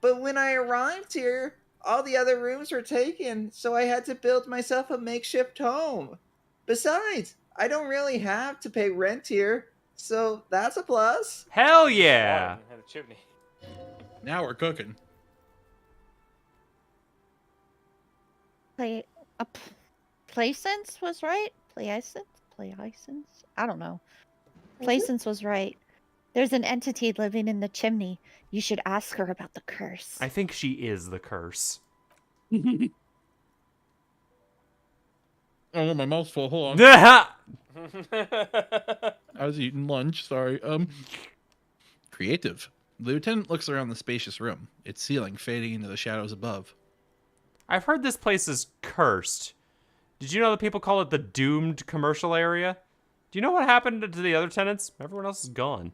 But when I arrived here, all the other rooms were taken, so I had to build myself a makeshift home. Besides, I don't really have to pay rent here, so that's a plus. Hell yeah. And a chimney. Now we're cooking. Placence was right? Placence? I don't know. Placence was right. There's an entity living in the chimney. You should ask her about the curse. I think she is the curse. Oh, my mouth's full. Hold on. Yeah. I was eating lunch. Sorry. Creative. The lieutenant looks around the spacious room, its ceiling fading into the shadows above. I've heard this place is cursed. Did you know that people call it the doomed commercial area? Do you know what happened to the other tenants? Everyone else is gone.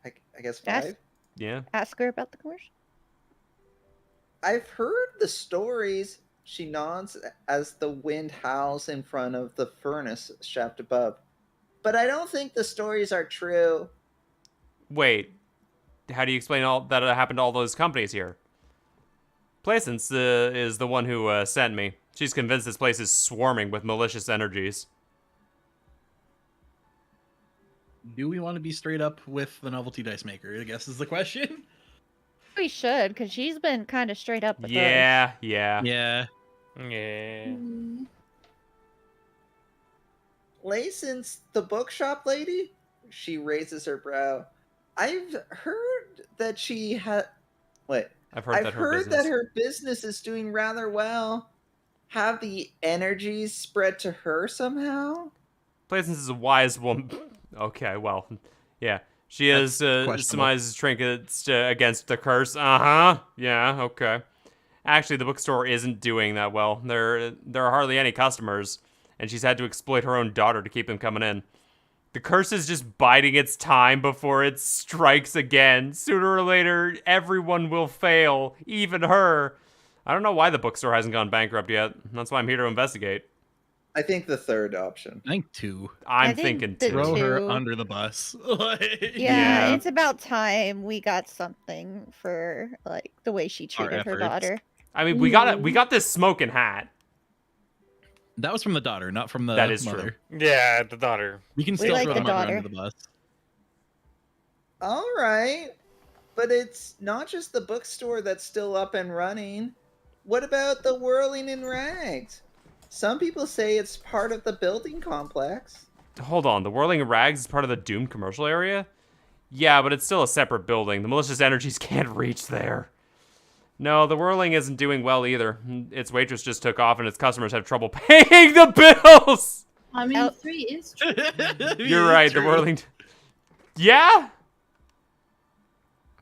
I guess Yes. 5. Yeah. Ask her about the commercial. I've heard the stories. She nods as the wind howls in front of the furnace shaft above. But I don't think the stories are true. Wait. How do you explain all that happened to all those companies here? Placence is the one who sent me. She's convinced this place is swarming with malicious energies. Do we want to be straight up with the novelty dice maker? I guess is the question. We should, because she's been kind of straight up with us. Yeah, yeah. Yeah. Yeah. Lason's the bookshop lady? She raises her brow. I've heard that she had. Wait. I've heard I've that her heard business. that her business is doing rather well. Have the energies spread to her somehow? Placence is a wise woman. Okay, well, yeah. She is questionable. surmises trinkets against the curse. Uh-huh. Yeah, okay. Actually, the bookstore isn't doing that well. There are hardly any customers, and she's had to exploit her own daughter to keep them coming in. The curse is just biding its time before it strikes again. Sooner or later, everyone will fail, even her. I don't know why the bookstore hasn't gone bankrupt yet. That's why I'm here to investigate. I think the third option. I think 2. I'm I think thinking the two. Throw her two. under the bus. Yeah, Yeah. it's about time we got something for like the way she Our treated her efforts. daughter. I mean, we got this smoking hat. That was from the daughter, not from the That is mother. true. Yeah, the daughter. We can We still like throw the the mother daughter. under the bus. All right, but it's not just the bookstore that's still up and running. What about the Whirling in Rags? Some people say it's part of the building complex. Hold on, the Whirling Rags is part of the Doomed commercial area? Yeah, but it's still a separate building. The malicious energies can't reach there. No, the Whirling isn't doing well either. Its waitress just took off and its customers have trouble paying the bills! I mean, Oh. 3 is true. You're right, the Whirling... Yeah?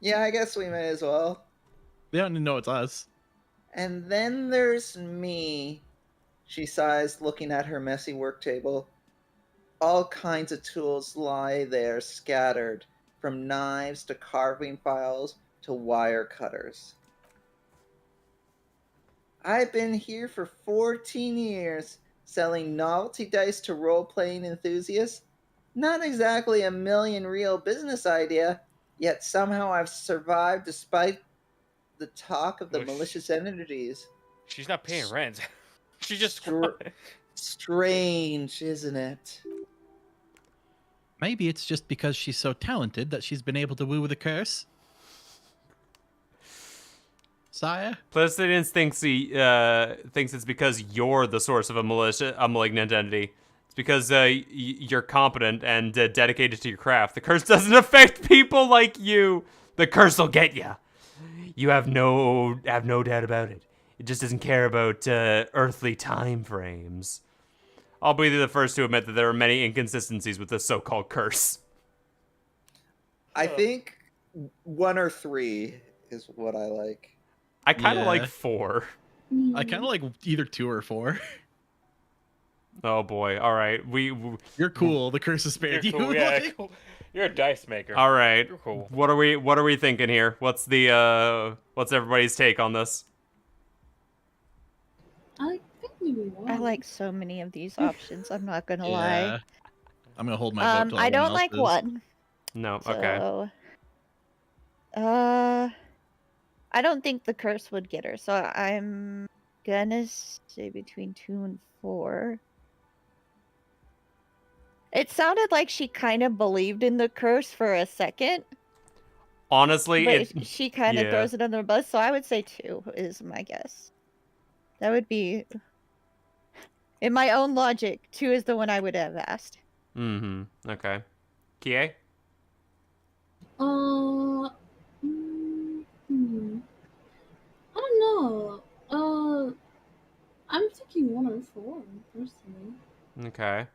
Yeah, I guess we may as well. They don't even know it's us. And then there's me. She sighs, looking at her messy work table. All kinds of tools lie there scattered, from knives to carving files to wire cutters. I've been here for 14 years, selling novelty dice to role-playing enthusiasts. Not exactly a million real business idea, yet somehow I've survived despite the talk of the Well, malicious entities. She's not paying rent. She just. Strange, isn't it? Maybe it's just because she's so talented that she's been able to woo with a curse. Saya? Placidins thinks thinks it's because you're the source of a malignant entity. It's because you're competent and dedicated to your craft. The curse doesn't affect people like you. The curse will get you. You have no doubt about it. It just doesn't care about earthly time frames. I'll be the first to admit that there are many inconsistencies with this so-called curse. I think 1 or 3 is what I like. I kind of Yeah. like 4. I kind of like either 2 or 4. Oh boy! All right, You're cool. The curse is You're spared you. cool. Yeah, cool. You're a dice maker. all right. You're cool. What are we thinking here? What's everybody's take on this? I think maybe 1. I like so many of these options. I'm not gonna Yeah. lie. I'm gonna hold my vote. till I don't everyone like else is. 1. No. Okay. So, I don't think the curse would get her. So I'm gonna say between 2 and 4. It sounded like she kind of believed in the curse for a second, Honestly, but she kind of yeah. throws it under the bus. So I would say 2 is my guess. That would be, in my own logic, 2 is the one I would have asked. Okay. Kie? I don't know. I'm thinking 1 or 4, personally. Okay.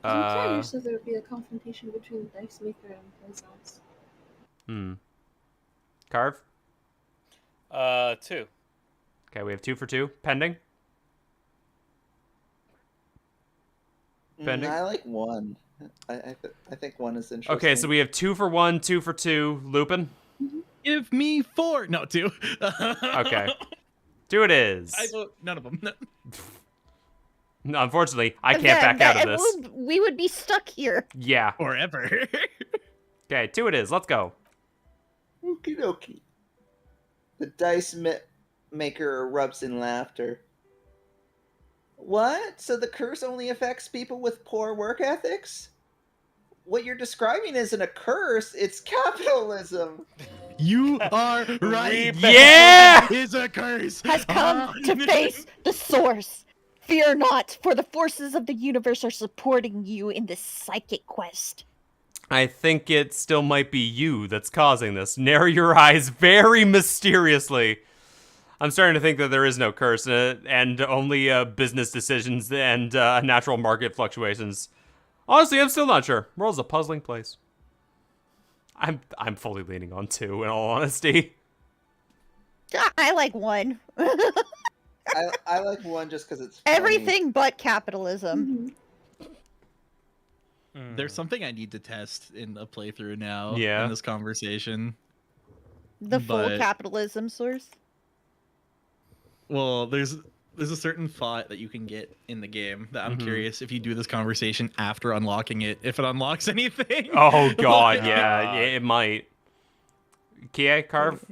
I'm curious if there would be a confrontation between the dice maker and Plaisance. Carve? 2. Okay, we have 2 for 2. Pending? Pending? I like 1. I think 1 is interesting. Okay, so we have 2 for 1, 2 for 2. Lupin? Give me 4. No, 2. Okay. 2 it is. I vote none of them. No, unfortunately, I can't back out of this. We would be stuck here. Yeah. Forever. Okay, 2 it is. Let's go. Okie dokie. The dice maker erupts in laughter. What? So the curse only affects people with poor work ethics? What you're describing isn't a curse, it's capitalism. You are right. Yeah! It is a curse. Has come to face the source. Fear not, for the forces of the universe are supporting you in this psychic quest. I think it still might be you that's causing this. Narrow your eyes very mysteriously. I'm starting to think that there is no curse and only business decisions and natural market fluctuations. Honestly, I'm still not sure. World's a puzzling place. I'm fully leaning on 2, in all honesty. I like 1. I like 1 just because it's funny. Everything but capitalism. There's something I need to test in a playthrough now. Yeah. In this conversation. The full But- capitalism source. Well, there's There's a certain thought that you can get in the game that I'm Mhm. curious if you do this conversation after unlocking it, if it unlocks anything. Oh god, Like- yeah, it might. Kia, Carve?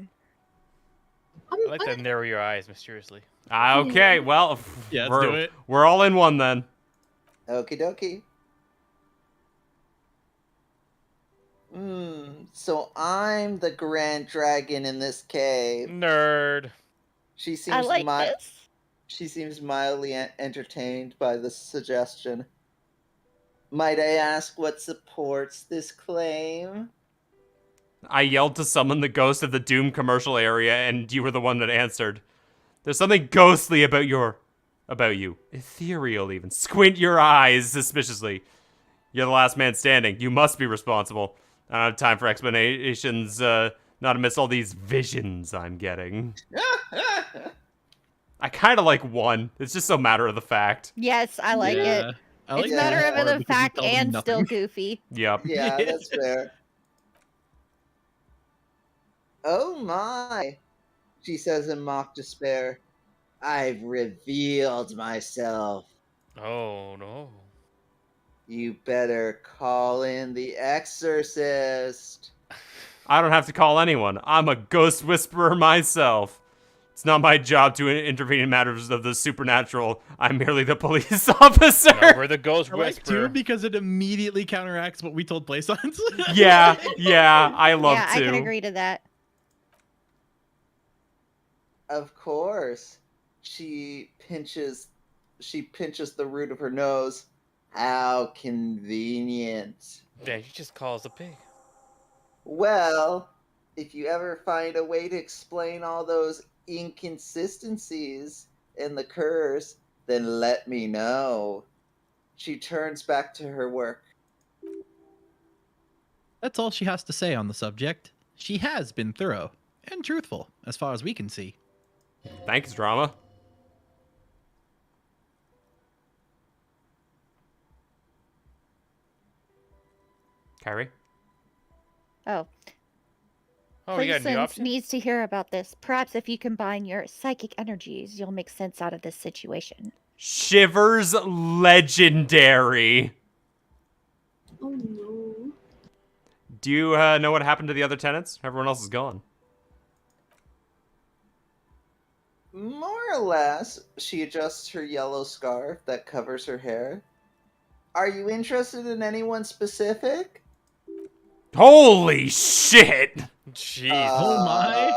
I like to narrow your eyes mysteriously. Okay, well, Yeah, let's do it. we're all in one then. Okie dokie. So I'm the Grand Dragon in this cave. Nerd. She seems I like this. She seems mildly entertained by the suggestion. Might I ask what supports this claim? I yelled to summon the ghost of the Doom commercial area, and you were the one that answered. There's something ghostly about you. Ethereal even. Squint your eyes suspiciously. You're the last man standing. You must be responsible. I don't have time for explanations, not amidst all these visions I'm getting. I kind of like one. It's just so matter of the fact. Yes, I like Yeah. it. I like It's that matter of more the because you fact tell them and still nothing. goofy. Yep. Yeah, that's fair. Oh my, she says in mock despair. I've revealed myself. Oh no. You better call in the exorcist. I don't have to call anyone. I'm a ghost whisperer myself. It's not my job to intervene in matters of the supernatural. I'm merely the police officer. No, we're the ghost I like whisperer. two because it immediately counteracts what we told Playsons. yeah, I love Yeah, to. I can agree to that. Of course. She pinches the root of her nose. How convenient. Yeah, he just calls a pig. Well, if you ever find a way to explain all those inconsistencies in the curse, then let me know. She turns back to her work. That's all she has to say on the subject. She has been thorough and truthful, as far as we can see. Thanks, drama. Kyrie? Oh, Oh, we got a new Clemson option? needs to hear about this. Perhaps if you combine your psychic energies, you'll make sense out of this situation. Shivers legendary. Oh no. Do you know what happened to the other tenants? Everyone else is gone. More or less, she adjusts her yellow scarf that covers her hair. Are you interested in anyone specific? Holy shit! Jeez. Oh my.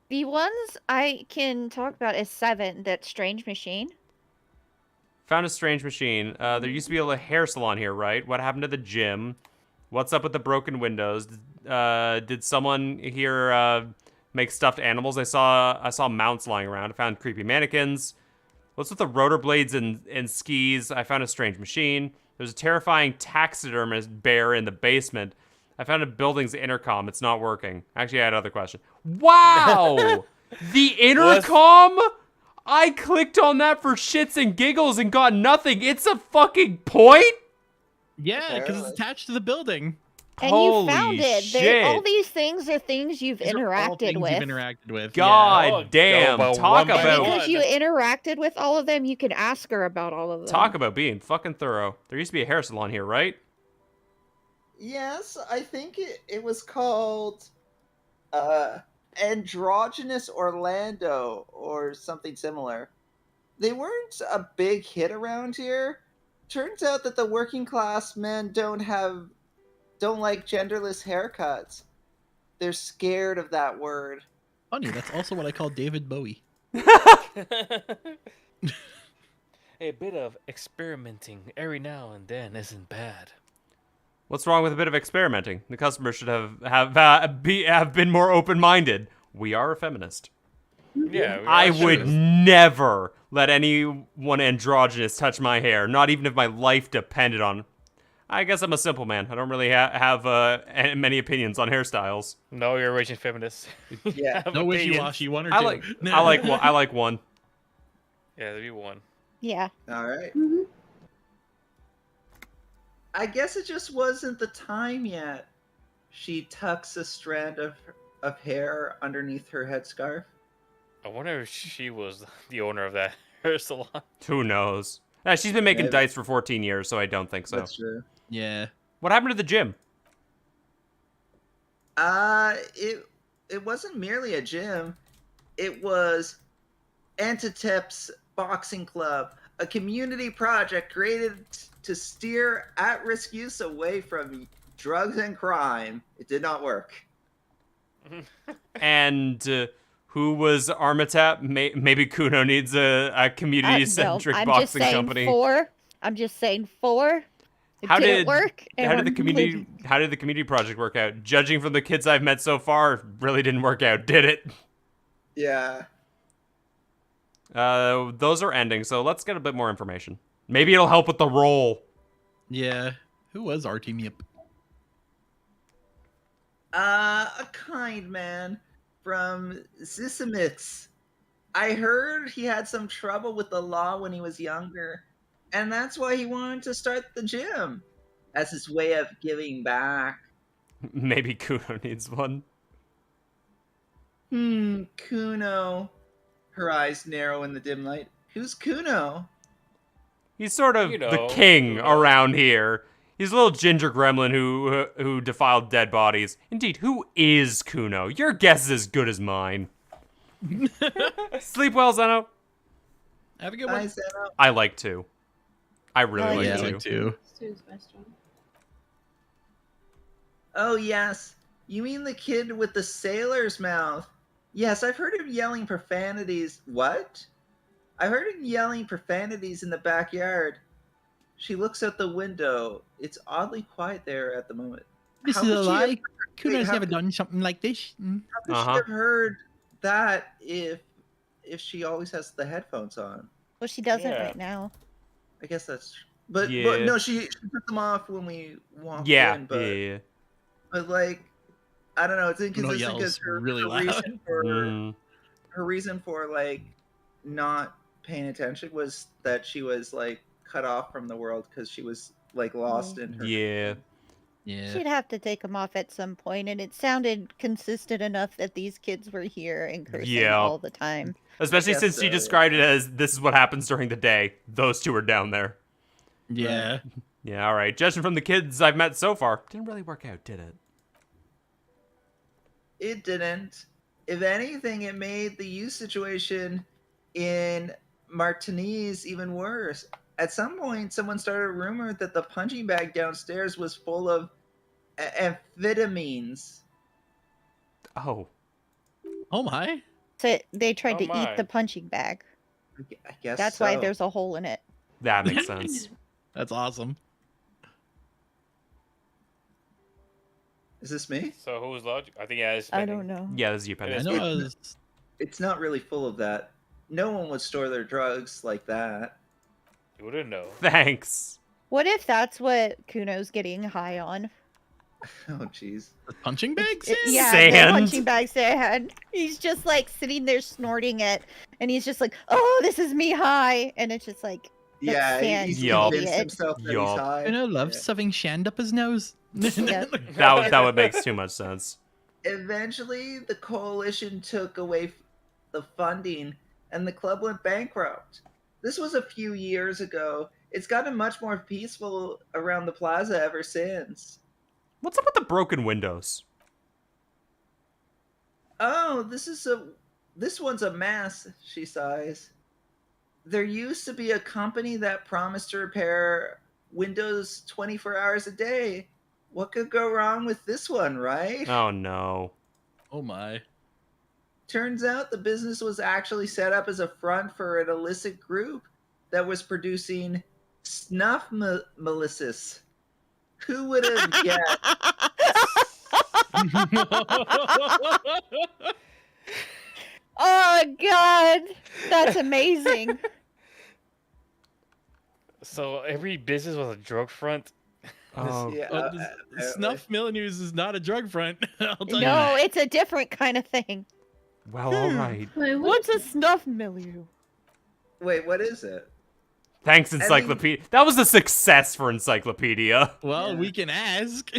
The ones I can talk about is 7, that strange machine. Found a strange machine. There used to be a hair salon here, right? What happened to the gym? What's up with the broken windows? Did someone here make stuffed animals? I saw mounts lying around. I found creepy mannequins. What's with the rotor blades and skis? I found a strange machine. There's a terrifying taxidermist bear in the basement. I found a building's intercom. It's not working. Actually, I had another question. Wow! The intercom? I clicked on that for shits and giggles and got nothing. It's a fucking point? Yeah, because it's attached to the building. And Holy you found it. shit. All these things are things you've These are all interacted things with. You've interacted with. God Oh, damn. go Talk one by about one. Because you interacted with all of them, you can ask her about all of them. talk about being fucking thorough. There used to be a hair salon here, right? Yes, I think it was called Androgynous Orlando or something similar. They weren't a big hit around here. Turns out that the working class men don't like genderless haircuts. They're scared of that word. Funny, that's also what I call David Bowie. A bit of experimenting every now and then isn't bad. What's wrong with a bit of experimenting? The customer should have been more open-minded. We are a feminist. Yeah, we I are would sure. never let anyone androgynous touch my hair, not even if my life depended on. I guess I'm a simple man. I don't really have many opinions on hairstyles. No, you're a raging feminist. Yeah. Have No opinions. wishy-washy, one or I two. like one. Yeah, there'd be one. Yeah. All right. I guess it just wasn't the time yet. She tucks a strand of hair underneath her headscarf. I wonder if she was the owner of that hair salon. Who knows? She's been making Maybe. dice for 14 years, so I don't think so. That's true. Yeah. What happened to the gym? It wasn't merely a gym. It was Antitep's Boxing Club, a community project created to steer at-risk use away from drugs and crime. It did not work. And who was Armitap? Maybe Kuno needs a community-centric no, boxing company. I'm just saying 4. It How didn't did work. and How did the I'm community? leaving. How did the community project work out? Judging from the kids I've met so far, really didn't work out, did it? Yeah. Those are ending, so let's get a bit more information. Maybe it'll help with the roll. Yeah. Who was Artemip? A kind man from Zisimits. I heard he had some trouble with the law when he was younger, and that's why he wanted to start the gym as his way of giving back. Maybe Kuno needs one. Kuno. Her eyes narrow in the dim light. Who's Kuno? He's sort of You the know, king Kuno. around here. He's a little ginger gremlin who defiled dead bodies. Indeed, who is Kuno? Your guess is as good as mine. Sleep well, Zeno. Have a good I one. said, I like to. I really I like Yeah, to. like too. Stu's best one. oh yes, you mean the kid with the sailor's mouth? Yes, I've heard him yelling profanities. What? I heard him yelling profanities in the backyard. She looks out the window. It's oddly quiet there at the moment. This How is could a she lie. have- Kuno's how never could- done something like this. Mm. How could Uh-huh. she have heard that if she always has the headphones on? Well, she doesn't Yeah. right now. I guess that's. But Yeah. no, she took them off when we walked Yeah, in. But yeah. but like, I don't know. It's inconsistent yells because really loud. reason for Mm. her reason for like not paying attention was that she was like cut off from the world because she was like lost in her. Yeah. Yeah. She'd have to take them off at some point, and it sounded consistent enough that these kids were here and cursing Yeah. all the time. Especially guess since so, she yeah. described it as this is what happens during the day. Those two are down there. Yeah. Yeah, all right. Judging from the kids I've met so far, didn't really work out, did it? It didn't. If anything, it made the youth situation in Martinez even worse. At some point, someone started a rumor that the punching bag downstairs was full of amphetamines. Oh. Oh my. So they tried Oh to my. eat the punching bag. I guess That's why so. there's a hole in it. That makes sense. That's awesome. Is this me? So who's logic? I think yeah, it's I spinning. don't know. Yeah, this is you, It I Penny. is. know I was. It's not really full of that. No one would store their drugs like that. You wouldn't know. Thanks. What if that's what Kuno's getting high on? Oh, jeez. The punching bags? Yeah, Sand. the punching bag sand. He's just like sitting there snorting it, and he's just like, "Oh, this is me high," and it's just like, Yeah, sand, he's Yup. convinced idiot. himself that Yup. he's high. Kuno loves shoving shand up his nose. Yep. That would make too much sense. Eventually, the coalition took away the funding, and the club went bankrupt. This was a few years ago. It's gotten much more peaceful around the plaza ever since. What's up with the broken windows? Oh, this one's a mess, she sighs. There used to be a company that promised to repair windows 24 hours a day. What could go wrong with this one, right? Oh no. Oh my. Turns out the business was actually set up as a front for an illicit group that was producing snuff melissus. Who would have guessed? Oh God, that's amazing. So every business was a drug front. Oh, Yeah, Snuff Millionaires is not a drug front. I'll tell you No, that. it's a different kind of thing. well, all right. Wait, what? What's a snuff milieu? Wait, what is it? Thanks, they- Encyclopedia. That was a success for Encyclopedia. Well, Yeah. we can ask.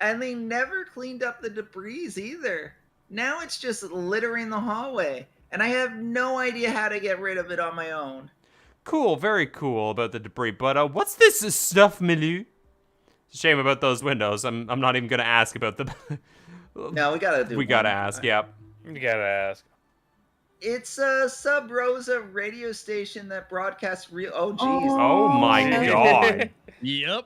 And they never cleaned up the debris either. Now it's just littering the hallway, and I have no idea how to get rid of it on my own. Cool, very cool about the debris. But what's this stuff milieu? It's a shame about those windows. I'm not even gonna ask about the. No, we gotta do. We gotta one. ask. Yeah. You gotta ask. It's a Sub Rosa radio station that broadcasts real. Oh, jeez. Oh my Oh. god. Yep.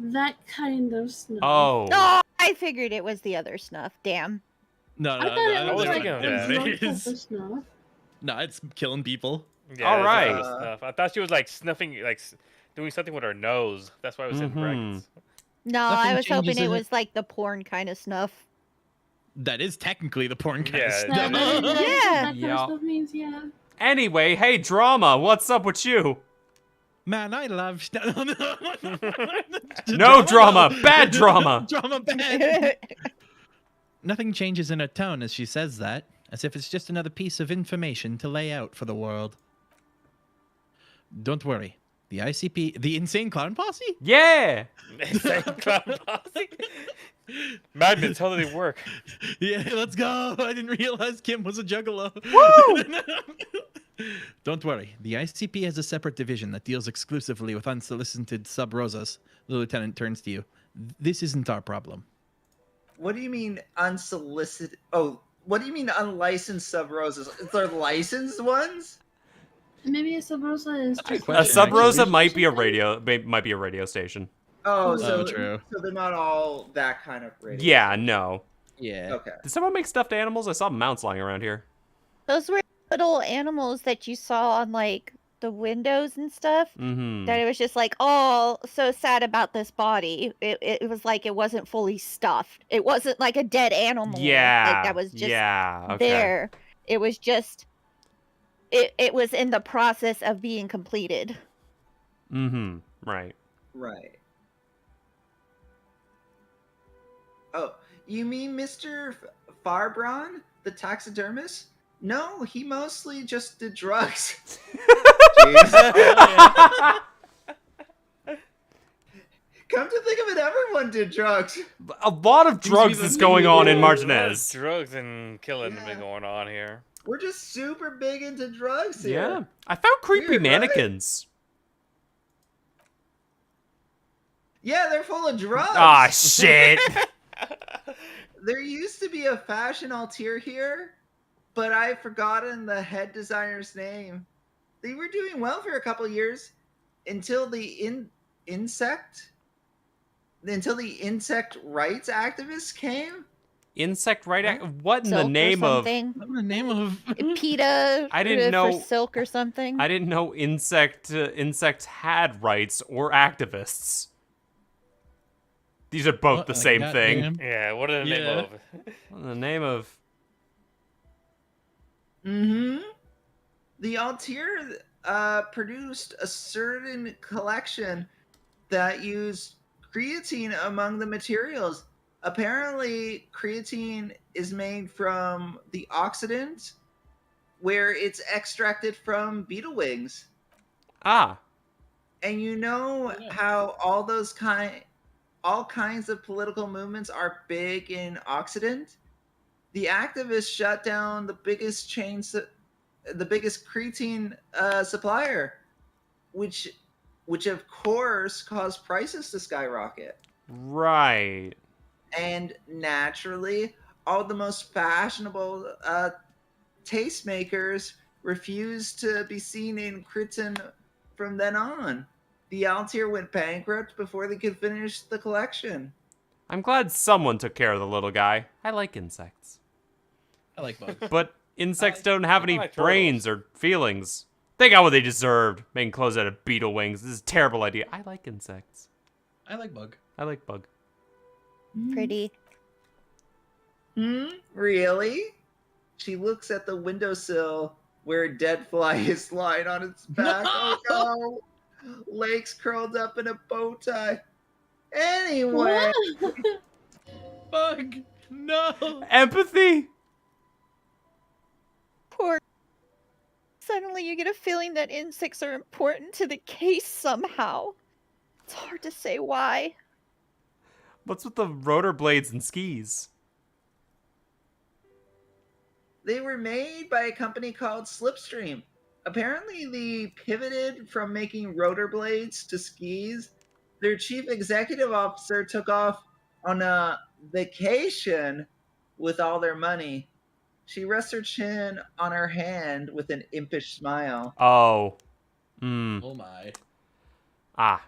That kind of snuff. Oh. Oh, I figured it was the other snuff. Damn. No, I no, thought no. it was was like thinking of it that. was- some it type is- of snuff. No, it's killing people. Yeah, All that's right. kind of stuff. I thought she was like sniffing, like doing something with her nose. That's why I was in Mhm. brackets. No, Nothing I was hoping changes it in it. was like the porn kind of snuff. That is technically the porn kind Yeah, of it's stuff. definitely- That Yeah. kind Yeah. of stuff means, yeah. Anyway, hey, drama. What's up with you? Man, I love. No drama. Bad drama. Drama bad. Nothing changes in her tone as she says that, as if it's just another piece of information to lay out for the world. Don't worry. The ICP, the Insane Clown Posse? Yeah. Insane clown posse. Magnets, how do they work? Yeah, let's go. I didn't realize Kim was a juggalo. Don't worry. The ICP has a separate division that deals exclusively with unsolicited sub rosas. The lieutenant turns to you. This isn't our problem. What do you mean unsolicited? Oh, what do you mean unlicensed Sub Rosas? They're licensed ones? Maybe a sub rosa is. a good A question, sub rosa actually. might be a radio. Might be a radio station. Oh, Oh, so true. so they're not all that kind of radio. Yeah. No. Yeah. Okay. Did someone make stuffed animals? I saw mounts lying around here. Those were little animals that you saw on like the windows and stuff. Mm-hmm. That it was just like, oh, so sad about this body. It was like it wasn't fully stuffed. It wasn't like a dead animal. Yeah. Like that was just yeah. Okay. there. It was just. It was in the process of being completed. Mm-hmm. Right. Right. Oh, you mean Mr. Farbron, the taxidermist? No, he mostly just did drugs. Jeez. Come to think of it, everyone did drugs. A lot of drugs is going on in Martinez. Drugs and killing have Yeah. been going on here. We're just super big into drugs here. Yeah. I found creepy Weird, right? mannequins. Yeah, they're full of drugs. Ah, shit. There used to be a fashion altir here, but I've forgotten the head designer's name. They were doing well for a couple years until the insect rights activists came. Insect right? What in the Silk or name of? something. What's the name of? PETA. I didn't for know- silk or something. I didn't know insects had rights or activists. These are both the same thing. goddamn. Yeah, what are the name Yeah. of? In the name of Mm-hmm. The Altir produced a certain collection that used creatine among the materials. Apparently, creatine is made from the oxidant, where it's extracted from beetle wings. And you know how all kinds of political movements are big in Occident? The activists shut down the biggest creatine supplier, which of course caused prices to skyrocket. right. And naturally, all the most fashionable tastemakers refused to be seen in Crichton from then on. The Altair went bankrupt before they could finish the collection. I'm glad someone took care of the little guy. I like insects. I like bugs. But insects don't have any like brains or feelings. They got what they deserved, making clothes out of beetle wings. This is a terrible idea. I like insects. I like bug. I like bug. Pretty. Really? She looks at the windowsill where a dead fly is lying on its back. Oh no! Legs curled up in a bow tie. Anyway, Bug! No! Empathy? Poor. suddenly you get a feeling that insects are important to the case somehow. It's hard to say why. What's with the rotor blades and skis? They were made by a company called Slipstream. Apparently, they pivoted from making rotor blades to skis. Their chief executive officer took off on a vacation with all their money. She rests her chin on her hand with an impish smile. Oh. Hmm. Oh my. Ah.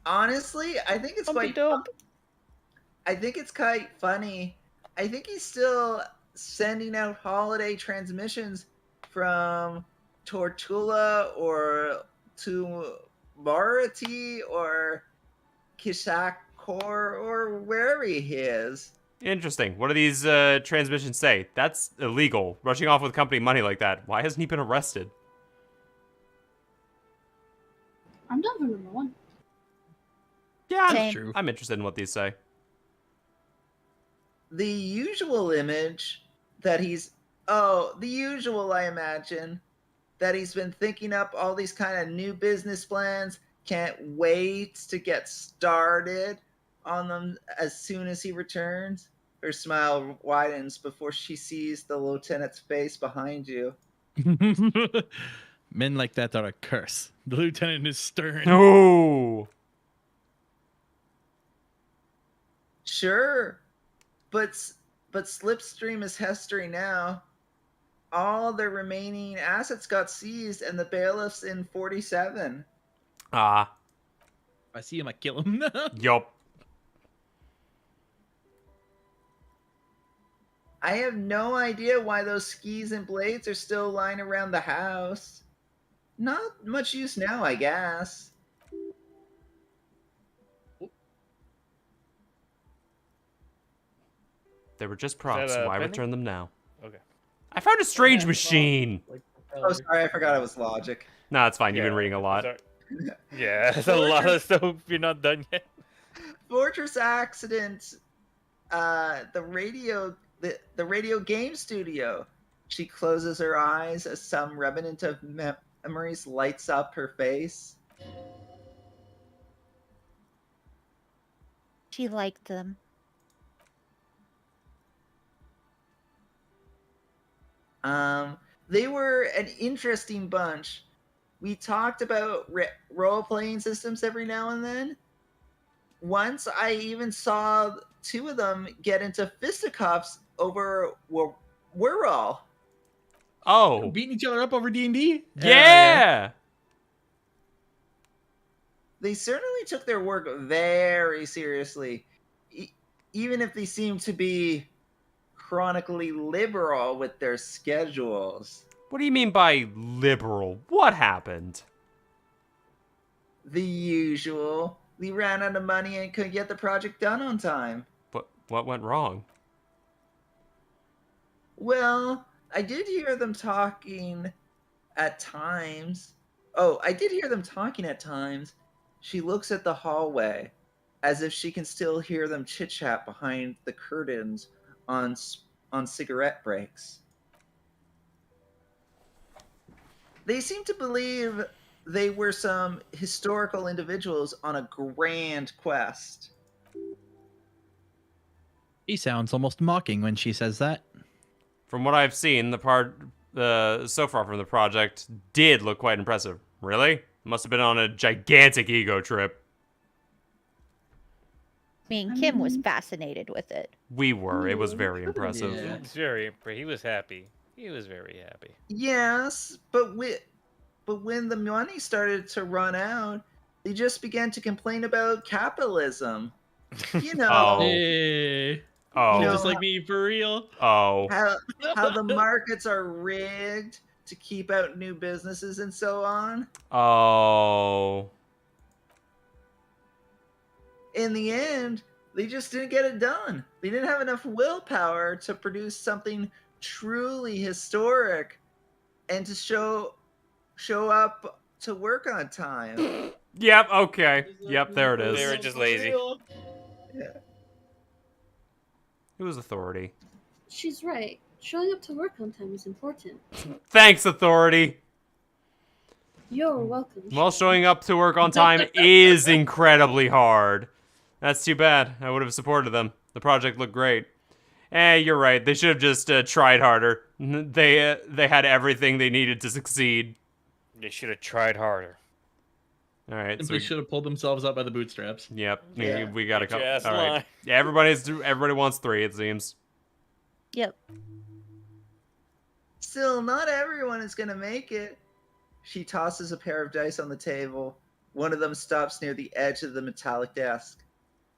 Honestly, I think it's Dumpy quite dump. I think it's quite funny. I think he's still sending out holiday transmissions from Tortula or to Marati or Kishakor or wherever he is. Interesting. What do these transmissions say? That's illegal. Rushing off with company money like that. Why hasn't he been arrested? I'm down for number one. Yeah, Same. True. I'm interested in what these say. The usual image that the usual, I imagine, that he's been thinking up all these kind of new business plans, can't wait to get started on them as soon as he returns. Her smile widens before she sees the lieutenant's face behind you. Men like that are a curse. The lieutenant is stern. Oh. Sure, but Slipstream is history now. All their remaining assets got seized, and the bailiffs in 47. Ah. If I see him, I kill him. Yup. I have no idea why those skis and blades are still lying around the house. Not much use now, I guess. They were just props. that, Why Penny? return them now? Okay. I found a strange machine. Oh, sorry, I forgot it was logic. No, it's fine. You've been Yeah, reading a lot. sorry. Yeah, there's a lot of stuff you're not done yet. Fortress Accident, the radio game studio. She closes her eyes as some remnant of memories lights up her face. She liked them. They were an interesting bunch. We talked about role-playing systems every now and then. Once I even saw two of them get into fisticuffs over we're all. Oh. Beating each other up over D&D? Yeah. They certainly took their work very seriously, even if they seem to be chronically liberal with their schedules. What do you mean by liberal? What happened? The usual. We ran out of money and couldn't get the project done on time. What went wrong? Well, I did hear them talking at times. Oh, I did hear them talking at times. She looks at the hallway as if she can still hear them chit-chat behind the curtains on cigarette breaks. They seem to believe they were some historical individuals on a grand quest. He sounds almost mocking when she says that. From what I've seen, the part so far from the project did look quite impressive. Really? Must have been on a gigantic ego trip. Me and Kim was fascinated with it. We were. It was very impressive. Yeah. It's very. He was happy. He was very happy. Yes, but when the money started to run out, they just began to complain about capitalism. You know, Oh. Hey. Oh. You know, Just like me, for real. Oh. how the markets are rigged to keep out new businesses and so on. Oh. In the end, they just didn't get it done. They didn't have enough willpower to produce something truly historic and to show up to work on time. Yep, okay. Yep, there it is. They were just lazy. Yeah. It was authority. She's right. Showing up to work on time is important. Thanks, authority. You're welcome. Well, showing up to work on time is incredibly hard. That's too bad. I would have supported them. The project looked great. You're right. They should have just tried harder. They had everything they needed to succeed. They should have tried harder. All right. Simply should have pulled themselves up by the bootstraps. Yep. Yeah. We got to Get go. your ass All in right. line. Yeah. Everybody wants 3. It seems. Yep. Still, not everyone is gonna make it. She tosses a pair of dice on the table. One of them stops near the edge of the metallic desk.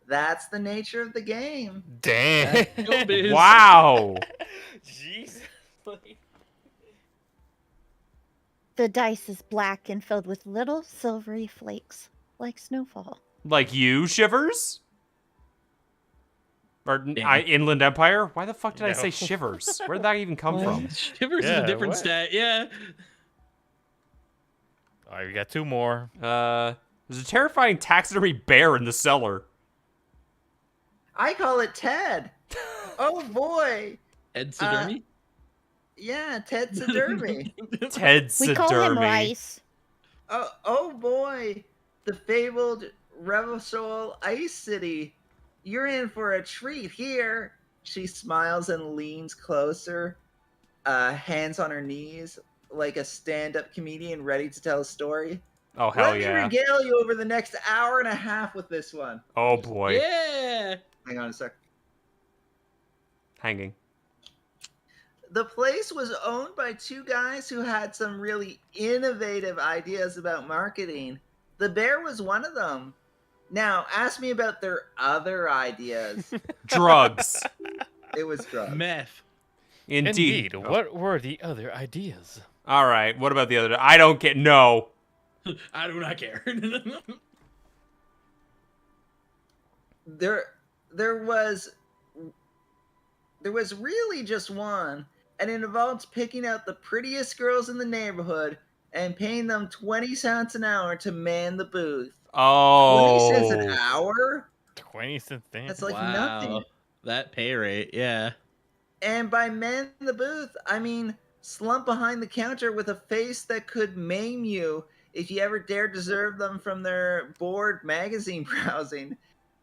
That's the nature of the game. Damn. Showbiz. Wow. Jeez. The dice is black and filled with little silvery flakes, like snowfall. Like you, Shivers? Or Inland Empire? Why the fuck did I say No. Shivers? Where did that even come from? Shivers is Yeah, a different what? stat, yeah. Oh, we got 2 more. There's a terrifying taxidermy bear in the cellar. I call it Ted. Oh boy. Ed Sidourny? Yeah, Ted Sidourny. Ted We call him Sidourny. Rice. Oh boy. The fabled Revasol Ice City. You're in for a treat here. She smiles and leans closer, hands on her knees, like a stand-up comedian ready to tell a story. Oh, hell Let me yeah. regale you over the next hour and a half with this one. Oh, boy. Yeah! Hang on a sec. Hanging. The place was owned by 2 guys who had some really innovative ideas about marketing. The bear was one of them. Now, ask me about their other ideas. Drugs. It was drugs. Meth. Indeed. Oh. What were the other ideas? All right. What about the other? I don't get. No. I do not care. There was really just one, and it involved picking out the prettiest girls in the neighborhood and paying them 20 cents an hour to man the booth. Oh. 20 cents an hour? 20 cents. That's like wow. nothing. That pay rate, yeah. And by man the booth, I mean slump behind the counter with a face that could maim you if you ever dared to serve them from their bored magazine browsing.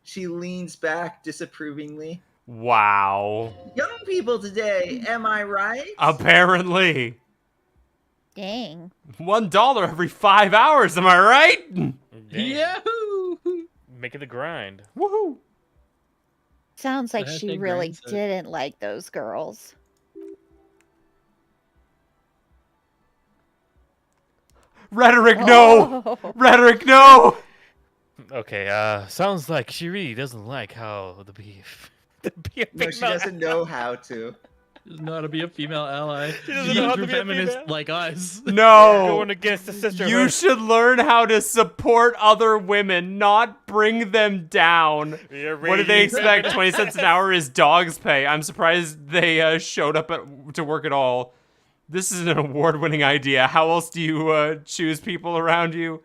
She leans back disapprovingly. Wow. Young people today, am I right? Apparently. Dang. $1 every 5 hours. Am I right? Damn. Yahoo! Making the grind. Woohoo. Sounds like The she hashtag really grindset. didn't like those girls. Rhetoric, no. Oh. Rhetoric, no. Okay, sounds like she really doesn't like how the beef. The beef. No, she doesn't know how to. Doesn't know how to be a female ally. doesn't know how to be a feminist female. like us. No. Going against the sister. You should learn how to support other women, not bring them down. What did they expect? 20 cents an hour is dog's pay. I'm surprised they showed up to work at all. This is an award-winning idea. How else do you choose people around you?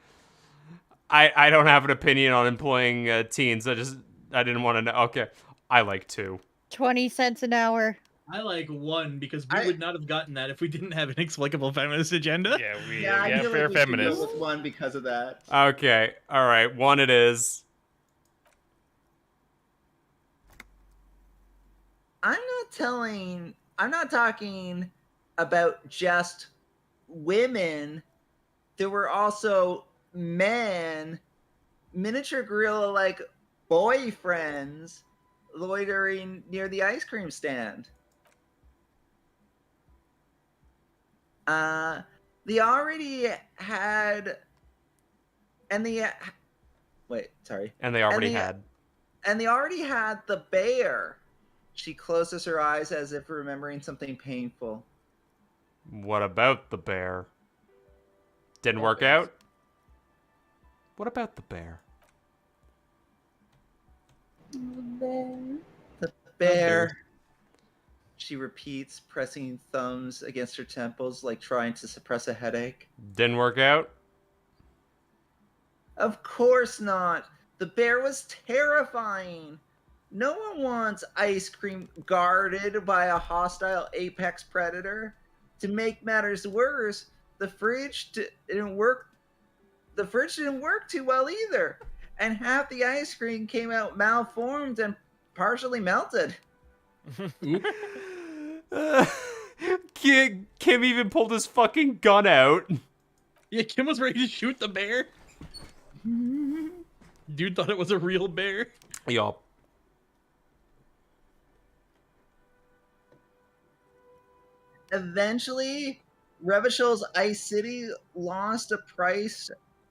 I don't have an opinion on employing teens. I didn't want to know. Okay, I like 2. 20 cents an hour. I like 1 because we would not have gotten that if we didn't have an inexplicable feminist agenda. Yeah, we Yeah, I feel fair like we should feminists. go with 1 because of that. Okay, all right, 1 it is. I'm not talking about just women. There were also men, miniature gorilla-like boyfriends loitering near the ice cream stand. They already had, and the wait, sorry. And they already And the- had. And they already had the bear. She closes her eyes as if remembering something painful. What about the bear? Didn't work out? What about the bear? The bear. She repeats, pressing thumbs against her temples like trying to suppress a headache. Didn't work out? Of course not. The bear was terrifying. No one wants ice cream guarded by a hostile apex predator. To make matters worse, the fridge didn't work the fridge didn't work too well either, and half the ice cream came out malformed and partially melted. Kim even pulled his fucking gun out. Yeah, Kim was ready to shoot the bear. Dude thought it was a real bear. Yup. Eventually, Revachel's Ice City lost a price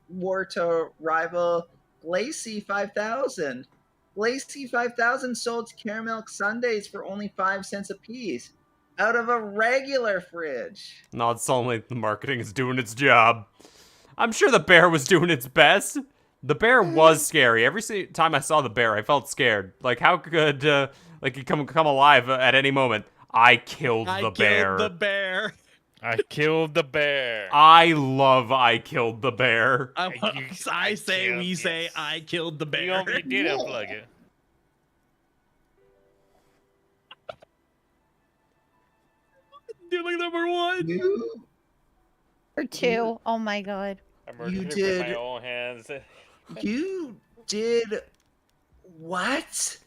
war to rival Glacy 5000. Glacy 5000 sold caramel sundaes for only 5 cents a piece out of a regular fridge. No, it's only the marketing is doing its job. I'm sure the bear was doing its best. The bear was scary. Every time I saw the bear, I felt scared. Like, how could, like, he come alive at any moment? I killed the bear. I killed the bear. I killed the bear. I love I killed the bear. I say, we say, I killed the bear. You did unplug it. Doing number 1. Or 2. Oh my god. I murdered You it with did. my own hands. You did what?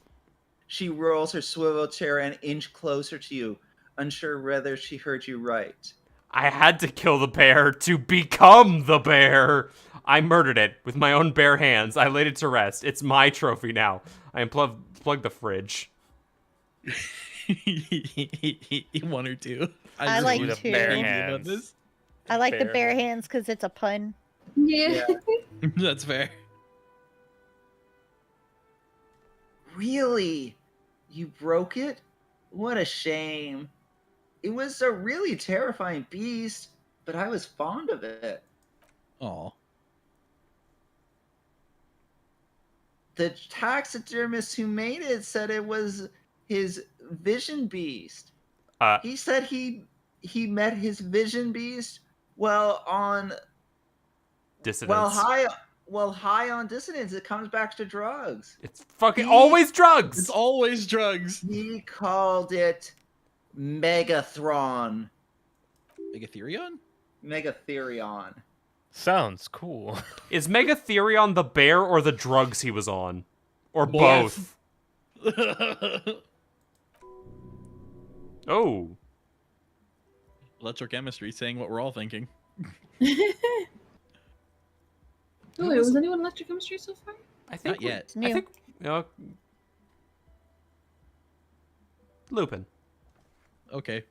She rolls her swivel chair an inch closer to you, unsure whether she heard you right. I had to kill the bear to become the bear. I murdered it with my own bare hands. I laid it to rest. It's my trophy now. I unplugged the fridge. 1 or 2. I like the 2. bare About hands. this. I like the Bear bare hands because it's a pun. Yeah. That's fair. Really? You broke it? What a shame. It was a really terrifying beast, but I was fond of it. Aw. The taxidermist who made it said it was his vision beast. He said he met his vision beast on Dissidents. high on dissonance. It comes back to drugs. It's fucking always drugs. It's always drugs. He called it Megathron. Megatherion? Megatherion. Sounds cool. Is Megatherion the bear or the drugs he was on? Or Both. both? Oh. Electrochemistry saying what we're all thinking. Oh, wait, was anyone electrochemistry so far? I think Not yet. It's new. I think Lupin. Okay.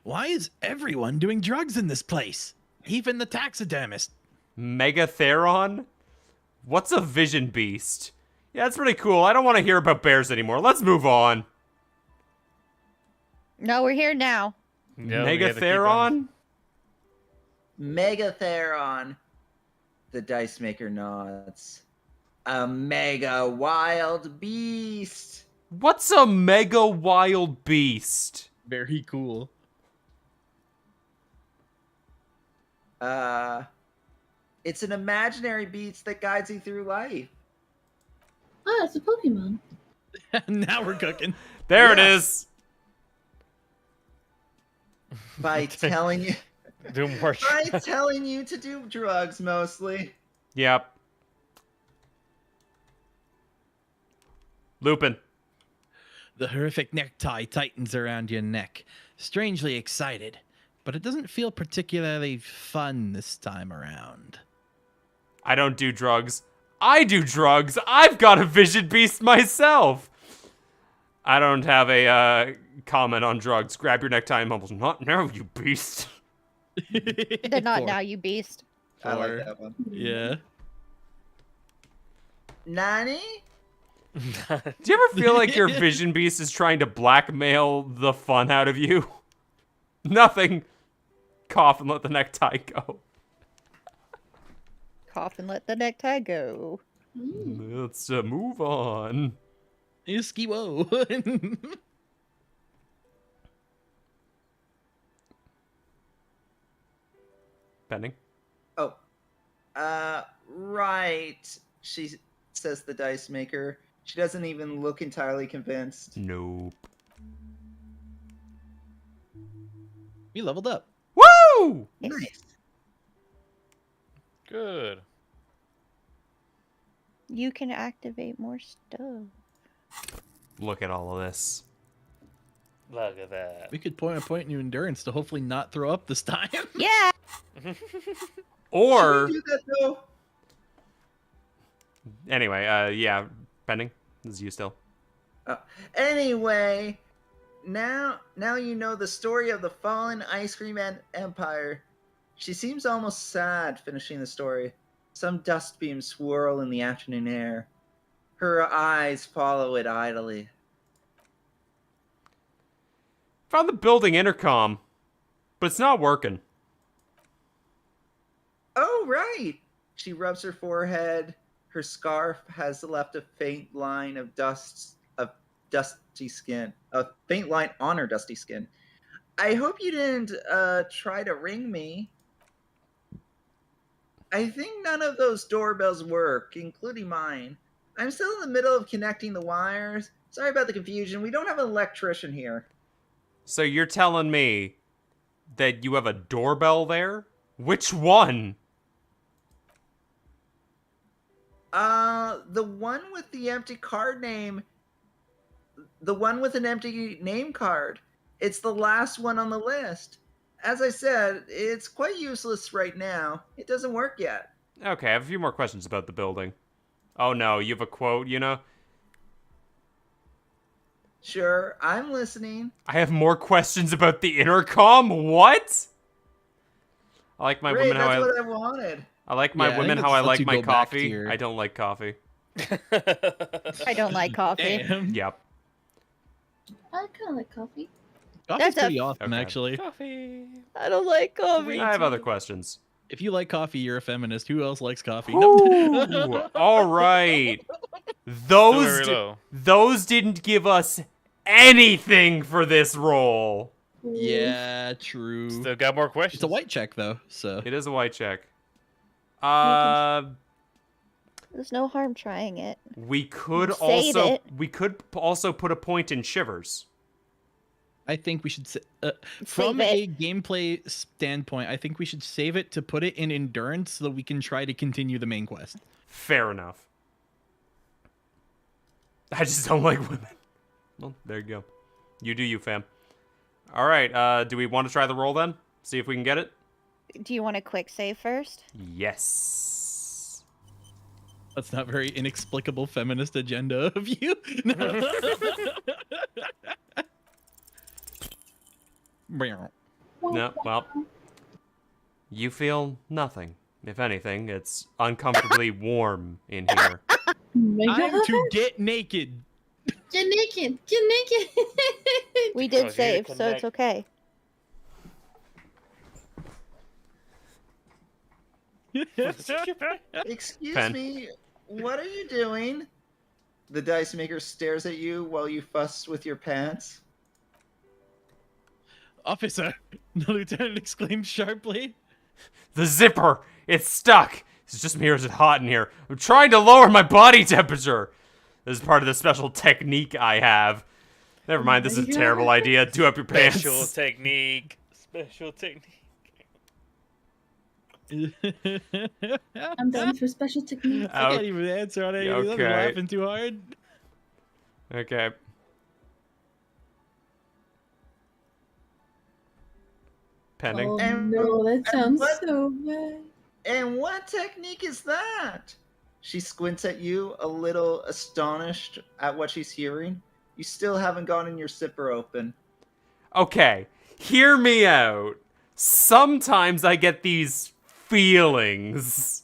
Why is everyone doing drugs in this place? Even the taxidermist. Megatheron? What's a vision beast? Yeah, that's pretty cool. I don't want to hear about bears anymore. Let's move on. No, we're here now. Yeah, we had to keep on- Megatheron? Megatheron. The dice maker nods. A mega wild beast. What's a mega wild beast? Very cool. It's an imaginary beast that guides you through life. Oh, it's a Pokemon. Now we're cooking. There it Yes. is. By telling you Do more by telling you to do drugs mostly. Yep. Lupin. The horrific necktie tightens around your neck. Strangely excited, but it doesn't feel particularly fun this time around. I don't do drugs. I do drugs. I've got a vision beast myself. I don't have a comment on drugs. Grab your necktie and mumbles, "Not now, you beast." They're not Four. now, you beast. I like Or- that one. Yeah. Nani? Do you ever feel like your vision beast is trying to blackmail the fun out of you? Nothing. Cough and let the necktie go. Cough and let the necktie go. Let's move on. Ski-wo. Pending. Oh. Right. She says the dice maker. She doesn't even look entirely convinced. Nope. We leveled up. Woo! Nice. Good. You can activate more stuff. Look at all of this. Look at that. We could point a point in endurance to hopefully not throw up this time. Yeah. Or Should we do that though? anyway, yeah, pending. This is you still. Anyway, now you know the story of the fallen ice cream empire. She seems almost sad finishing the story. Some dust beams swirl in the afternoon air. Her eyes follow it idly. Found the building intercom, but it's not working. Oh, right! She rubs her forehead. Her scarf has left a faint line of dusty skin. A faint line on her dusty skin. I hope you didn't try to ring me. I think none of those doorbells work, including mine. I'm still in the middle of connecting the wires. Sorry about the confusion. We don't have an electrician here. So you're telling me that you have a doorbell there? Which one? The one with the empty card name. The one with an empty name card. It's the last one on the list. As I said, it's quite useless right now. It doesn't work yet. Okay, I have a few more questions about the building. Oh no, you have a quote, you know? Sure, I'm listening. I have more questions about the intercom? What? I like my Great, women how that's I... what I wanted. I like my Yeah, I women think how I it's like lets you my go back to coffee. your- I don't like coffee. I don't like coffee. Damn. Yep. I kind of like coffee. Coffee's That's a- pretty awesome, Okay. actually. Coffee. I don't like coffee. I have other questions. If you like coffee, you're a feminist. Who else likes coffee? Ooh, all right. Still very Those low. those didn't give us anything for this role. Yeah, true. Still got more questions. It's a white check though, so It is a white check. There's no harm trying it. We could Save also it. put a point in Shivers. I think we should from Save a gameplay standpoint, I think we should save it to put it in endurance so that we can try to continue the main quest. Fair enough. I just don't like women. Well, there you go. You do you, fam. All right. Do we want to try the roll then? See if we can get it. Do you want a quick save first? Yes. That's not very inexplicable feminist agenda of you. No. No. Well, you feel nothing. If anything, it's uncomfortably warm in here. I'm to get naked. Get naked. Get naked. We did Oh, save, here, so it's connect. okay. Excuse Pen. me, what are you doing? The dice maker stares at you while you fuss with your pants. Officer, the lieutenant exclaimed sharply. The zipper! It's stuck! It's just me or is it hot in here? I'm trying to lower my body temperature! This is part of the special technique I have. Never mind, this is a terrible idea. Do up your pants. Special technique. Special technique. I'm done for special technique. I can't even answer on any of these. I'm Okay. laughing too hard. Okay. Pending. Oh And- no, that sounds what- so bad. And what technique is that? She squints at you, a little astonished at what she's hearing. You still haven't gotten your zipper open. Okay, hear me out. Sometimes I get these feelings.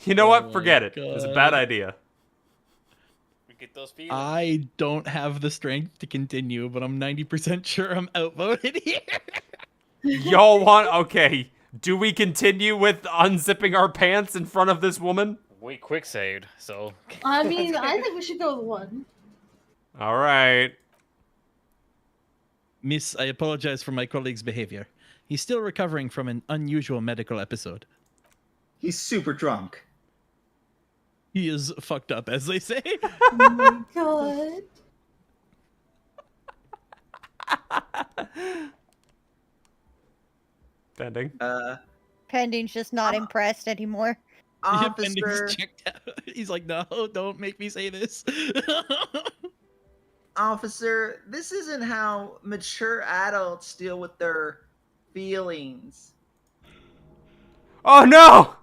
You know Oh what? my Forget it. It's a God. bad idea. We get those feelings. I don't have the strength to continue, but I'm 90% sure I'm outvoted here. Y'all want... Okay, do we continue with unzipping our pants in front of this woman? We quick saved, so. I mean, I think we should go with one. All right. Miss, I apologize for my colleague's behavior. He's still recovering from an unusual medical episode. He's super drunk. He is fucked up, as they say. Oh my god. Pending. Pending's just not impressed anymore. Officer, checked out. He's like, no, don't make me say this. officer, this isn't how mature adults deal with their feelings. Oh no!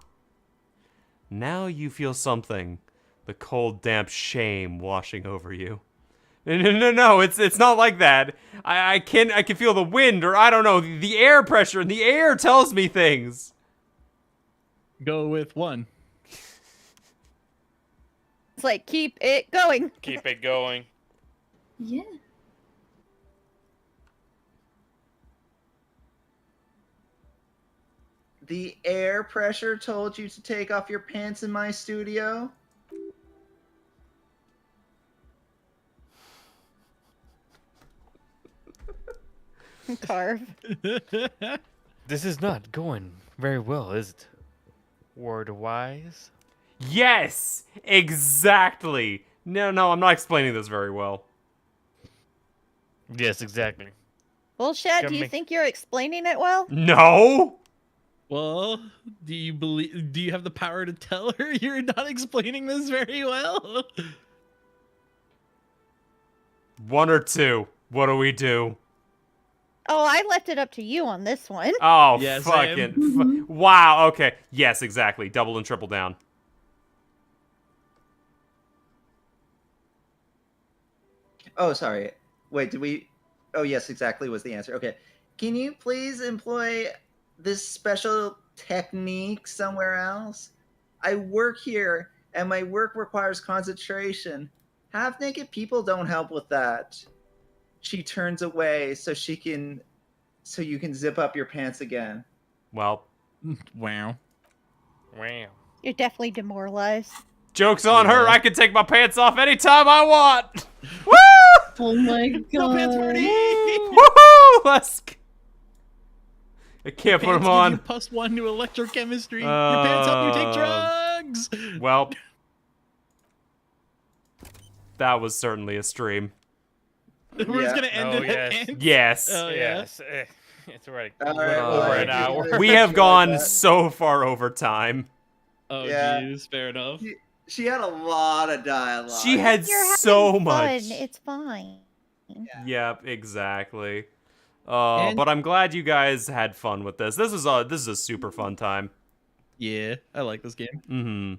Now you feel something. The cold, damp shame washing over you. No, it's not like that. I can feel the wind, or I don't know, the air pressure, and the air tells me things. Go with 1. It's like, keep it going. Keep it going. Yeah. The air pressure told you to take off your pants in my studio? Carve. This is not going very well, is it? Word-wise? Yes, exactly. No, I'm not explaining this very well. Yes, exactly. Well, Shad, do you me. think you're explaining it well? No. Well, do you have the power to tell her you're not explaining this very well? 1 or 2. What do we do? Oh, I left it up to you on this one. Oh, Yes, fucking. Wow, okay. Yes, exactly. Double and triple down. Oh, sorry. Wait, did we? Oh, yes, exactly was the answer. Okay. Can you please employ this special technique somewhere else? I work here, and my work requires concentration. Half naked people don't help with that. She turns away so you can zip up your pants again. Well, Wow. Wow. You're definitely demoralized. joke's on her. Yeah. I can take my pants off anytime I want. Woo! Oh my god. No pants party! Woohoo! I can't put them on. +1 to electrochemistry. Your pants help you take drugs. Well, that was certainly a stream. We're just gonna end Oh, it at yes. ants? Yes. Oh, yeah. Yes. It's already All right, well, over I an do hour. really We have enjoyed gone that. so far over time. Oh, Yeah. geez, fair enough. She had a lot of dialogue. She had You're having so fun. much. It's fine. Yep, exactly. And- But I'm glad you guys had fun with this. This is a super fun time. Yeah, I like this game. Mm-hmm.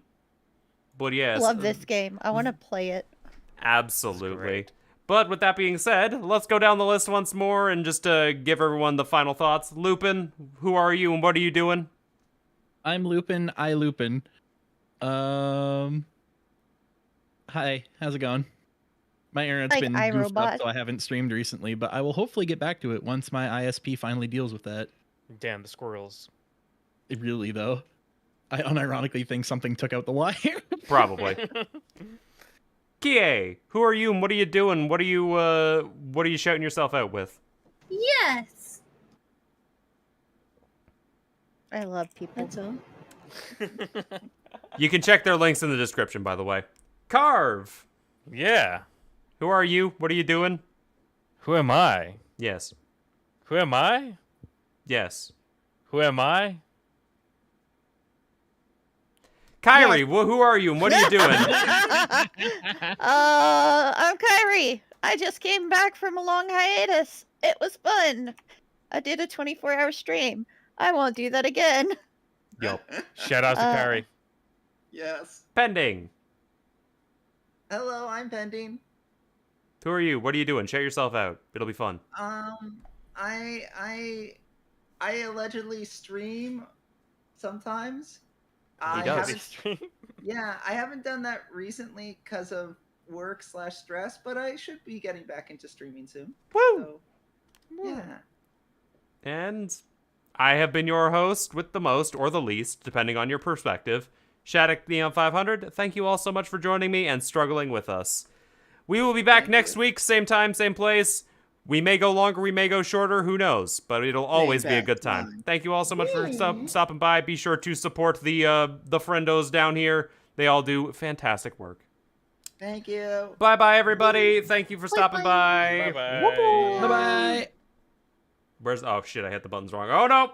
But yes, Love this game. I want to play it. absolutely. great. But with that being said, let's go down the list once more and just give everyone the final thoughts. Lupin, who are you and what are you doing? I'm Lupin. I Lupin. Hi, how's it going? My internet's Like been goofed iRobot. up, so I haven't streamed recently, but I will hopefully get back to it once my ISP finally deals with that. Damn the squirrels. Really, though. I unironically think something took out the wire. Probably. Kie, who are you and what are you doing? What are you shouting yourself out with? Yes. I love people. That's all. You can check their links in the description, by the way. Carve, Yeah. who are you? What are you doing? Who am I? Yes. Who am I? Yes. Who am I? Kyrie, who are you and what are you doing? I'm Kyrie. I just came back from a long hiatus. It was fun. I did a 24-hour stream. I won't do that again. Yup. Shout out to Kyrie. Yes. Pending. Hello, I'm Pending. Who are you? What are you doing? Shout yourself out. It'll be fun. I allegedly stream sometimes. He I does. haven't- Yeah, I haven't done that recently because of work/stress, but I should be getting back into streaming soon. Woo! So, yeah. And I have been your host with the most or the least, depending on your perspective. Shattuck Neon 500, thank you all so much for joining me and struggling with us. We will be back Thank next you. week, same time, same place. We may go longer, we may go shorter, who knows? But it'll always be a back good time. time. Thank you all so much for stopping by. Be sure to support the friendos down here. They all do fantastic work. Thank you. Bye-bye, everybody. Thank you for stopping by. Bye-bye. Bye-bye. Where's... Oh, shit, I hit the buttons wrong. Oh, no.